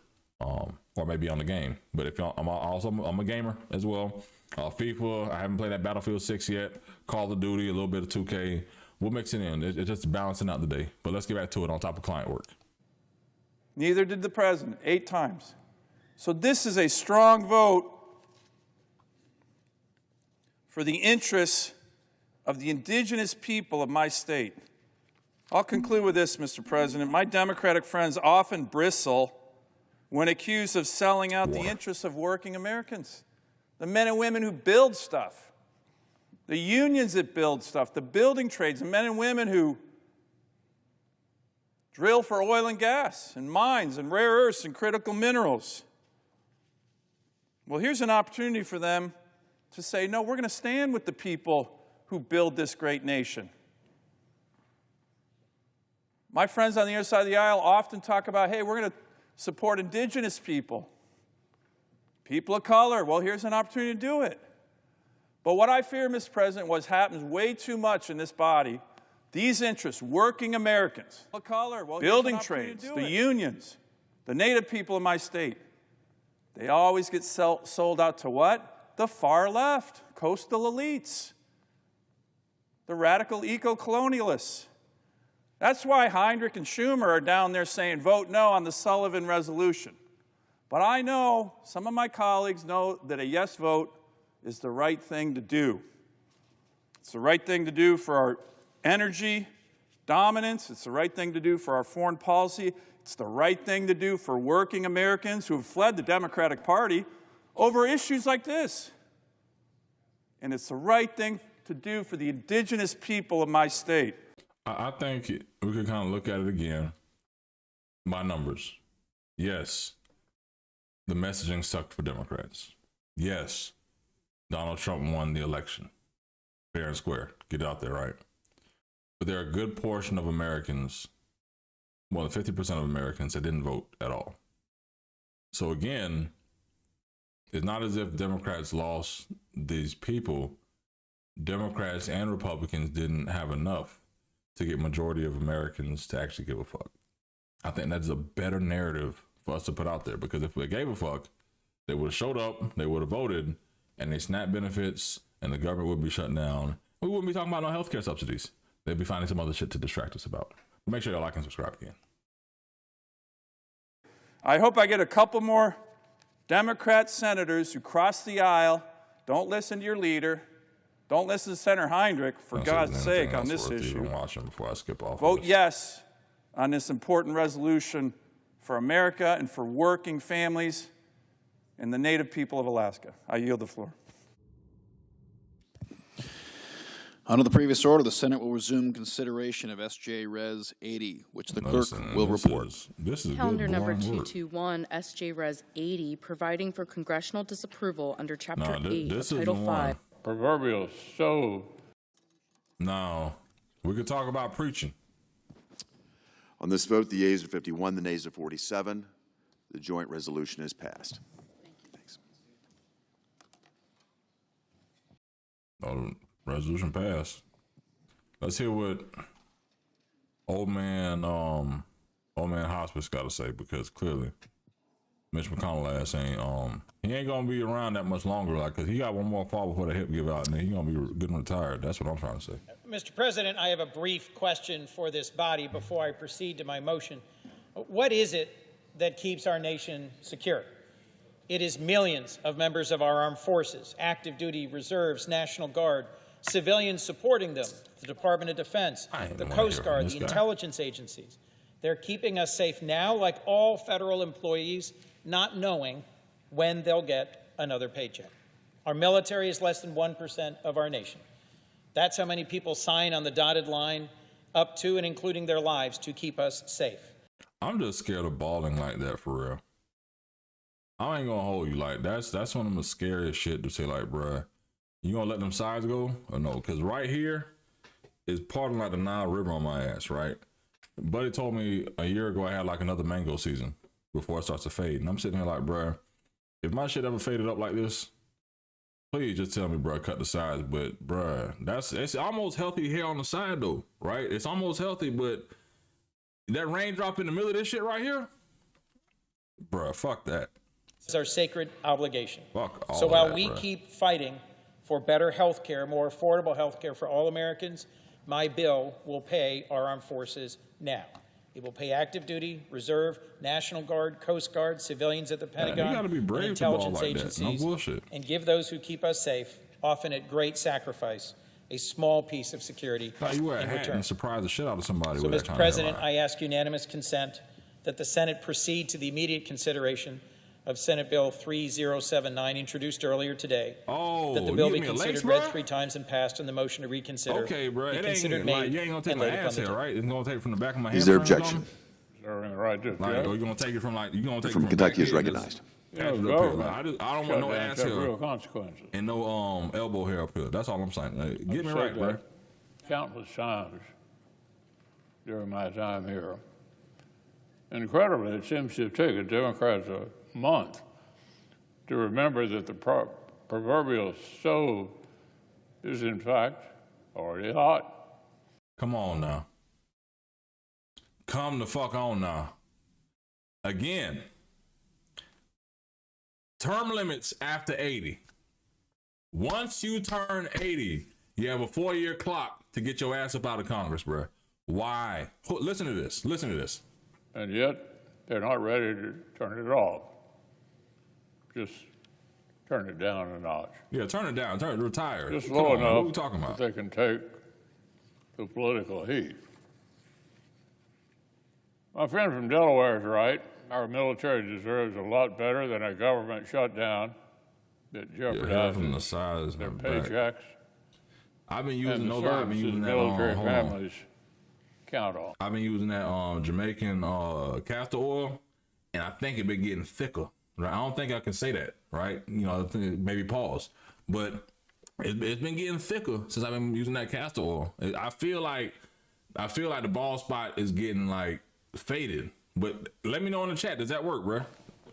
Or maybe on the game. But if y'all, I'm a gamer as well. FIFA, I haven't played that Battlefield 6 yet. Call of Duty, a little bit of 2K. We'll mix it in. It's just balancing out the day. But let's get back to it on top of client work. Neither did the president, 8 times. So this is a strong vote for the interests of the indigenous people of my state. I'll conclude with this, Mr. President. My Democratic friends often bristle when accused of selling out the interests of working Americans, the men and women who build stuff, the unions that build stuff, the building trades, the men and women who drill for oil and gas and mines and rare earths and critical minerals. Well, here's an opportunity for them to say, no, we're going to stand with the people who build this great nation. My friends on the other side of the aisle often talk about, hey, we're going to support indigenous people, people of color. Well, here's an opportunity to do it. But what I fear, Mr. President, what happens way too much in this body, these interests, working Americans, of color, building trades, the unions, the Native people in my state, they always get sold out to what? The far left, coastal elites, the radical eco-colonialists. That's why Heinrich and Schumer are down there saying, vote no on the Sullivan resolution. But I know, some of my colleagues know that a yes vote is the right thing to do. It's the right thing to do for our energy dominance. It's the right thing to do for our foreign policy. It's the right thing to do for working Americans who have fled the Democratic Party over issues like this. And it's the right thing to do for the indigenous people of my state. I think we could kind of look at it again by numbers. Yes, the messaging sucked for Democrats. Yes, Donald Trump won the election. Fair and square. Get out there, right? But there are a good portion of Americans more than 50% of Americans that didn't vote at all. So again, it's not as if Democrats lost these people. Democrats and Republicans didn't have enough to get majority of Americans to actually give a fuck. I think that's a better narrative for us to put out there, because if they gave a fuck, they would have showed up, they would have voted, and they SNAP benefits, and the government would be shut down. We wouldn't be talking about no healthcare subsidies. They'd be finding some other shit to distract us about. Make sure you like and subscribe again. I hope I get a couple more Democrat senators who cross the aisle, don't listen to your leader, don't listen to Senator Heinrich, for God's sake, on this issue. Before I skip off Vote yes on this important resolution for America and for working families and the Native people of Alaska. I yield the floor. Under the previous order, the Senate will resume consideration of SJ Res 80, which the clerk will report. This is Calendar number 221, SJ Res 80, providing for congressional disapproval under Chapter 8 of Title 5. Proverbial stove. No, we could talk about preaching. On this vote, the yeas are 51, the nays are 47. The joint resolution is passed. Thanks. Oh, resolution passed. Let's hear what old man Hospice got to say, because clearly Mitch McConnell ass he ain't gonna be around that much longer, like, cause he got one more fall before the hip give out, and then he gonna be getting retired. That's what I'm trying to say. Mr. President, I have a brief question for this body before I proceed to my motion. What is it that keeps our nation secure? It is millions of members of our armed forces, active duty reserves, National Guard, civilians supporting them, the Department of Defense, the Coast Guard, the intelligence agencies. They're keeping us safe now, like all federal employees, not knowing when they'll get another paycheck. Our military is less than 1% of our nation. That's how many people sign on the dotted line, up to and including their lives, to keep us safe. I'm just scared of balling like that, for real. I ain't gonna hold you. Like, that's one of the scariest shit to say, like, bruh, you gonna let them sides go or no? Because right here is part of like the Nile River on my ass, right? Buddy told me a year ago I had like another mango season before it starts to fade. And I'm sitting here like, bruh, if my shit ever faded up like this, please just tell me, bruh, cut the sides. But bruh, it's almost healthy hair on the side though, right? It's almost healthy, but that raindrop in the middle of this shit right here, bruh, fuck that. It's our sacred obligation. Fuck all so while that, we bruh. keep fighting for better health care, more affordable health care for all Americans, my bill will pay our armed forces now. It will pay active duty, reserve, National Guard, Coast Guard, civilians at the Pentagon, you gotta be brave and to ball intelligence like that. agencies, No bullshit. and give those who keep us safe, often at great sacrifice, a small piece of security Thought you wear a in hat return. and surprise the shit out of somebody So, with that Mr. kind President, of I ask unanimous consent that the Senate proceed to the immediate consideration of Senate Bill 3079, introduced earlier today. Oh, that the bill you be give me a considered lace, read bruh? 3 times and passed, and the motion to reconsider Okay, bro. be It considered ain't made like, you ain't gonna take and my laid upon ass the hair, table. right? It's gonna take it from the back of my hand. Is there objection? Right, just, Like, or you gonna take it from like, you gonna take From it Kentucky back is here, recognized. just pass it up here. Like, I don't want no ass hair real consequences. and no elbow hair up here. That's all I'm saying. Like, get me I've right, said bro. that countless times during my time here. Incredibly, it seems to take the Democrats a month to remember that the proverbial stove is, in fact, already hot. Come on now. Come the fuck on now. Again, term limits after 80. Once you turn 80, you have a 4-year clock to get your ass up out of Congress, bro. Why? Listen to this. Listen to this. And yet, they're not ready to turn it off. Just turn it down a notch. Yeah, turn it down. Retire. Just Come low on, man. enough What we talking about? that they can take the political heat. My friend from Delaware is right. Our military deserves a lot better than a government shutdown that jeopardizes from the sides their and back. paychecks. I've been using and the those. I've been services using that. military hold on. families count on. I've been using that Jamaican castor oil, and I think it been getting thicker. Right? I don't think I can say that, right? You know, maybe pause, but it's been getting thicker since I've been using that castor oil. I feel like the bald spot is getting like faded. But let me know in the chat. Does that work, bro?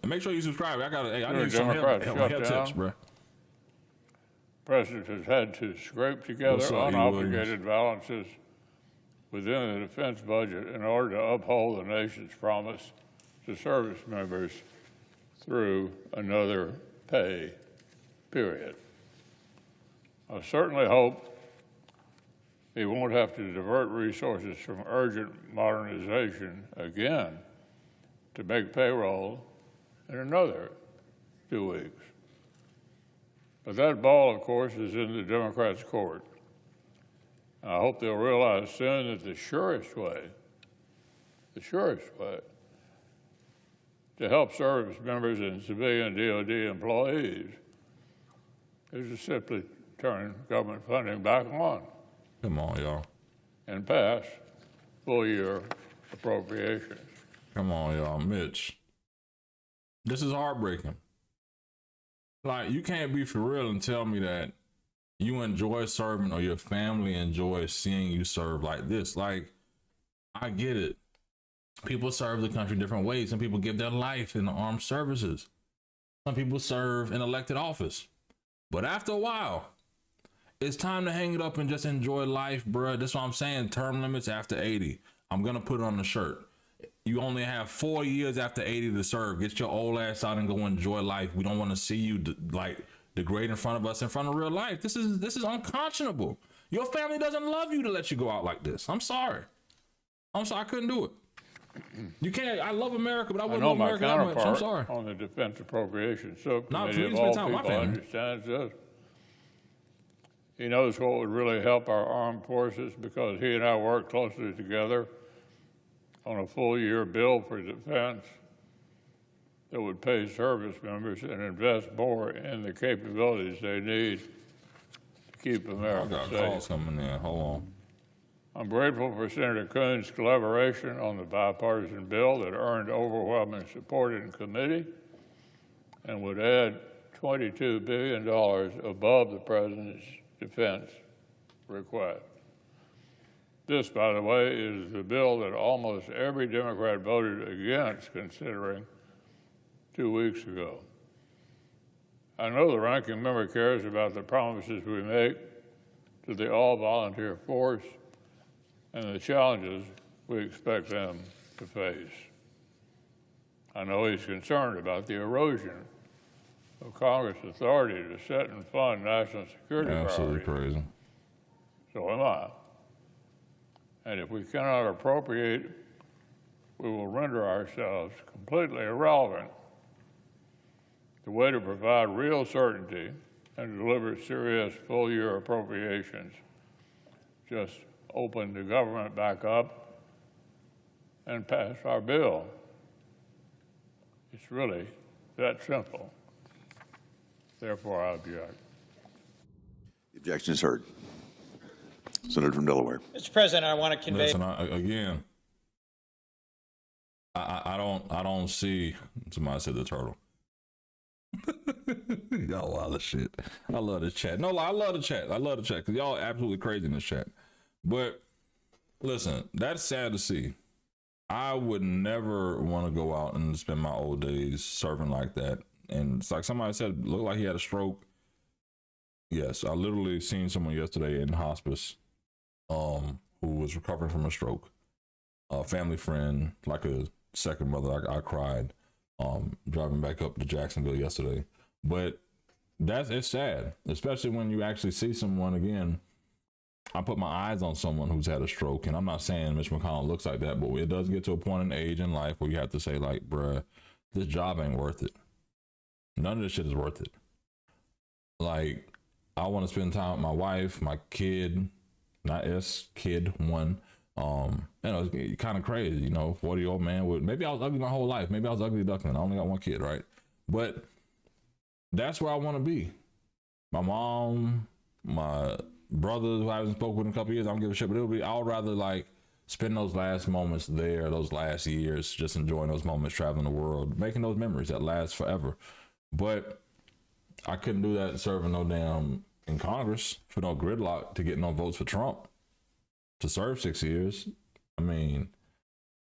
And make sure you subscribe. I need some Democrat help tips, shutdown. bro. President has had to scrape together unobligated balances within the defense budget in order to uphold the nation's promise to service members through another pay period. I certainly hope he won't have to divert resources from urgent modernization again to make payroll in another 2 weeks. But that ball, of course, is in the Democrats' court. I hope they'll realize soon that the surest way to help service members and civilian DOD employees is to simply turn government funding back on. Come on, y'all. And pass full-year appropriations. Come on, y'all. Mitch, this is heartbreaking. Like, you can't be for real and tell me that you enjoy serving or your family enjoys seeing you serve like this. Like, I get it. People serve the country different ways. Some people give their life in the armed services. Some people serve in elected office. But after a while, it's time to hang it up and just enjoy life, bruh. That's what I'm saying. Term limits after 80. I'm going to put it on the shirt. You only have 4 years after 80 to serve. Get your old ass out and go enjoy life. We don't want to see you degrade in front of us in front of real life. This is unconscionable. Your family doesn't love you to let you go out like this. I'm sorry. I couldn't do it. You can't. I love America, but I wouldn't love America that much. I'm sorry. On the Defense Appropriations Subcommittee of all people understands this. He knows what would really help our armed forces because he and I worked closely together on a full-year bill for defense that would pay service members and invest more in the capabilities they need to keep America safe. Calls coming in. Hold on. I'm grateful for Senator Coons' collaboration on the bipartisan bill that earned overwhelming support in committee and would add $22 billion above the president's defense request. This, by the way, is the bill that almost every Democrat voted against considering 2 weeks ago. I know the ranking member cares about the promises we make to the all-volunteer force and the challenges we expect them to face. I know he's concerned about the erosion of Congress' authority to set and fund national security Absolutely priorities. crazy. So am I. And if we cannot appropriate, we will render ourselves completely irrelevant. The way to provide real certainty and deliver serious full-year appropriations, just open the government back up and pass our bill. It's really that simple. Therefore, I object. The objection is heard. Senator from Delaware. Mr. President, I want to convey. Listen, again, I don't see. Somebody said the turtle. Y'all wild as shit. I love the chat. No, I love the chat. I love the chat because y'all absolutely crazy in this chat. But listen, that's sad to see. I would never want to go out and spend my old days serving like that. And it's like somebody said, looked like he had a stroke. Yes, I literally seen someone yesterday in hospice who was recovering from a stroke. A family friend, like a second mother. I cried driving back up to Jacksonville yesterday. But it's sad, especially when you actually see someone again. I put my eyes on someone who's had a stroke, and I'm not saying Mitch McConnell looks like that, but it does get to a point in age in life where you have to say, like, bruh, this job ain't worth it. None of this shit is worth it. Like, I want to spend time with my wife, my kid, not kid one. It's kind of crazy, 40-year-old man with, maybe I was ugly my whole life. Maybe I was ugly duckling. I only got one kid, right? But that's where I want to be. My mom, my brothers who I haven't spoken with in a couple of years, I don't give a shit, but I would rather like spend those last moments there, those last years, just enjoying those moments, traveling the world, making those memories that last forever. But I couldn't do that serving no damn in Congress for no gridlock to get no votes for Trump to serve 6 years. I mean,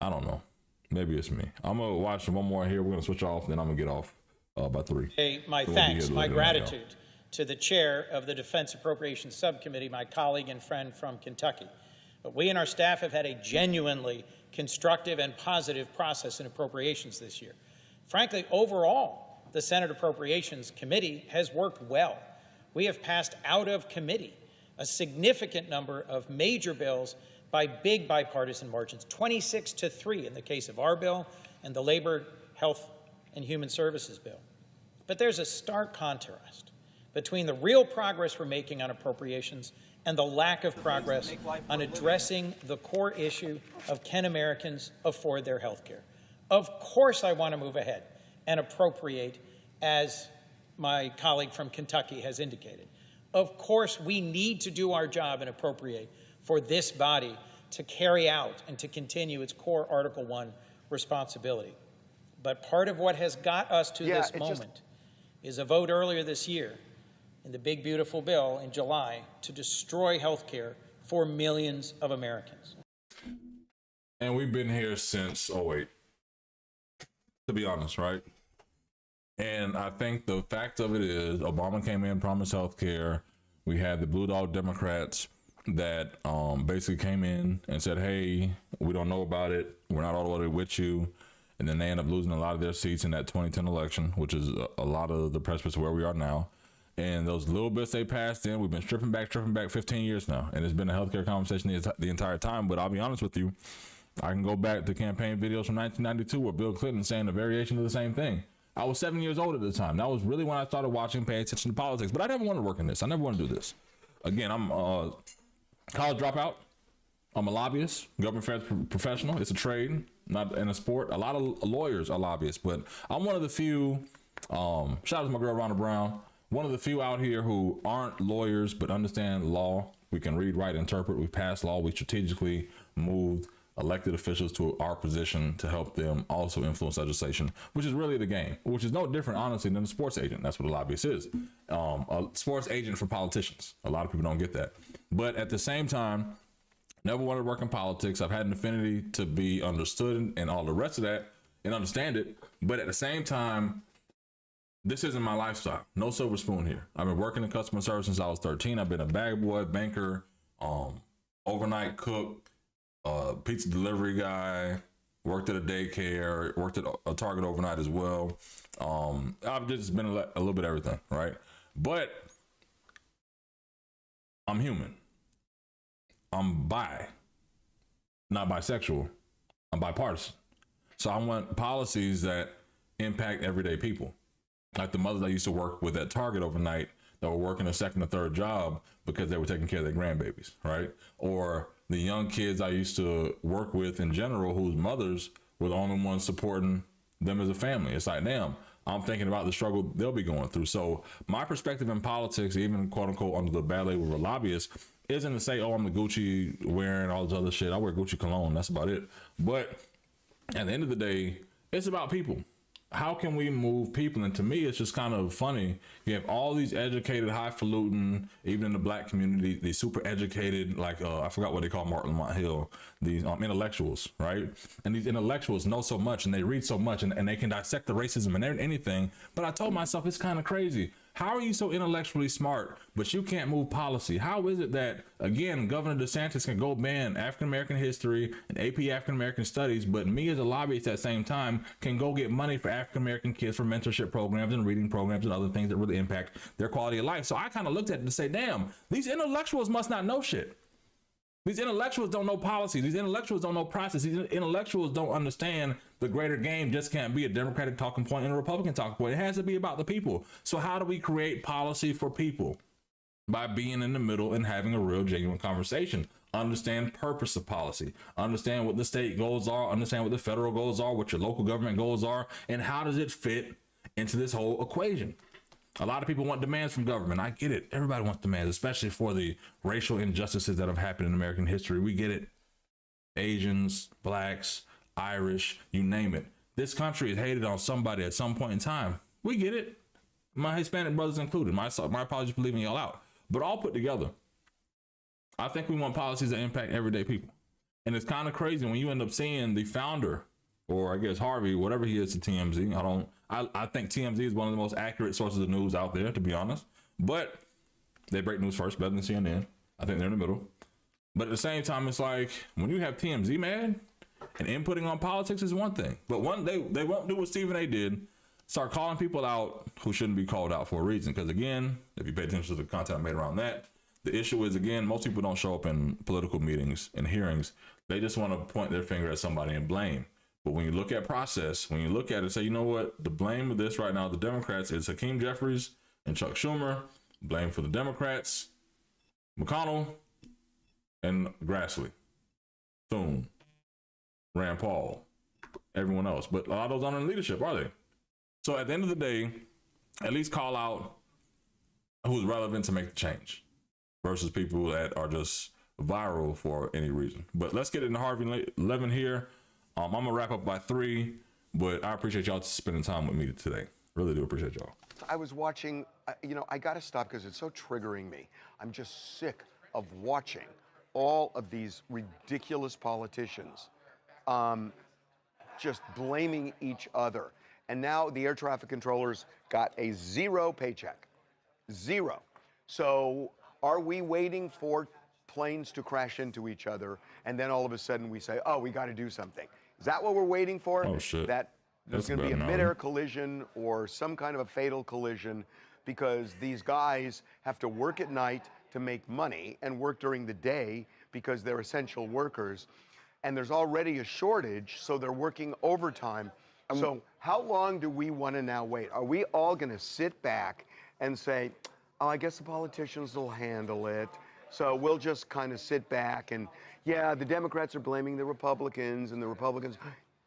I don't know. Maybe it's me. I'm gonna watch one more here. We're gonna switch off, then I'm gonna get off by 3. Hey, my thanks, my gratitude to the chair of the Defense Appropriations Subcommittee, my colleague and friend from Kentucky. But we and our staff have had a genuinely constructive and positive process in appropriations this year. Frankly, overall, the Senate Appropriations Committee has worked well. We have passed out of committee a significant number of major bills by big bipartisan margins, 26-3 in the case of our bill and the Labor, Health, and Human Services bill. But there's a stark contrast between the real progress we're making on appropriations and the lack of progress on addressing the core issue of can Americans afford their health care. Of course I want to move ahead and appropriate, as my colleague from Kentucky has indicated. Of course we need to do our job and appropriate for this body to carry out and to continue its core Article 1 responsibility. But part of what has got us to this moment is a vote earlier this year in the big, beautiful bill in July to destroy health care for millions of Americans. And we've been here since 2008, to be honest, right? And I think the fact of it is Obama came in, promised health care. We had the Blue Dog Democrats that basically came in and said, hey, we don't know about it. We're not all the way with you. And then they end up losing a lot of their seats in that 2010 election, which is a lot of the precipice of where we are now. And those little bits they passed in, we've been stripping back 15 years now. And it's been a healthcare conversation the entire time. But I'll be honest with you, I can go back to campaign videos from 1992 where Bill Clinton saying a variation of the same thing. I was 7 years old at the time. That was really when I started watching, paying attention to politics. But I never wanted to work in this. I never want to do this. Again, I'm a college dropout. I'm a lobbyist, government professional. It's a trade, not in a sport. A lot of lawyers are lobbyists, but I'm one of the few, shout out to my girl Rhonda Brown, one of the few out here who aren't lawyers but understand law. We can read, write, interpret. We pass law. We strategically moved elected officials to our position to help them also influence legislation, which is really the game, which is no different, honestly, than a sports agent. That's what a lobbyist is. A sports agent for politicians. A lot of people don't get that. But at the same time, never wanted to work in politics. I've had an affinity to be understood and all the rest of that and understand it. But at the same time, this isn't my lifestyle. No silver spoon here. I've been working in customer service since I was 13. I've been a bag boy, banker, overnight cook, pizza delivery guy, worked at a daycare, worked at a Target overnight as well. I've just been a little bit of everything, right? But I'm human. I'm bi, not bisexual. I'm bipartisan. So I want policies that impact everyday people. Like the mothers I used to work with at Target overnight that were working a second or third job because they were taking care of their grandbabies, right? Or the young kids I used to work with in general whose mothers were the only ones supporting them as a family. It's like, damn, I'm thinking about the struggle they'll be going through. So my perspective in politics, even quote unquote under the bad label of a lobbyist, isn't to say, oh, I'm the Gucci wearing all this other shit. I wear Gucci cologne. That's about it. But at the end of the day, it's about people. How can we move people? And to me, it's just kind of funny. You have all these educated, highfalutin, even in the black community, these super educated, like, I forgot what they call Martin Lamont Hill, these intellectuals, right? And these intellectuals know so much and they read so much and they can dissect the racism and anything. But I told myself, it's kind of crazy. How are you so intellectually smart, but you can't move policy? How is it that, again, Governor DeSantis can go ban African-American history and AP African-American studies, but me as a lobbyist at the same time can go get money for African-American kids for mentorship programs and reading programs and other things that really impact their quality of life? So I kind of looked at it to say, damn, these intellectuals must not know shit. These intellectuals don't know policy. These intellectuals don't know process. These intellectuals don't understand the greater game just can't be a Democratic talking point and a Republican talking point. It has to be about the people. So how do we create policy for people? By being in the middle and having a real, genuine conversation. Understand purpose of policy. Understand what the state goals are. Understand what the federal goals are, what your local government goals are, and how does it fit into this whole equation? A lot of people want demands from government. I get it. Everybody wants demands, especially for the racial injustices that have happened in American history. We get it. Asians, blacks, Irish, you name it. This country is hated on somebody at some point in time. We get it. My Hispanic brothers included. My apologies for leaving y'all out. But all put together, I think we want policies that impact everyday people. And it's kind of crazy when you end up seeing the founder or I guess Harvey, whatever he is to TMZ. I think TMZ is one of the most accurate sources of news out there, to be honest. But they break news first, better than CNN. I think they're in the middle. But at the same time, it's like when you have TMZ mad and inputting on politics is one thing. But they won't do what Stephen A. did, start calling people out who shouldn't be called out for a reason. Because again, if you pay attention to the content I made around that, the issue is, again, most people don't show up in political meetings and hearings. They just want to point their finger at somebody and blame. But when you look at process, when you look at it, say, you know what, the blame of this right now, the Democrats, is Hakeem Jeffries and Chuck Schumer. Blame for the Democrats, McConnell and Grassley, Thune, Rand Paul, everyone else. But a lot of those aren't in leadership, are they? So at the end of the day, at least call out who's relevant to make the change versus people that are just viral for any reason. But let's get into Harvey Levin here. I'm going to wrap up by 3, but I appreciate y'all spending time with me today. Really do appreciate y'all. I was watching, I got to stop because it's so triggering me. I'm just sick of watching all of these ridiculous politicians just blaming each other. And now the air traffic controllers got a 0 paycheck. 0. So are we waiting for planes to crash into each other and then all of a sudden we say, oh, we got to do something? Is that what we're waiting for? Oh, shit. That there's going to be a mid-air collision or some kind of a fatal collision because these guys have to work at night to make money and work during the day because they're essential workers. And there's already a shortage, so they're working overtime. So how long do we want to now wait? Are we all going to sit back and say, oh, I guess the politicians will handle it, so we'll just kind of sit back and, yeah, the Democrats are blaming the Republicans and the Republicans.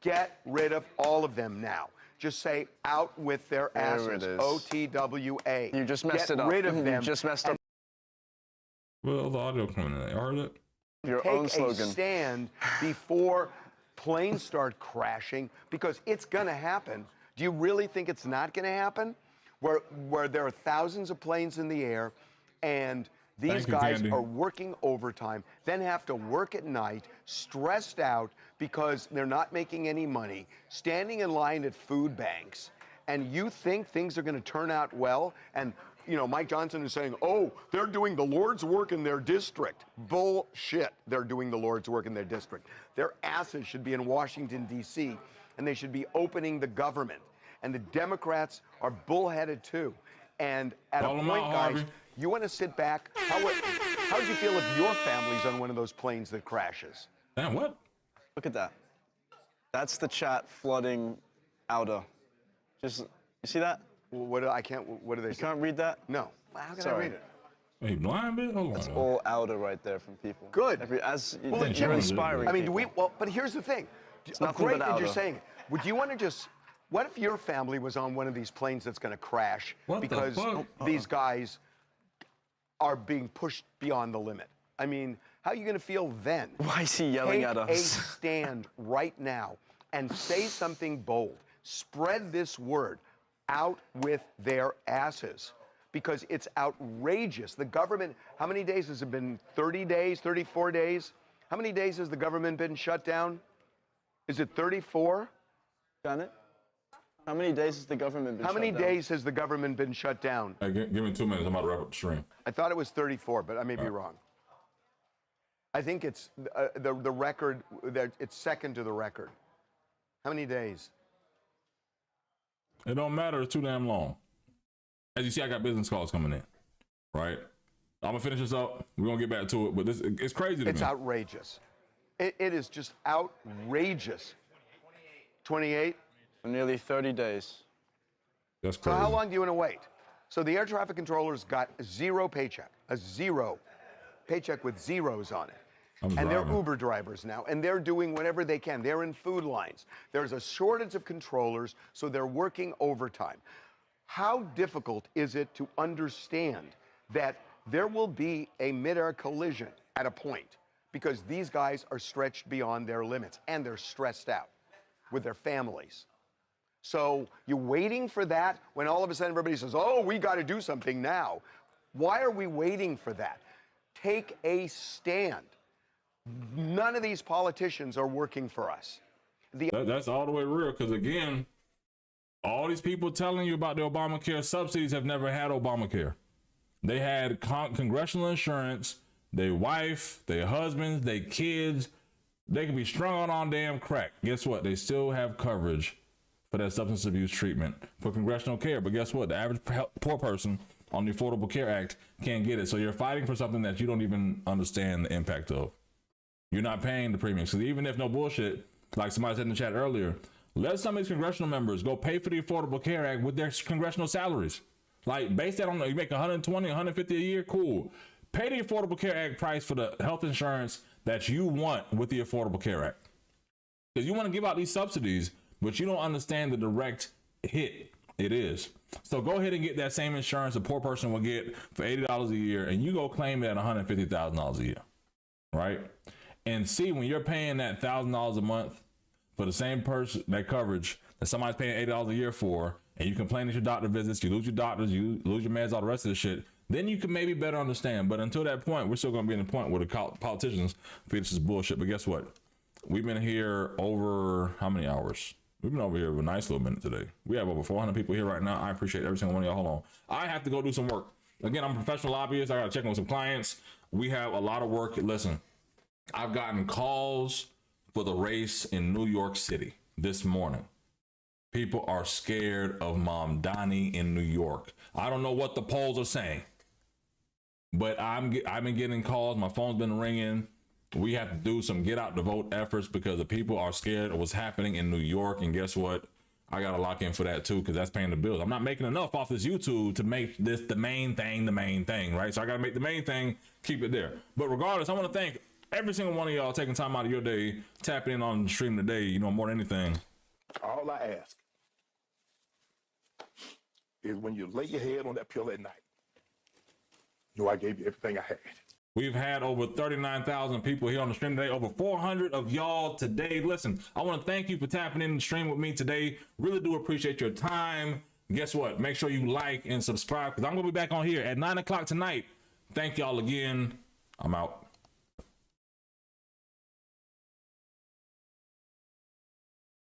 Get rid of all of them now. Just say out with their asses. OTWA. You just messed it up. Get rid of them. You just messed up. Well, the audio coming in. I heard it. Your own Take slogan. a stand before planes start crashing because it's going to happen. Do you really think it's not going to happen? Where there are thousands of planes in the air and these guys are working overtime, then have to work at night, stressed out because they're not making any money, standing in line at food banks, and you think things are going to turn out well? And, Mike Johnson is saying, oh, they're doing the Lord's work in their district. Bullshit. They're doing the Lord's work in their district. Their asses should be in Washington, D.C., and they should be opening the government. And the Democrats are bullheaded, too. And at a point, guys, you want to sit back. How would you feel if your family's on one of those planes that crashes? Damn, what? Look at that. That's the chat flooding outer. You see that? What do they say? You can't read that? No. How can I read it? Are you blind, man? Hold on. It's all outer right there from people. Good. You're inspiring. I mean, people. but here's the thing. It's nothing great but that you're outer. saying it. Would you want to just, what if your family was on one of these planes that's going to crash because these guys are being pushed beyond the limit? I mean, how are you going to feel then? Why is he yelling at us? Take a stand right now and say something bold. Spread this word out with their asses because it's outrageous. The government, how many days has it been? 30 days, 34 days? How many days has the government been shut down? Is it 34? Got it? How many days has the government been shut down? How many days has the government been shut down? Hey, give me 2 minutes. I'm about to wrap up the stream. I thought it was 34, but I may be wrong. I think it's the record, it's second to the record. How many days? It don't matter. It's too damn long. As you see, I got business calls coming in, right? I'm going to finish this up. We're going to get back to it, but it's crazy to me. It's outrageous. It is just outrageous. 28? For nearly 30 days. That's crazy. So how long do you want to wait? So the air traffic controllers got a 0 paycheck, a 0 paycheck with zeros on it. And they're Uber drivers now, and they're doing whatever they can. They're in food lines. There's a shortage of controllers, so they're working overtime. How difficult is it to understand that there will be a mid-air collision at a point because these guys are stretched beyond their limits, and they're stressed out with their families? So you're waiting for that when all of a sudden everybody says, oh, we got to do something now. Why are we waiting for that? Take a stand. None of these politicians are working for us. That's all the way real, because again, all these people telling you about the Obamacare subsidies have never had Obamacare. They had congressional insurance, their wife, their husbands, their kids. They can be strung on damn crack. Guess what? They still have coverage for that substance abuse treatment for congressional care. But guess what? The average poor person on the Affordable Care Act can't get it. So you're fighting for something that you don't even understand the impact of. You're not paying the premiums. So even if no bullshit, like somebody said in the chat earlier, let some of these congressional members go pay for the Affordable Care Act with their congressional salaries. Like, base that on, you make 120, 150 a year, cool. Pay the Affordable Care Act price for the health insurance that you want with the Affordable Care Act. Because you want to give out these subsidies, but you don't understand the direct hit it is. So go ahead and get that same insurance a poor person will get for $80 a year, and you go claim it at $150,000 a year, right? And see, when you're paying that $1,000 a month for the same person, that coverage that somebody's paying $80 a year for, and you complain at your doctor visits, you lose your doctors, you lose your meds, all the rest of the shit, then you can maybe better understand. But until that point, we're still going to be in the point where the politicians feed us this bullshit. But guess what? We've been here over how many hours? We've been over here for a nice little minute today. We have over 400 people here right now. I appreciate every single one of y'all. Hold on. I have to go do some work. Again, I'm a professional lobbyist. I got to check in with some clients. We have a lot of work. Listen, I've gotten calls for the race in New York City this morning. People are scared of Mom Donnie in New York. I don't know what the polls are saying, but I've been getting calls. My phone's been ringing. We have to do some get out the vote efforts because the people are scared of what's happening in New York. And guess what? I got to lock in for that too, because that's paying the bills. I'm not making enough off this YouTube to make this the main thing, right? So I got to make the main thing, keep it there. But regardless, I want to thank every single one of y'all taking time out of your day, tapping in on the stream today, you know, more than anything. All I ask is when you lay your head on that pillow at night, you know I gave you everything I had. We've had over 39,000 people here on the stream today, over 400 of y'all today. Listen, I want to thank you for tapping in the stream with me today. Really do appreciate your time. Guess what? Make sure you like and subscribe, because I'm going to be back on here at 9 o'clock tonight. Thank y'all again. I'm out.